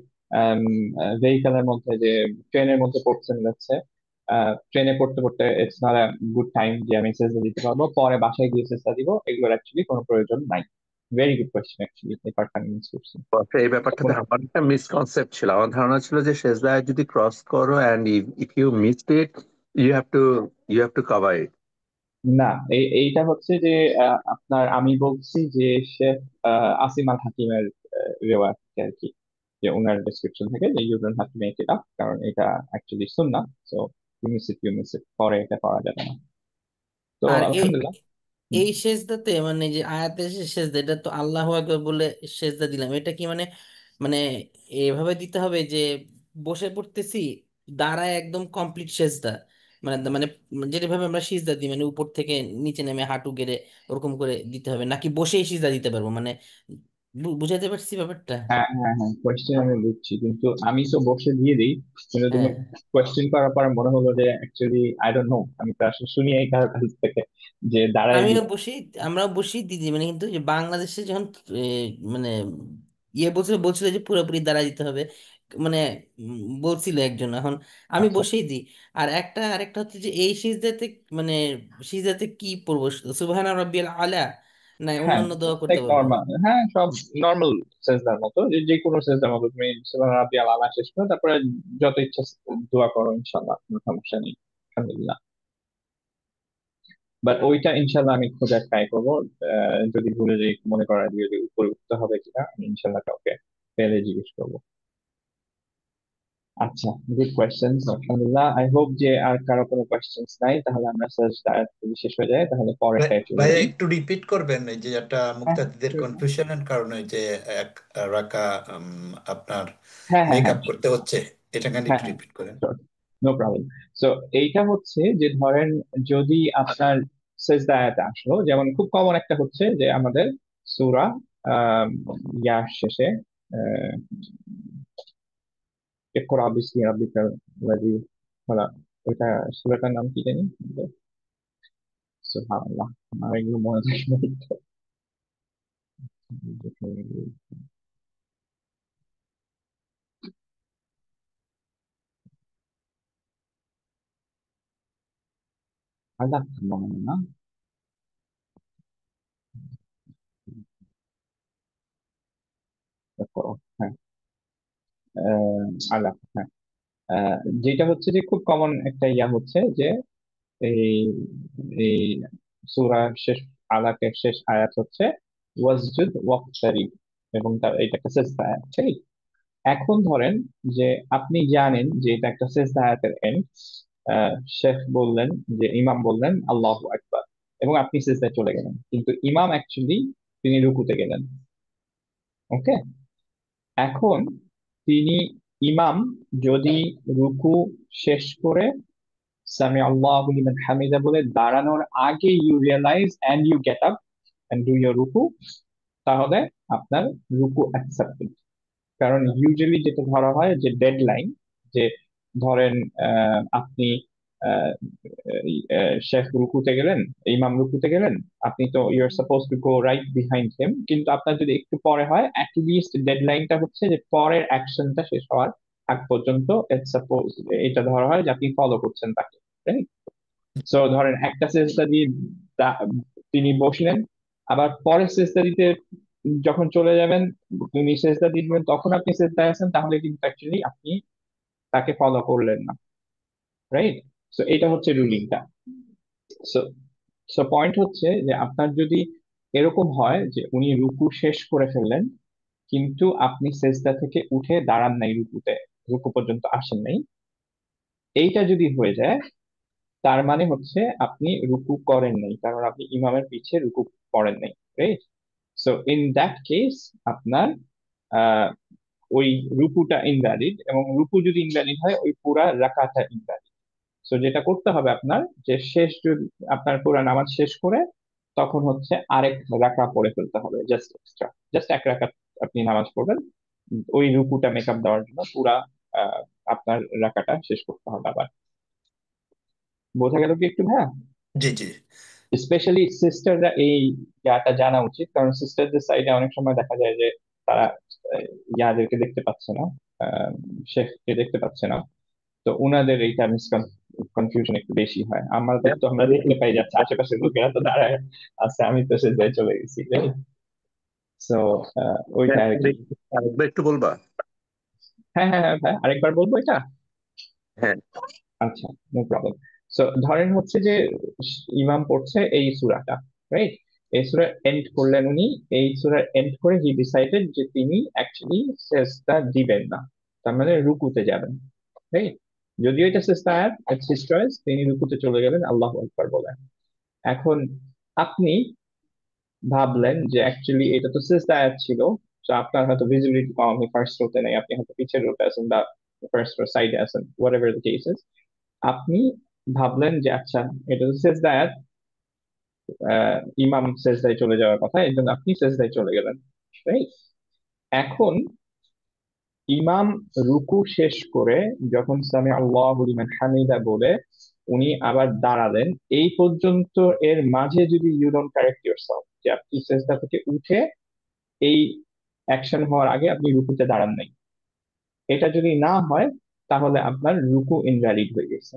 ভেহিকলের মধ্যে, যে ট্রেনের মধ্যে পড়ছেন যাচ্ছে, ট্রেনে পড়তে পড়তে it's not a good time যে আমি সেজদা দিতে পারবো, পরে বাসায় গিয়ে সেজদা দিব, এগুলোর অ্যাকচুয়ালি কোনো প্রয়োজন নাই। ভেরি গুড কোয়েশ্চেন, অ্যাকচুয়ালি এই পার্টটা আমি মিস করছি। এই ব্যাপারটাতে আমার একটা মিসকনসেপ্ট ছিল। আমার ধারণা ছিল যে সেজদা যদি ক্রস করো and if you missed it, you have to you have to cover it. না, এইটা হচ্ছে যে আপনার আমি বলছি যে শেখ আসিম আল হাকিমের রেওয়ায়াত থেকে আর কি, যে ওনার ডেসক্রিপশন থেকে যে you don't have to make it up, কারণ এটা actually Sunnah. So you miss ইট, পরে এটা করা যাবে না। তো আর আলহামদুলিল্লাহ। হুম। এই সেজদাতে মানে যে আয়াতের যে সেজদা, এটা তো আল্লাহু আকবার বলে সেজদা দিলাম, এটা কি মানে মানে এভাবে দিতে হবে যে বসে পড়তেছি, দাঁড়ায় একদম কমপ্লিট সেজদা, মানে মানে যেভাবে আমরা সিজদা দিই মানে উপর থেকে নিচে নেমে হাঁটু গেড়ে ওরকম করে দিতে হবে, নাকি বসেই সিজদা দিতে পারবো মানে বুঝাতে পারছি ব্যাপারটা? হ্যাঁ হ্যাঁ হ্যাঁ, কোয়েশ্চেন আমি বুঝছি, কিন্তু আমি তো বসে দিয়ে দিই, কিন্তু তুমি হ্যাঁ, কোয়েশ্চেন করার পর মনে হলো যে অ্যাকচুয়ালি আই ডোন্ট নো, আমি তো আসলে শুনি এই কারোর কাছ থেকে যে দাঁড়ায় আমিও দিতে। বসেই আমরাও বসেই দিদি, মানে কিন্তু যে বাংলাদেশে যখন মানে ইয়ে বলছিল যে পুরোপুরি দাঁড়া দিতে হবে, মানে বলছিল একজন, এখন আমি আচ্ছা, বসেই দিই। আর আরেকটা হচ্ছে যে এই সিজদাতে মানে সিজদাতে কি পড়বো, সুবহান রাব্বিয়াল আলা, না হ্যাঁ, অন্যান্য দোয়া করতে পারবো? নর্মাল, হ্যাঁ সব নর্মাল সেজদার মতো, যে যে কোনো সেজদার মতো তুমি সুবহান রাব্বিয়াল আলা শেষ করো, তারপরে যত ইচ্ছা দোয়া করো, ইনশাআল্লাহ কোনো সমস্যা নেই, আলহামদুলিল্লাহ। বাট ওইটা ইনশাআল্লাহ আমি খোঁজার ট্রাই করবো, যদি ভুলে যাই মনে করা দিয়ে যে উপরে উঠতে হবে কিনা, আমি ইনশাআল্লাহ কাউকে পেলে জিজ্ঞেস করবো। আচ্ছা, গুড কোয়েশ্চেন্স, আলহামদুলিল্লাহ। আই হোপ যে আর কারো কোনো কোয়েশ্চেন্স নাই, তাহলে আমরা সার্চ যদি শেষ হয়ে যায় তাহলে পরেরটায় চলে ভাইয়া যাই। একটু রিপিট করবেন এই যে একটা হ্যাঁ মুক্তাদিদের কনফিউশনের কারণে যে এক রাকা আপনার হ্যাঁ হ্যাঁ হ্যাঁ মেকআপ করতে হচ্ছে, এটা কেন হ্যাঁ একটু হ্যাঁ, রিপিট করেন। No problem. সো এইটা হচ্ছে যে ধরেন যদি আপনার সেজদা আয়াতে আসলো, যেমন খুব কমন একটা হচ্ছে যে আমাদের সূরা ইয়ার শেষে ইকরা বিসমি রাব্বিকাল লাযী বলা, ওইটা সূরাটার নাম কি জানি? সুবহানাল্লাহ, আমার এগুলো মনে থাকে না ঠিক। আল্লাহ মনে হয় না। দেখো, হ্যাঁ, আহ, আল্লাহ, হ্যাঁ। আহ, যেটা হচ্ছে যে খুব কমন একটা ইয়া হচ্ছে যে এই এই সূরা শেষ, আলাকের শেষ আয়াত হচ্ছে ওয়াসজুদ ওয়াকতারিব, এবং তার এটা একটা সেজদা আয়াত, ঠিক? এখন ধরেন যে আপনি জানেন যে এটা একটা সেজদা আয়াতের এন্ড, শেখ বললেন, যে ইমাম বললেন আল্লাহু আকবার, এবং আপনি সেজদায় চলে গেলেন, কিন্তু ইমাম অ্যাকচুয়ালি তিনি রুকুতে গেলেন। ওকে, এখন তিনি, ইমাম যদি রুকু শেষ করে সামি আল্লাহু লিমান হামিদা বলে দাঁড়ানোর আগে you realize and you get up and do your রুকু, তাহলে আপনার রুকু অ্যাকসেপ্টেড। কারণ ইউজুয়ালি যেটা ধরা হয় যে ডেডলাইন, যে ধরেন আপনি আহ, শেখ রুকুতে গেলেন, ইমাম রুকুতে গেলেন, আপনি তো you are suppose to go right behind him, কিন্তু আপনার যদি একটু পরে হয়, অ্যাটলিস্ট ডেডলাইনটা হচ্ছে যে পরের অ্যাকশনটা শেষ হওয়ার আগ পর্যন্ত সাপোজ এটা ধরা হয় যে আপনি ফলো করছেন তাকে। সো ধরেন একটা সেজদা দিয়ে তা- তিনি বসলেন, আবার পরের সেজদা দিতে যখন চলে যাবেন, তিনি সেজদা দিবেন, তখন আপনি সেজদায় আছেন, তাহলে কিন্তু অ্যাকচুয়ালি আপনি তাকে ফলো করলেন না, রাইট? সো এটা হচ্ছে রুলিংটা। সো সো পয়েন্ট হচ্ছে যে আপনার যদি এরকম হয় যে উনি রুকু শেষ করে ফেললেন, কিন্তু আপনি সেজদা থেকে উঠে দাঁড়ান নাই, রুকুতে রুকু পর্যন্ত আসেন নাই, এইটা যদি হয়ে যায়, তার মানে হচ্ছে আপনি রুকু করেন নাই, কারণ আপনি ইমামের পিছে রুকু করেন নাই, right? So in that case আপনার আহ, ওই রুকুটা ইনভ্যালিড, এবং রুকু যদি ইনভ্যালিড হয় ওই পুরা রাকাতটা ইনভ্যালিড। সো যেটা করতে হবে আপনার, যে শেষ যদি আপনার পুরা নামাজ শেষ করে তখন হচ্ছে আরেক রাকা পড়ে ফেলতে হবে, জাস্ট এক্সট্রা, জাস্ট এক রাকাত আপনি নামাজ পড়বেন, ওই রুকুটা মেকআপ দেওয়ার জন্য পুরা আহ, আপনার রাকাটা শেষ করতে হবে আবার। বোঝা গেল কি একটু? হ্যাঁ, জি জি। স্পেশালি সিস্টাররা এই ইয়াটা জানা উচিত, কারণ সিস্টারদের সাইডে অনেক সময় দেখা যায় যে তারা আহ, ইয়াদেরকে দেখতে পাচ্ছে না, আহ, শেখকে দেখতে পাচ্ছে না, তো উনাদের এইটা কনফিউশন একটু বেশি হয়। আমাদের তো আমরা দেখতে পাই যাচ্ছে আশেপাশের লোকেরা তো দাঁড়ায় আছে, আমি তো সে জায়গায় চলে গেছি। তো ওইটা আর কি। আরেকবার একটু বলবা? হ্যাঁ হ্যাঁ হ্যাঁ ভাই, আরেকবার বলবো এটা? হ্যাঁ। আচ্ছা, নো প্রবলেম। সো ধরেন হচ্ছে যে ইমাম পড়ছে এই সূরাটা, রাইট? এই সূরা এন্ড করলেন উনি, এই সূরা এন্ড করে হি ডিসাইডেড যে তিনি অ্যাকচুয়ালি সেজদা দিবেন না, তার মানে রুকুতে যাবেন, রাইট? যদিও এটা সেজদা আয়াত, ইটস হিজ চয়েস, তিনি রুকুতে চলে গেলেন আল্লাহু আকবার বলে। এখন আপনি ভাবলেন যে অ্যাকচুয়ালি এটা তো সেজদা আয়াত ছিল, তো আপনার হয়তো ভিজিবিলিটি কম, আপনি ফার্স্ট রোতে নেই, আপনি হয়তো পিছের রোতে আছেন বা ফার্স্ট রো সাইডে আছেন, হোয়াট এভার দ্য কেসেস। আপনি ভাবলেন যে আচ্ছা, এটা তো সেজদা আয়াত, ইমাম সেজদায় চলে যাওয়ার কথা, এই জন্য আপনি সেজদায় চলে গেলেন, রাইট? এখন ইমাম রুকু শেষ করে যখন সামি আল্লাহু লিমান হামিদা বলে উনি আবার দাঁড়ালেন, এই পর্যন্ত এর মাঝে যদি ইউ ডোন্ট কারেক্ট ইয়োরসেলফ, যে আপনি সেজদা থেকে উঠে এই অ্যাকশন হওয়ার আগে আপনি রুকুতে দাঁড়ান নাই, এটা যদি না হয়, তাহলে আপনার রুকু ইনভ্যালিড হয়ে গেছে।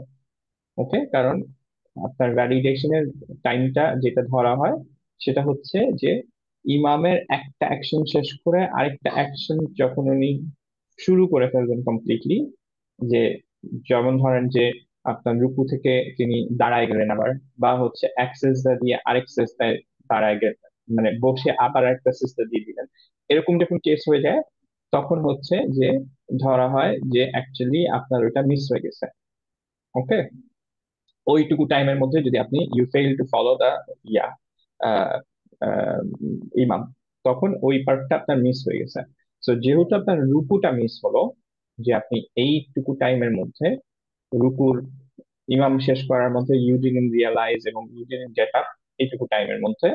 ওকে, কারণ আপনার ভ্যালিডেশনের টাইমটা যেটা ধরা হয় সেটা হচ্ছে যে ইমামের একটা অ্যাকশন শেষ করে আরেকটা অ্যাকশন যখন উনি শুরু করে ফেলবেন কমপ্লিটলি, যে যেমন ধরেন যে আপনার রুকু থেকে তিনি দাঁড়ায় গেলেন আবার, বা হচ্ছে এক সেজদা দিয়ে আরেক সেজদায় দাঁড়ায় গেলেন, মানে বসে আবার একটা সেজদা দিয়ে দিলেন, এরকম যখন কেস হয়ে যায়, তখন হচ্ছে যে ধরা হয় যে অ্যাকচুয়ালি আপনার ওটা মিস হয়ে গেছে। ওকে, ওইটুকু টাইমের মধ্যে যদি আপনি you fail to follow the ইয়া আহ, আহ, ইমাম, তখন ওই পার্টটা আপনার মিস হয়ে গেছে। তো যেহেতু আপনার রুকুটা মিস হলো, যে আপনি এইটুকু টাইমের মধ্যে রুকুর ইমাম শেষ করার মধ্যে ইউ ডিডন্ট রিয়ালাইজ এবং ইউ ডিডন্ট গেট আপ, এইটুকু টাইমের মধ্যে,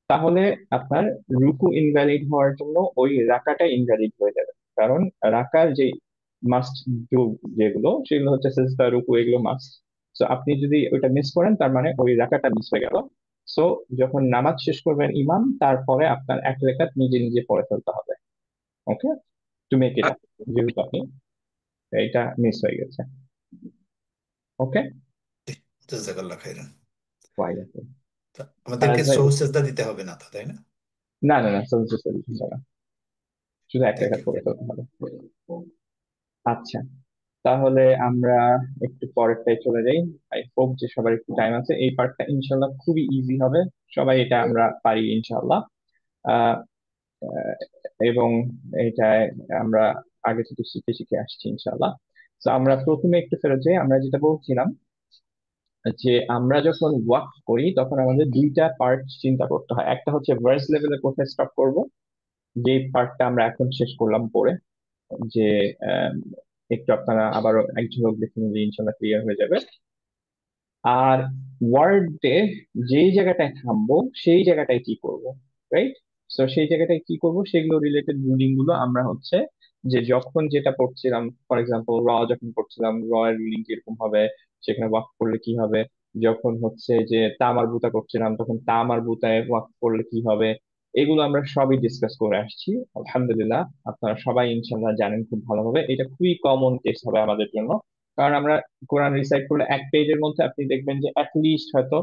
তাহলে আপনার রুকু ইনভ্যালিড হওয়ার জন্য ওই রাকাটা ইনভ্যালিড হয়ে যাবে। কারণ রাকার যে মাস্ট ডু যেগুলো, সেগুলো হচ্ছে সেজদা, রুকু, এগুলো মাস্ট। সো আপনি যদি ওইটা মিস করেন তার মানে ওই রাকাতটা মিস হয়ে গেল। সো যখন নামাজ শেষ করবেন ইমাম, তারপরে আপনার এক রাকাত নিজে নিজে পড়ে ফেলতে হবে। ওকে, টু মেক ইট আপ, যেহেতু আপনি এটা মিস হয়ে গেছে। ওকে, জাজাকাল্লাহ খাইরান। ওয়াইলাকুম। আমাদেরকে ভাই, সহজ সেজদা দিতে হবে না তো, তাই না? না না না, সলজে না, শুধু এক থ্যাংক রাকাত ইউ। পড়ে ফেলতে হবে। আচ্ছা, তাহলে আমরা একটু পরেরটাই চলে যাই। আই হোপ যে সবার একটু টাইম আছে, এই পার্টটা ইনশাল্লাহ খুবই ইজি হবে, সবাই এটা আমরা পারি ইনশাল্লাহ। আহ, আহ, এবং এটা আমরা আগে থেকে শিখে শিখে আসছি ইনশাল্লাহ। তো আমরা প্রথমে একটু ফেরত যাই, আমরা যেটা বলছিলাম যে আমরা যখন ওয়াক করি তখন আমাদের দুইটা পার্ট চিন্তা করতে হয়। একটা হচ্ছে ভার্স লেভেলে কোথায় স্টপ করব, যে পার্টটা আমরা এখন শেষ করলাম পড়ে, যে আহ, একটু আপনারা আবারও এক ঝলক দেখে নিলে ইনশাল্লাহ ক্লিয়ার হয়ে যাবে। আর ওয়ার্ডে যেই জায়গাটায় থামবো সেই জায়গাটায় কি করব, রাইট? তো সেই জায়গাটায় কি করব সেগুলো রিলেটেড রুলিং গুলো আমরা হচ্ছে যে যখন যেটা পড়ছিলাম, ফর এক্সাম্পল যখন পড়ছিলাম এর রুলিং কিরকম হবে, সেখানে ওয়াক করলে কি হবে। যখন হচ্ছে যে তা মারবুতা করছিলাম তখন তা মারবুতায় ওয়াক করলে কি হবে, এগুলো আমরা সবই ডিসকাস করে আসছি আলহামদুলিল্লাহ। আপনারা সবাই ইনশাল্লাহ জানেন খুব ভালোভাবে, এটা খুবই কমন কেস হবে আমাদের জন্য। কারণ আমরা কোরআন রিসাইট করলে এক পেজের মধ্যে আপনি দেখবেন যে লিস্ট হয়তো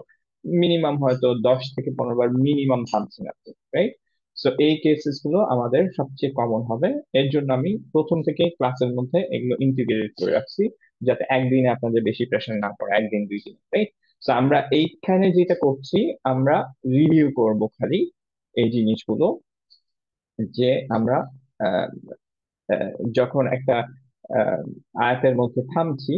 মিনিমাম হয়তো 10 থেকে 15 বার মিনিমাম থামছেন আপনি, রাইট? সো এই কেসেস গুলো আমাদের সবচেয়ে কমন হবে। এর জন্য আমি প্রথম থেকে ক্লাসের মধ্যে এগুলো ইন্টিগ্রেট করে রাখছি, যাতে একদিনে আপনাদের বেশি প্রেশার না পড়ে, একদিন 2 দিন, রাইট? তো আমরা এইখানে যেটা করছি, আমরা রিভিউ করব খালি এই জিনিসগুলো, যে আমরা আহ, আহ, যখন একটা আহ, আয়াতের মধ্যে থামছি,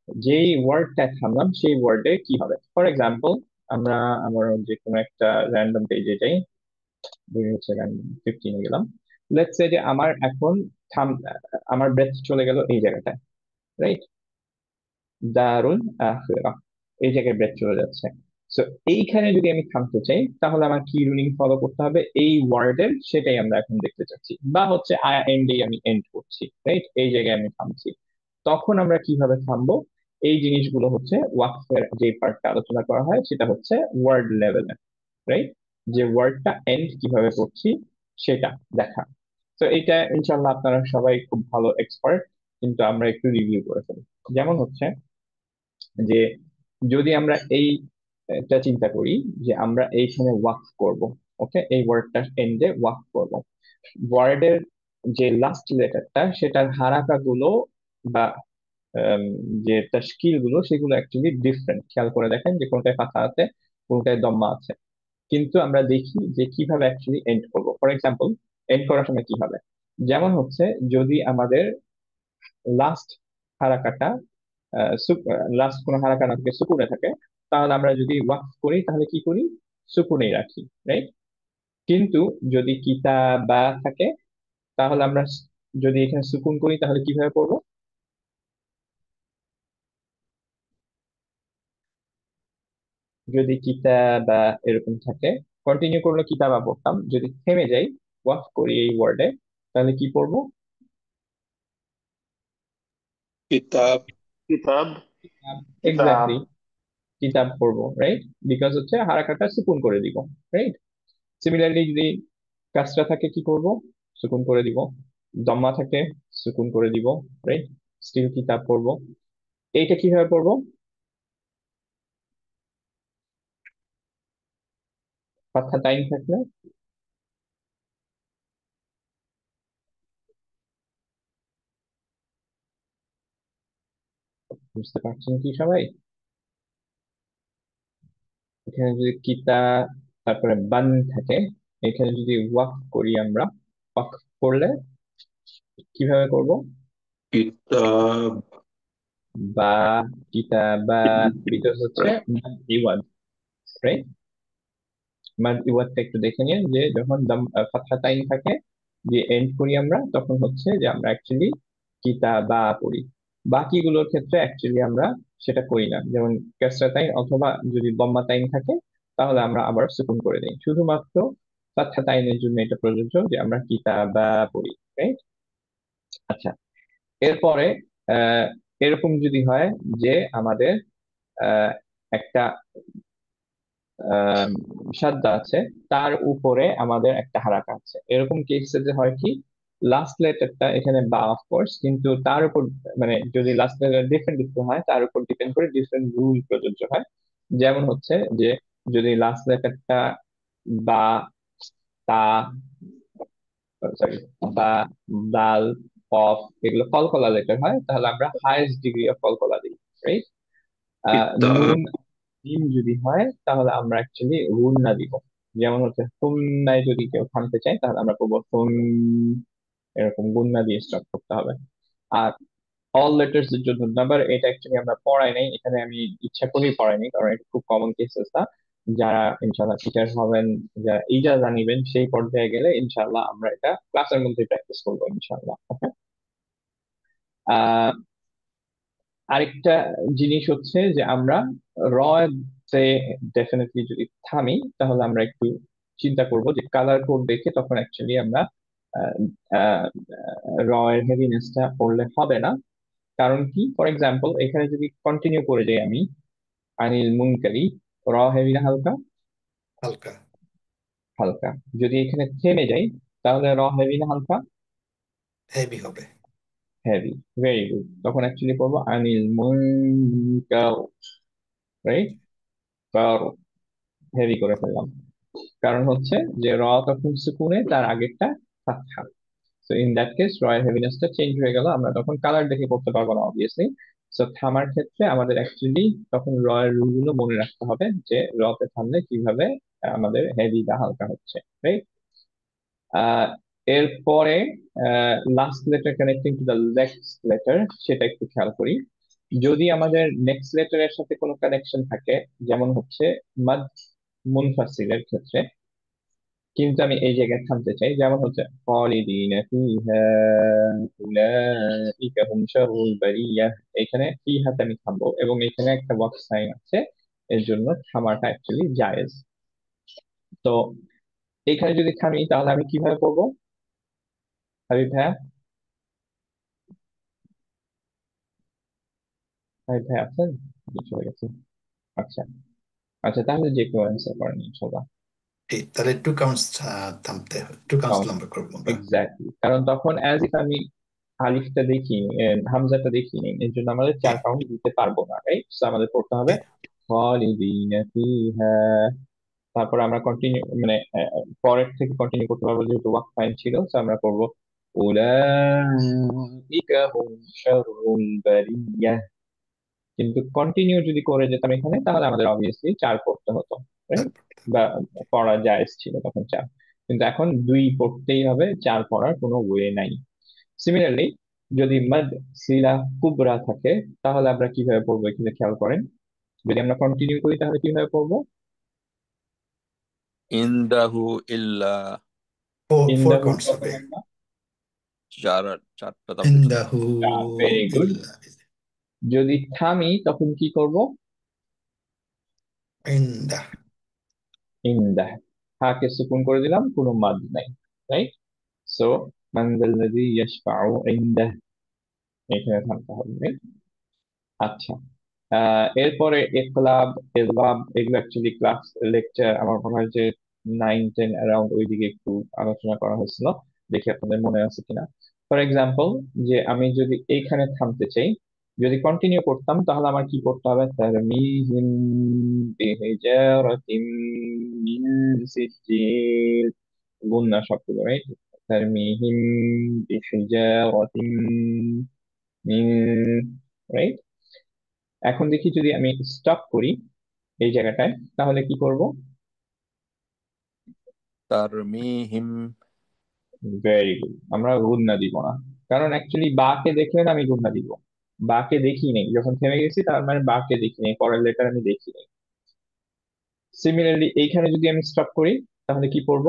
যেই ওয়ার্ডটা থামলাম সেই ওয়ার্ডে কি হবে। ফর এক্সাম্পল, আমরা আমার যে কোনো একটা র্যান্ডম পেজে যাই, ধরি হচ্ছে র্যান্ডম 15 গেলাম। লেটস সে যে আমার এখন থাম আমার ব্রেথ চলে গেল এই জায়গাটায়, রাইট? দারুন আখিরা, এই জায়গায় ব্রেথ চলে যাচ্ছে। সো এইখানে যদি আমি থামতে চাই তাহলে আমার কি রুলিং ফলো করতে হবে এই ওয়ার্ডের, সেটাই আমরা এখন দেখতে চাচ্ছি। বা হচ্ছে আয়া এন্ডে আমি এন্ড করছি, রাইট? এই জায়গায় আমি থামছি, তখন আমরা কিভাবে থামবো, এই জিনিসগুলো হচ্ছে ওয়াকফের যে পার্টটা আলোচনা করা হয় সেটা হচ্ছে ওয়ার্ড লেভেলে, রাইট? যে ওয়ার্ডটা এন্ড কিভাবে করছি সেটা দেখা। তো এটা ইনশাল্লাহ আপনারা সবাই খুব ভালো এক্সপার্ট, কিন্তু আমরা একটু রিভিউ করে ফেলি। যেমন হচ্ছে যে যদি আমরা এইটা চিন্তা করি যে আমরা এইখানে ওয়াক করব, ওকে, এই ওয়ার্ডটা এন্ডে ওয়াক করব, ওয়ার্ডের যে লাস্ট লেটারটা সেটার হারাকা গুলো বা আম, যে তাশকিল গুলো সেগুলো অ্যাকচুয়ালি ডিফারেন্ট। খেয়াল করে দেখেন যে কোনটায় ফাথা আছে, কোনটায় দম্মা আছে। কিন্তু আমরা দেখি যে কিভাবে অ্যাকচুয়ালি এন্ড করবো। ফর এক্সাম্পল, এন্ড করার সময় কি হবে, যেমন হচ্ছে যদি আমাদের লাস্ট হারাকাটা লাস্ট কোনো হারাকা না থাকে, সুকুনে থাকে, তাহলে আমরা যদি ওয়াকফ করি তাহলে কি করি, সুকুনেই রাখি, রাইট? কিন্তু যদি কিতাবা থাকে তাহলে আমরা যদি এখানে সুকুন করি তাহলে কিভাবে পড়বো। যদি কিতাবা এরকম থাকে, কন্টিনিউ করলে কিতাবা পড়তাম, যদি থেমে যাই ওয়াকফ করি এই ওয়ার্ডে, তাহলে কি পড়বো, কিতাব। কিতাব। কিতাব। এক্স্যাক্টলি কিতাব পড়বো, রাইট? বিকজ হচ্ছে হারাকাটা সুকুন করে দিব, রাইট? সিমিলারলি যদি কাসরা থাকে কি করব, সুকুন করে দিব। দম্মা থাকে, সুকুন করে দিব, রাইট? স্টিল কিতাব পড়বো। এইটা কিভাবে পড়বো, ফাতহা তাইন থাকলে? বুঝতে পারছেন কি সবাই? এখানে যদি কিতা তারপরে বান থাকে, এখানে যদি ওয়াক করি আমরা, ওয়াক করলে কিভাবে করব, কিতাব। বা কিতাবা, বিকজ হচ্ছে মাদ ইওয়াদ, রাইট? মাদ ইওয়াদটা একটু দেখে নিন, যে যখন ফাতহা তাইন থাকে দিয়ে এন্ড করি আমরা, তখন হচ্ছে যে আমরা অ্যাকচুয়ালি কিতাবা পড়ি। বাকিগুলোর ক্ষেত্রে অ্যাকচুয়ালি আমরা সেটা করি না, যেমন কাসরা তাইন অথবা যদি দম্মা তাইন থাকে তাহলে আমরা আবার সুকুন করে দিই। শুধুমাত্র ফাতহা তাইনের জন্য এটা প্রযোজ্য যে আমরা কিতাবা পড়ি, রাইট? আচ্ছা, এরপরে আহ, এরকম যদি হয় যে আমাদের আহ, একটা আহ, সাদ্দা আছে, তার উপরে আমাদের একটা হারাকা আছে, এরকম কেসে যে হয় কি, লাস্ট লেটারটা এখানে বা অফকোর্স, কিন্তু তার উপর মানে যদি লাস্ট লেটার ডিফারেন্ট ডিফারেন্ট হয় তার উপর ডিপেন্ড করে ডিফারেন্ট রুল প্রযোজ্য হয়। যেমন হচ্ছে যে যদি লাস্ট লেটারটা বা, তা, সরি, বা, দাল, অফ, এগুলো কলকলা লেটার হয়, তাহলে আমরা হাইয়েস্ট ডিগ্রি অফ কলকলা দিই, রাইট? কিতাব। নুন, জিম যদি হয় তাহলে আমরা অ্যাকচুয়ালি গুণনা দিব। যেমন হচ্ছে সুন্নায় যদি কেউ থামতে চায় তাহলে আমরা করবো সুন, এরকম গুণনা দিয়ে স্টার্ট করতে হবে। আর অল লেটার্স এর জন্য নাম্বার, এটা অ্যাকচুয়ালি আমরা পড়াই নাই এখানে, আমি ইচ্ছা করেই পড়াইনি, কারণ এটা খুব কমন কেসেস না। যারা ইনশাল্লাহ টিচার হবেন, যারা ইজাজা নিবেন, সেই পর্যায়ে গেলে ইনশাল্লাহ আমরা এটা ক্লাসের মধ্যে প্র্যাকটিস করবো ইনশাল্লাহ। ওকে। আহ আরেকটা জিনিস হচ্ছে যে আমরা র তে ডেফিনেটলি যদি থামি তাহলে আমরা একটু চিন্তা করব যে কালার কোড দেখে তখন অ্যাকচুয়ালি আমরা আহ, আহ, র এর হেভিনেসটা পড়লে হবে না। কারণ কি, ফর এক্সাম্পল এখানে যদি কন্টিনিউ করে যাই আমি, আনিল মুনকারি, র হেভি না হালকা? হালকা। হালকা। যদি এখানে থেমে যাই তাহলে র হেভি না হালকা? হেভি হবে। হেভি। ভেরি গুড, তখন অ্যাকচুয়ালি পড়বো আনিল মুনকার, রাইট? হেভি করে ফেললাম, কারণ হচ্ছে যে র তখন সুকুনে, তার আগেরটা ফাতহা। সো ইন দ্যাট কেস র এর হেভিনেসটা চেঞ্জ হয়ে গেল, আমরা তখন কালার দেখে করতে পারবো না অবভিয়াসলি। সো থামার ক্ষেত্রে আমাদের অ্যাকচুয়ালি তখন র এর রুল গুলো মনে রাখতে হবে, যে র তে থামলে কিভাবে আমাদের হেভি বা হালকা হচ্ছে, রাইট? আহ এরপরে last letter connecting to the next letter, সেটা একটু খেয়াল করি। যদি আমাদের নেক্সট লেটারের সাথে কোনো কানেকশন থাকে, যেমন হচ্ছে মাদ মুনফাসিলের ক্ষেত্রে, কিন্তু আমি এই জায়গায় থামতে চাই, যেমন হচ্ছে খালিদিনা ফিহা উলাইকা হুম শাররুল বারিয়াহ, এখানে ফিহাতে আমি থামবো এবং এখানে একটা বক্স সাইন আছে, এর জন্য থামাটা অ্যাকচুয়ালি জায়েজ। তো এখানে যদি থামি তাহলে আমি কিভাবে করবো? হাবিব ভাইয়া, হাবিব ভাই আছেন? জি, চলে গেছে। আচ্ছা, আচ্ছা, তাহলে যে কেউ অ্যান্সার করেন ইনশাল্লাহ। ঠিক, তাহলে টু কাউন্টস থামতে হবে, টু কাউন্টস লম্বা করবো আমরা। এক্স্যাক্টলি, কারণ তখন অ্যাজ ইফ আমি আলিফটা দেখিনি, হামজাটা দেখিনি, এর জন্য আমাদের চার ঠিক, কাউন্ট দিতে পারবো না, রাইট? আমাদের পড়তে হবে ঠিক। খালিদিনা ফিহা। তারপর আমরা কন্টিনিউ মানে পরের থেকে কন্টিনিউ করতে পারবো, যেহেতু ওয়াক ফাইন ছিল, তো আমরা করবো উলাইকা হুম শাররুল বারিয়াহ। কিন্তু কন্টিনিউ যদি করে যেতাম এখানে তাহলে আমাদের অবভিয়াসলি চার পড়তে হতো, right? তারপর বা পড়া জায়েজ ছিল তখন চার, কিন্তু এখন দুই পড়তেই হবে, চার পড়ার কোনো ওয়ে নাই। সিমিলারলি যদি মাদ সিলা কুবরা থাকে তাহলে আমরা কিভাবে পড়বো এখানে খেয়াল করেন। যদি আমরা কন্টিনিউ করি তাহলে কিভাবে পড়বো? ইনদাহু ইল্লা ফোর ফোর ইন্দাহু কাউন্টস কত হবে। নাম্বার? চারটা তাবলিগ। ইন্দাহু ভেরি গুড। ইল্লা যদি থামি তখন কি করব? ইন্দা। ইনদাহ, হাকে সুকুন করে দিলাম, কোনো মাদ নাই, রাইট? সো মান যাল্লাযী ইয়াশফাউ ইনদাহ, এখানে থামতে হবে, right? আচ্ছা, এরপরে ইকলাব, ইলগাম, এগুলো অ্যাকচুয়ালি ক্লাস লেকচার আমার মনে হয় যে 9-10 অ্যারাউন্ড ওইদিকে একটু আলোচনা করা হয়েছিল, দেখি আপনাদের মনে আছে কিনা। ফর এক্সাম্পল, যে আমি যদি এইখানে থামতে চাই, যদি কন্টিনিউ করতাম তাহলে আমার কি করতে হবে? তারমিহিম বিহিজারাতিম মিন সিজিল, গুণনা সবগুলো, রাইট? তারমিহিম বিহিজারাতিম মিন, রাইট? এখন দেখি যদি আমি স্টপ করি এই জায়গাটায় তাহলে কি করব? তারমিহিম ভেরি গুড, আমরা গুণনা দিব না, কারণ অ্যাকচুয়ালি বাকে দেখলে না আমি গুণনা দিব, বাকে দেখি নেই যখন থেমে গেছি, তার মানে বাকে দেখি নেই, পরের লেটার আমি দেখি নেই। সিমিলারলি এইখানে যদি আমি স্টপ করি তাহলে কি করব?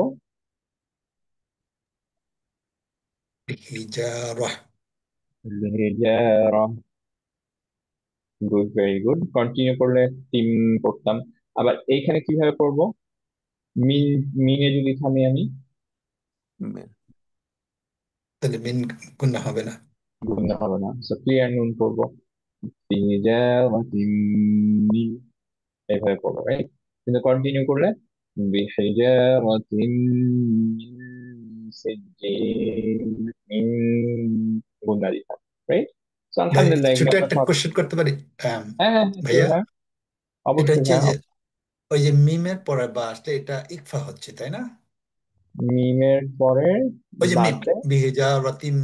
হিজারাহ। Good, very good. কন্টিনিউ করলে তিন করতাম। আবার এইখানে কিভাবে করব? মিন, মিনে যদি থামি আমি, তাহলে মিন গুণা হবে না। গুণনা হবে না, সো ক্লিয়ার নুন করবো বিহিজারাতিন মিন, এইভাবে করবো, রাইট? কিন্তু কন্টিনিউ করলে বিহিজারাতিন মিন সিজ্জিল, মিন, গুণনা দিতে হবে, রাইট? তো ভাই আলহামদুলিল্লাহ এগুলো ছোট আমরা একটা সব। কোশ্চেন করতে পারি? আম, হ্যাঁ হ্যাঁ হ্যাঁ, sure, ভাইয়া, হ্যাঁ এটা অবশ্যই, হচ্ছে হ্যাঁ যে ওই যে মিমের পরে বা আসলে এটা ইকফা হচ্ছে তাই না? মিমের পরে ওই যে মিম বাদে। বিহেজা রতিম,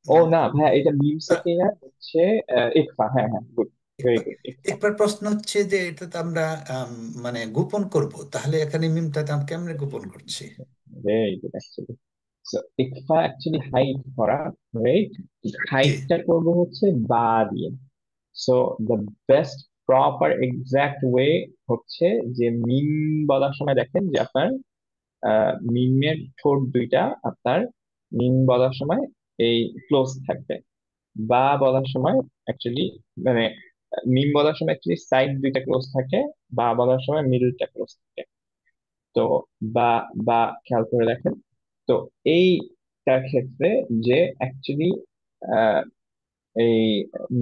ও না ভাই, এটা মিম সেকিনা হচ্ছে ইকফা, হ্যাঁ হ্যাঁ, গুড, ভেরি ইকফা। গুড, ইকফা। একবার প্রশ্ন হচ্ছে যে এটা তো আমরা মানে গোপন করব, তাহলে এখানে মিমটাতে আমরা কেমনে গোপন করছি? Very good actually. সো ইকফা অ্যাকচুয়ালি হাইড করা, রাইট? জি হাইডটা করবো হচ্ছে বা দিয়ে। So the best proper exact way হচ্ছে যে মিম বলার সময় দেখেন যে আপনার মিমের ঠোঁট দুইটা আপনার মিম বলার সময় এই ক্লোজ থাকবে। বা বলার সময় অ্যাকচুয়ালি মানে মিম বলার সময় অ্যাকচুয়ালি সাইড দুইটা ক্লোজ থাকে, বা বলার সময় মিডলটা ক্লোজ থাকে। তো বা বা খেয়াল করে দেখেন। তো এইটার ক্ষেত্রে যে অ্যাকচুয়ালি এই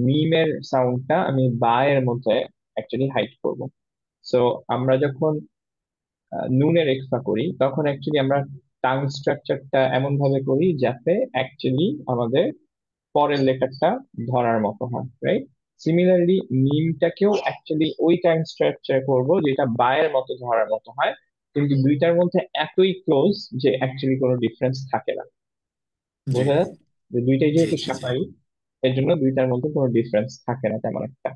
মিমের সাউন্ডটা আমি বা এর মধ্যে অ্যাকচুয়ালি হাইড করব। সো আমরা যখন নুনের এক্সট্রা করি তখন অ্যাকচুয়ালি আমরা টাং স্ট্রাকচারটা এমন ভাবে করি যাতে অ্যাকচুয়ালি আমাদের পরের লেটারটা ধরার মতো হয়, রাইট? সিমিলারলি মিমটাকেও অ্যাকচুয়ালি ওই টাইম স্ট্রাকচার করব যেটা বায়ের মতো ধরার মতো হয়, কিন্তু দুইটার মধ্যে এতই ক্লোজ যে অ্যাকচুয়ালি কোনো ডিফারেন্স থাকে না। জি বোঝা যাচ্ছে যে দুইটাই জি যেহেতু জি জি সাফাই, এর জন্য দুইটার মধ্যে কোনো ডিফারেন্স থাকে না তেমন একটা।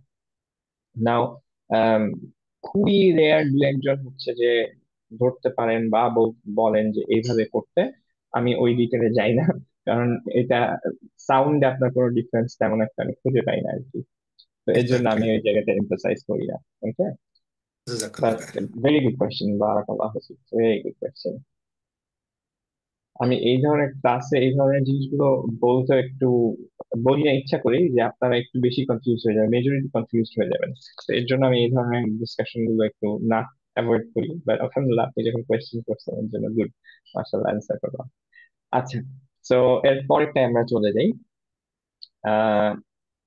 নাও খুবই রেয়ার দু একজন হচ্ছে যে ধরতে পারেন বা বলেন যে এইভাবে করতে। আমি ওই ডিটেলে যাই না, কারণ এটা সাউন্ড আপনার কোনো ডিফারেন্স তেমন একটা আমি খুঁজে পাই না আর কি। তো এর জন্য এক্স্যাক্টলি। আমি ওই জায়গাটা এমফাসাইজ করি না। ওকে, জাজাকাল্লাহ but Khair. Very good question, বারাকাল্লাহ ফিক, ভেরি গুড কোয়েশ্চেন। আমি এই ধরনের ক্লাসে এই ধরনের জিনিসগুলো বলতে একটু বলি না, ইচ্ছা করি যে আপনারা একটু বেশি কনফিউজ হয়ে যাবেন, মেজরিটি কনফিউজ হয়ে যাবেন। তো এর জন্য আমি এই ধরনের ডিসকাশন গুলো একটু না অ্যাভয়েড করি, বাট আলহামদুলিল্লাহ আপনি যখন কোয়েশ্চেন করছেন এর জন্য গুড, মাশাআল্লাহ অ্যান্সার করলাম। আচ্ছা, তো এর পরেরটা আমরা চলে যাই,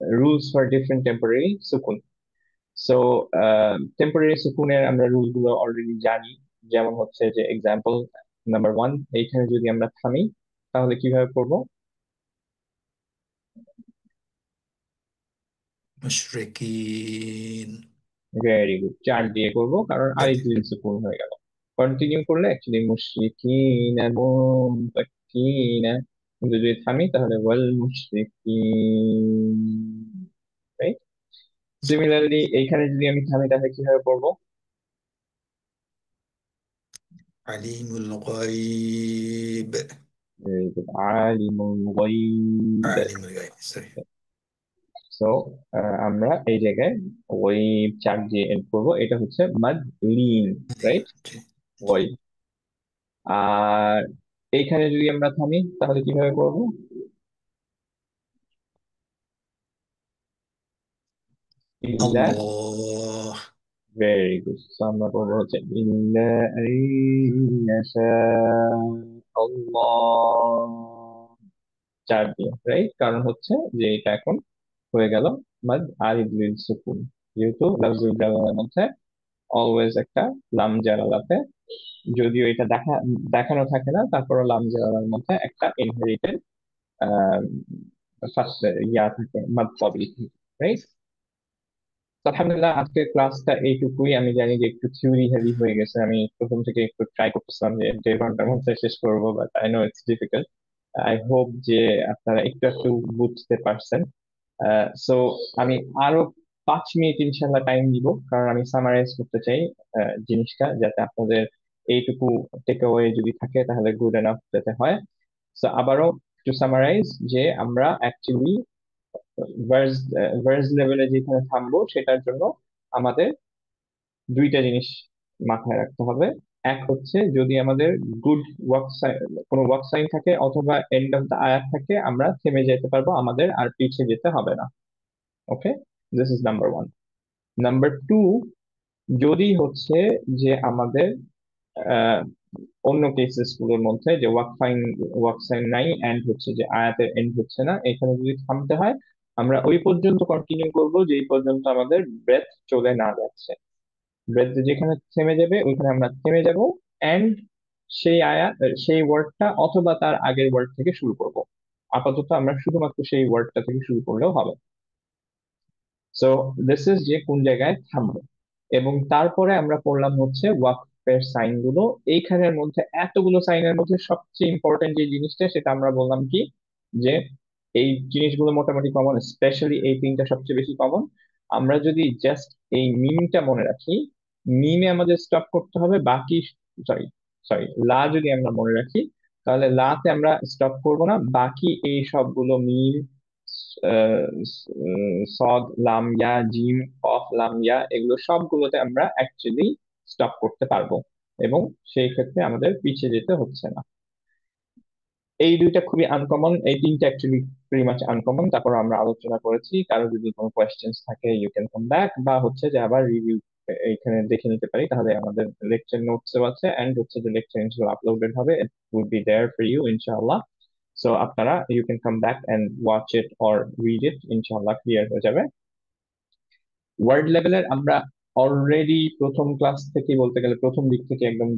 রুলস ফর ডিফারেন্ট টেম্পোরারি সুকুন। সো টেম্পোরারি সুকুনের আমরা রুল গুলো অলরেডি জানি। যেমন হচ্ছে যে এক্সাম্পল নাম্বার 1, এইখানে যদি আমরা থামি তাহলে কিভাবে করবো? মুশরিকিন, ভেরি গুড, 4 দিয়ে করবো কারণ আরেক জাতি। দুই সুকুন হয়ে গেল। কন্টিনিউ করলে অ্যাকচুয়ালি মুশরিকিনা মুনফাকিনা, কিন্তু যদি থামি তাহলে ওয়াল মুশরিকিন, রাইট? সিমিলারলি এইখানে যদি আমি থামি তাহলে কিভাবে করবো? আলিমুল গায়ব, ভেরি গুড, আলিমুল গায়ব। আলিমুল গায়ব, সরি। সো আমরা এই জায়গায় ওই 4 দিয়ে এন্ড করবো, এটা হচ্ছে মাদ লিন, রাইট? জি জি। ওই, আর এইখানে যদি আমরা থামি তাহলে কিভাবে করবো? ইল্লা, আল্লাহ, ভেরি গুড। সো আমরা করবো হচ্ছে ইল্লা আইয়াশা আল্লাহ, 4 দিয়ে, রাইট? কারণ হচ্ছে যে এটা এখন হয়ে গেল মাদ আরিদ লিল সুকুন, যেহেতু লাফজুল জালালার মধ্যে অলওয়েজ একটা লাম জালালাতে, যদিও এটা দেখানো থাকে না, তারপরও লাম জালালার মধ্যে একটা ইনহেরিটেড ইয়া থাকে, মাদ কবলি, রাইট? আলহামদুলিল্লাহ আজকের ক্লাসটা এইটুকুই। আমি জানি যে একটু থিওরি হেভি হয়ে গেছে, আমি প্রথম থেকে একটু ট্রাই করতেছিলাম যে 1.5 ঘন্টার মধ্যে শেষ করবো, but I know it's difficult. I hope যে আপনারা একটু একটু বুঝতে পারছেন। সো আমি আরো 5 মিনিট ইনশাল্লাহ টাইম দিব, কারণ আমি সামারাইজ করতে চাই জিনিসটা, যাতে আপনাদের এইটুকু টেক অ্যাওয়ে যদি থাকে তাহলে গুড এনাফ যাতে হয়। সো আবারও টু সামারাইজ, যে আমরা অ্যাকচুয়ালি ভার্স ভার্স লেভেলে যেখানে থামবো সেটার জন্য আমাদের দুইটা জিনিস মাথায় রাখতে হবে। এক হচ্ছে যদি আমাদের গুড ওয়ার্ক সাইন, কোনো ওয়ার্ক সাইন থাকে অথবা এন্ড অফ দ্য আয়াত থাকে, আমরা থেমে যেতে পারবো, আমাদের আর পিছিয়ে যেতে হবে না। ওকে, দিস ইজ নাম্বার 1। নাম্বার 2, যদি হচ্ছে যে আমাদের আহ, অন্য কেসেস গুলোর মধ্যে যে ওয়াকফাইন নাই এন্ড হচ্ছে যে আয়াতের এন্ড হচ্ছে না, এখানে যদি থামতে হয় আমরা ওই পর্যন্ত কন্টিনিউ করব যেই পর্যন্ত আমাদের ব্রেথ চলে না যাচ্ছে। ব্রেথ যেখানে থেমে যাবে ওইখানে আমরা থেমে যাব, এন্ড সেই আয়াত সেই ওয়ার্ডটা অথবা তার আগের ওয়ার্ড থেকে শুরু করব। আপাতত আমরা শুধুমাত্র সেই ওয়ার্ডটা থেকে শুরু করলেও হবে। সো দিস ইজ যে কোন জায়গায় থামবো। এবং তারপরে আমরা পড়লাম হচ্ছে ওয়াকফের সাইন গুলো। এইখানের মধ্যে এতগুলো সাইনের মধ্যে সবচেয়ে ইম্পর্টেন্ট যে জিনিসটা সেটা আমরা বললাম কি, যে এই জিনিসগুলো মোটামুটি কমন, স্পেশালি এই তিনটা সবচেয়ে বেশি কমন। আমরা যদি জাস্ট এই মিমটা মনে রাখি, মিমে আমাদের স্টপ করতে হবে, বাকি সরি সরি লা যদি আমরা মনে রাখি তাহলে লাতে আমরা স্টপ করব না, বাকি এই সবগুলো মিম, সদ লাম ইয়া জিম কফ লাম ইয়া এগুলো সবগুলোতে আমরা অ্যাকচুয়ালি স্টপ করতে পারবো, এবং সেই ক্ষেত্রে আমাদের পিছিয়ে যেতে হচ্ছে না। এই দুইটা খুবই আনকমন, এই তিনটা অ্যাকচুয়ালি প্রিটি মাচ আনকমন। তারপর আমরা আলোচনা করেছি, কারো যদি কোনো কোয়েশ্চেন্স থাকে ইউ ক্যান কাম ব্যাক, বা হচ্ছে যে আবার রিভিউ এইখানে দেখে নিতে পারি, তাহলে আমাদের লেকচার নোটসও আছে এন্ড হচ্ছে যে লেকচার ইনশাআল্লাহ আপলোডেড হবে, it will be there for you ইনশাআল্লাহ। সো আপনারা you can come back and watch it or read it, ইনশাআল্লাহ ক্লিয়ার হয়ে যাবে। ওয়ার্ড লেভেলের আমরা অলরেডি প্রথম ক্লাস থেকে বলতে গেলে প্রথম দিক থেকে একদম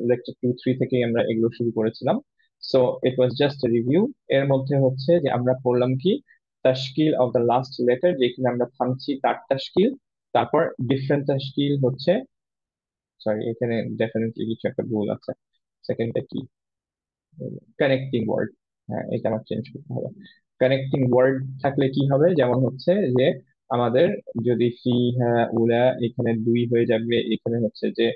লেকচার 2-3 থেকেই আমরা এগুলো শুরু করেছিলাম। So it was just review. এর মধ্যে হচ্ছে যে আমরা পড়লাম কি তাশকিল অফ দ্য লাস্ট লেটার, যেখানে আমরা থামছি তার তাশকিল, তারপর ডিফারেন্ট তাশকিল হচ্ছে, সরি এখানে ডেফিনেটলি কিছু একটা ভুল আছে, সেকেন্ডটা কি, কানেক্টিং ওয়ার্ড, হ্যাঁ এটা আমার চেঞ্জ করতে হবে। কানেক্টিং ওয়ার্ড থাকলে কি হবে, যেমন হচ্ছে যে আমাদের যদি ফি হ্যাঁ উলা এখানে দুই হয়ে যাবে, এখানে হচ্ছে যে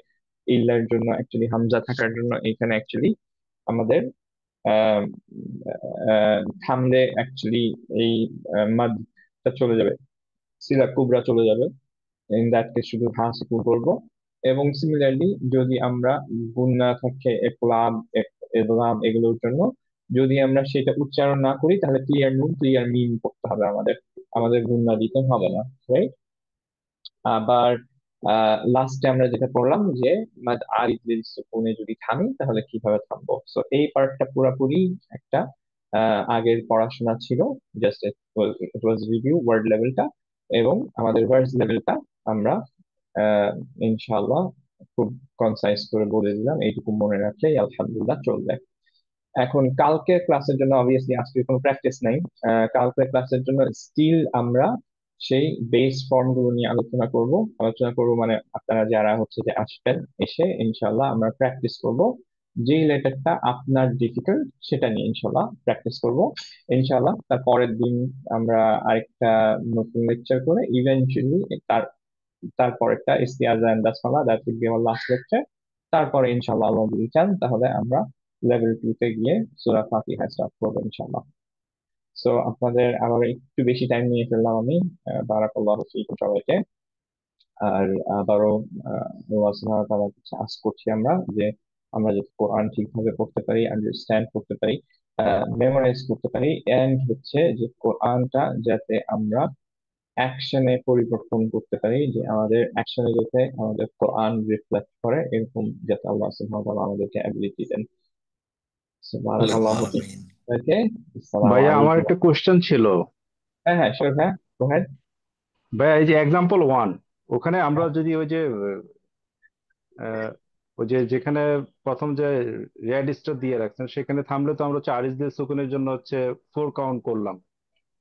ইল্লার জন্য অ্যাকচুয়ালি হামজা থাকার জন্য এখানে অ্যাকচুয়ালি আমাদের আহ থামলে অ্যাকচুয়ালি এই মাদটা চলে যাবে, সিলা কুবরা চলে যাবে, ইন দ্যাট কেস শুধু হা সুকুন করবো। এবং সিমিলারলি যদি আমরা গুন্না থাকে একলাম এদলাম এগুলোর জন্য যদি আমরা সেটা উচ্চারণ না করি তাহলে ক্লিয়ার নুন ক্লিয়ার মিম করতে হবে আমাদের, আমাদের গুন্না দিতে হবে না, রাইট? আবার লাস্টে আমরা যেটা পড়লাম যে মাদ আরিফ সুকুনে যদি থামি তাহলে কিভাবে থামবো। সো এই পার্টটা পুরোপুরি একটা আগের পড়াশোনা ছিল, just it was review word লেভেলটা, এবং আমাদের ভার্স লেভেলটা আমরা ইনশাআল্লাহ খুব কনসাইজ করে বলে দিলাম, এইটুকু মনে রাখলেই আলহামদুলিল্লাহ চলবে। এখন কালকের ক্লাসের জন্য অবভিয়াসলি আজকে কোনো প্র্যাকটিস নাই, কালকের ক্লাসের জন্য স্টিল আমরা সেই বেস ফর্ম গুলো নিয়ে আলোচনা করব মানে আপনারা যারা হচ্ছে যে আসবেন এসে ইনশাল্লাহ আমরা প্র্যাকটিস করব, যেই লেটারটা আপনার ডিফিকাল্ট সেটা নিয়ে ইনশাল্লাহ প্র্যাকটিস করব। ইনশাল্লাহ তার পরের দিন আমরা আরেকটা নতুন লেকচার করে ইভেন্চুয়ালি তারপরেরটা ইস্তিয়াজা এন্ড দাসমালা, that will be our last lecture. তারপরে ইনশাআল্লাহ আল্লাহ যদি চান তাহলে আমরা লেভেল 2 তে গিয়ে সূরা ফাতিহা স্টার্ট করবো ইনশাআল্লাহ। সো আপনাদের আবার একটু বেশি টাইম নিয়ে ফেললাম আমি, বারাকাল্লাহু ফীকুম সবাইকে। আর আবারও আল্লাহ সুবহানাহু ওয়া তাআলার কাছে আশ করছি আমরা যে আমরা যাতে কোরআন ঠিকভাবে পড়তে পারি, আন্ডারস্ট্যান্ড করতে পারি, মেমোরাইজ করতে পারি, এন্ড হচ্ছে যে কোরআনটা যাতে আমরা অ্যাকশনে পরিবর্তন করতে পারি, যে আমাদের অ্যাকশনে যাতে আমাদের কোরআন রিফ্লেক্ট করে, এরকম যাতে আল্লাহ সুবহানাহু ওয়া তাআলা আমাদেরকে অ্যাবিলিটি দেন। সুবহানাল্লাহ। আমিন। ওকে, আসসালামু ভাইয়া আমার আলাইকুম। একটা কোশ্চেন ছিল। হ্যাঁ হ্যাঁ শিওর, হ্যাঁ গো হেড। ভাইয়া এই যে এক্সাম্পল 1, ওখানে আমরা যদি আহ, ওই যে যেখানে প্রথম যে রেড স্টার দিয়ে রাখছেন সেখানে থামলে তো আমরা হচ্ছে আরিস দিয়ে সুকুনের জন্য হচ্ছে 4 কাউন্ট করলাম,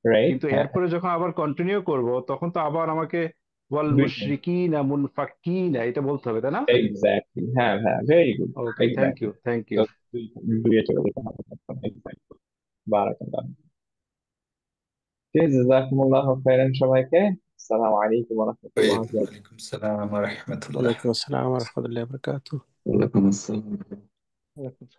রাইট, কিন্তু হ্যাঁ এরপরে যখন আবার কন্টিনিউ করব তখন তো আবার আমাকে ওয়াল দুইটাই মুশরিকিনা মুনফাকিনা এটা বলতে হবে, তাই না? এক্স্যাক্টলি, হ্যাঁ হ্যাঁ very good, okay, thank you, exactly. Thank তো ইউ। দুইয়ে চলে যেতে হবে, এক্স্যাক্টলি। বারাকাল্লাহ। জাযাকুমুল্লাহু খাইরান সবাইকে। আসসালামু আলাইকুম ওয়া রাহমাতুল্লাহি ওয়া বারাকাতুহু। ওয়ালাইকুম আসসালাম ওয়া রাহমাতুল্লাহ। ওয়ালাইকুম আসসালাম রহমতুল্লাহ বরকাত। ওয়ালাইকুম আসসালাম।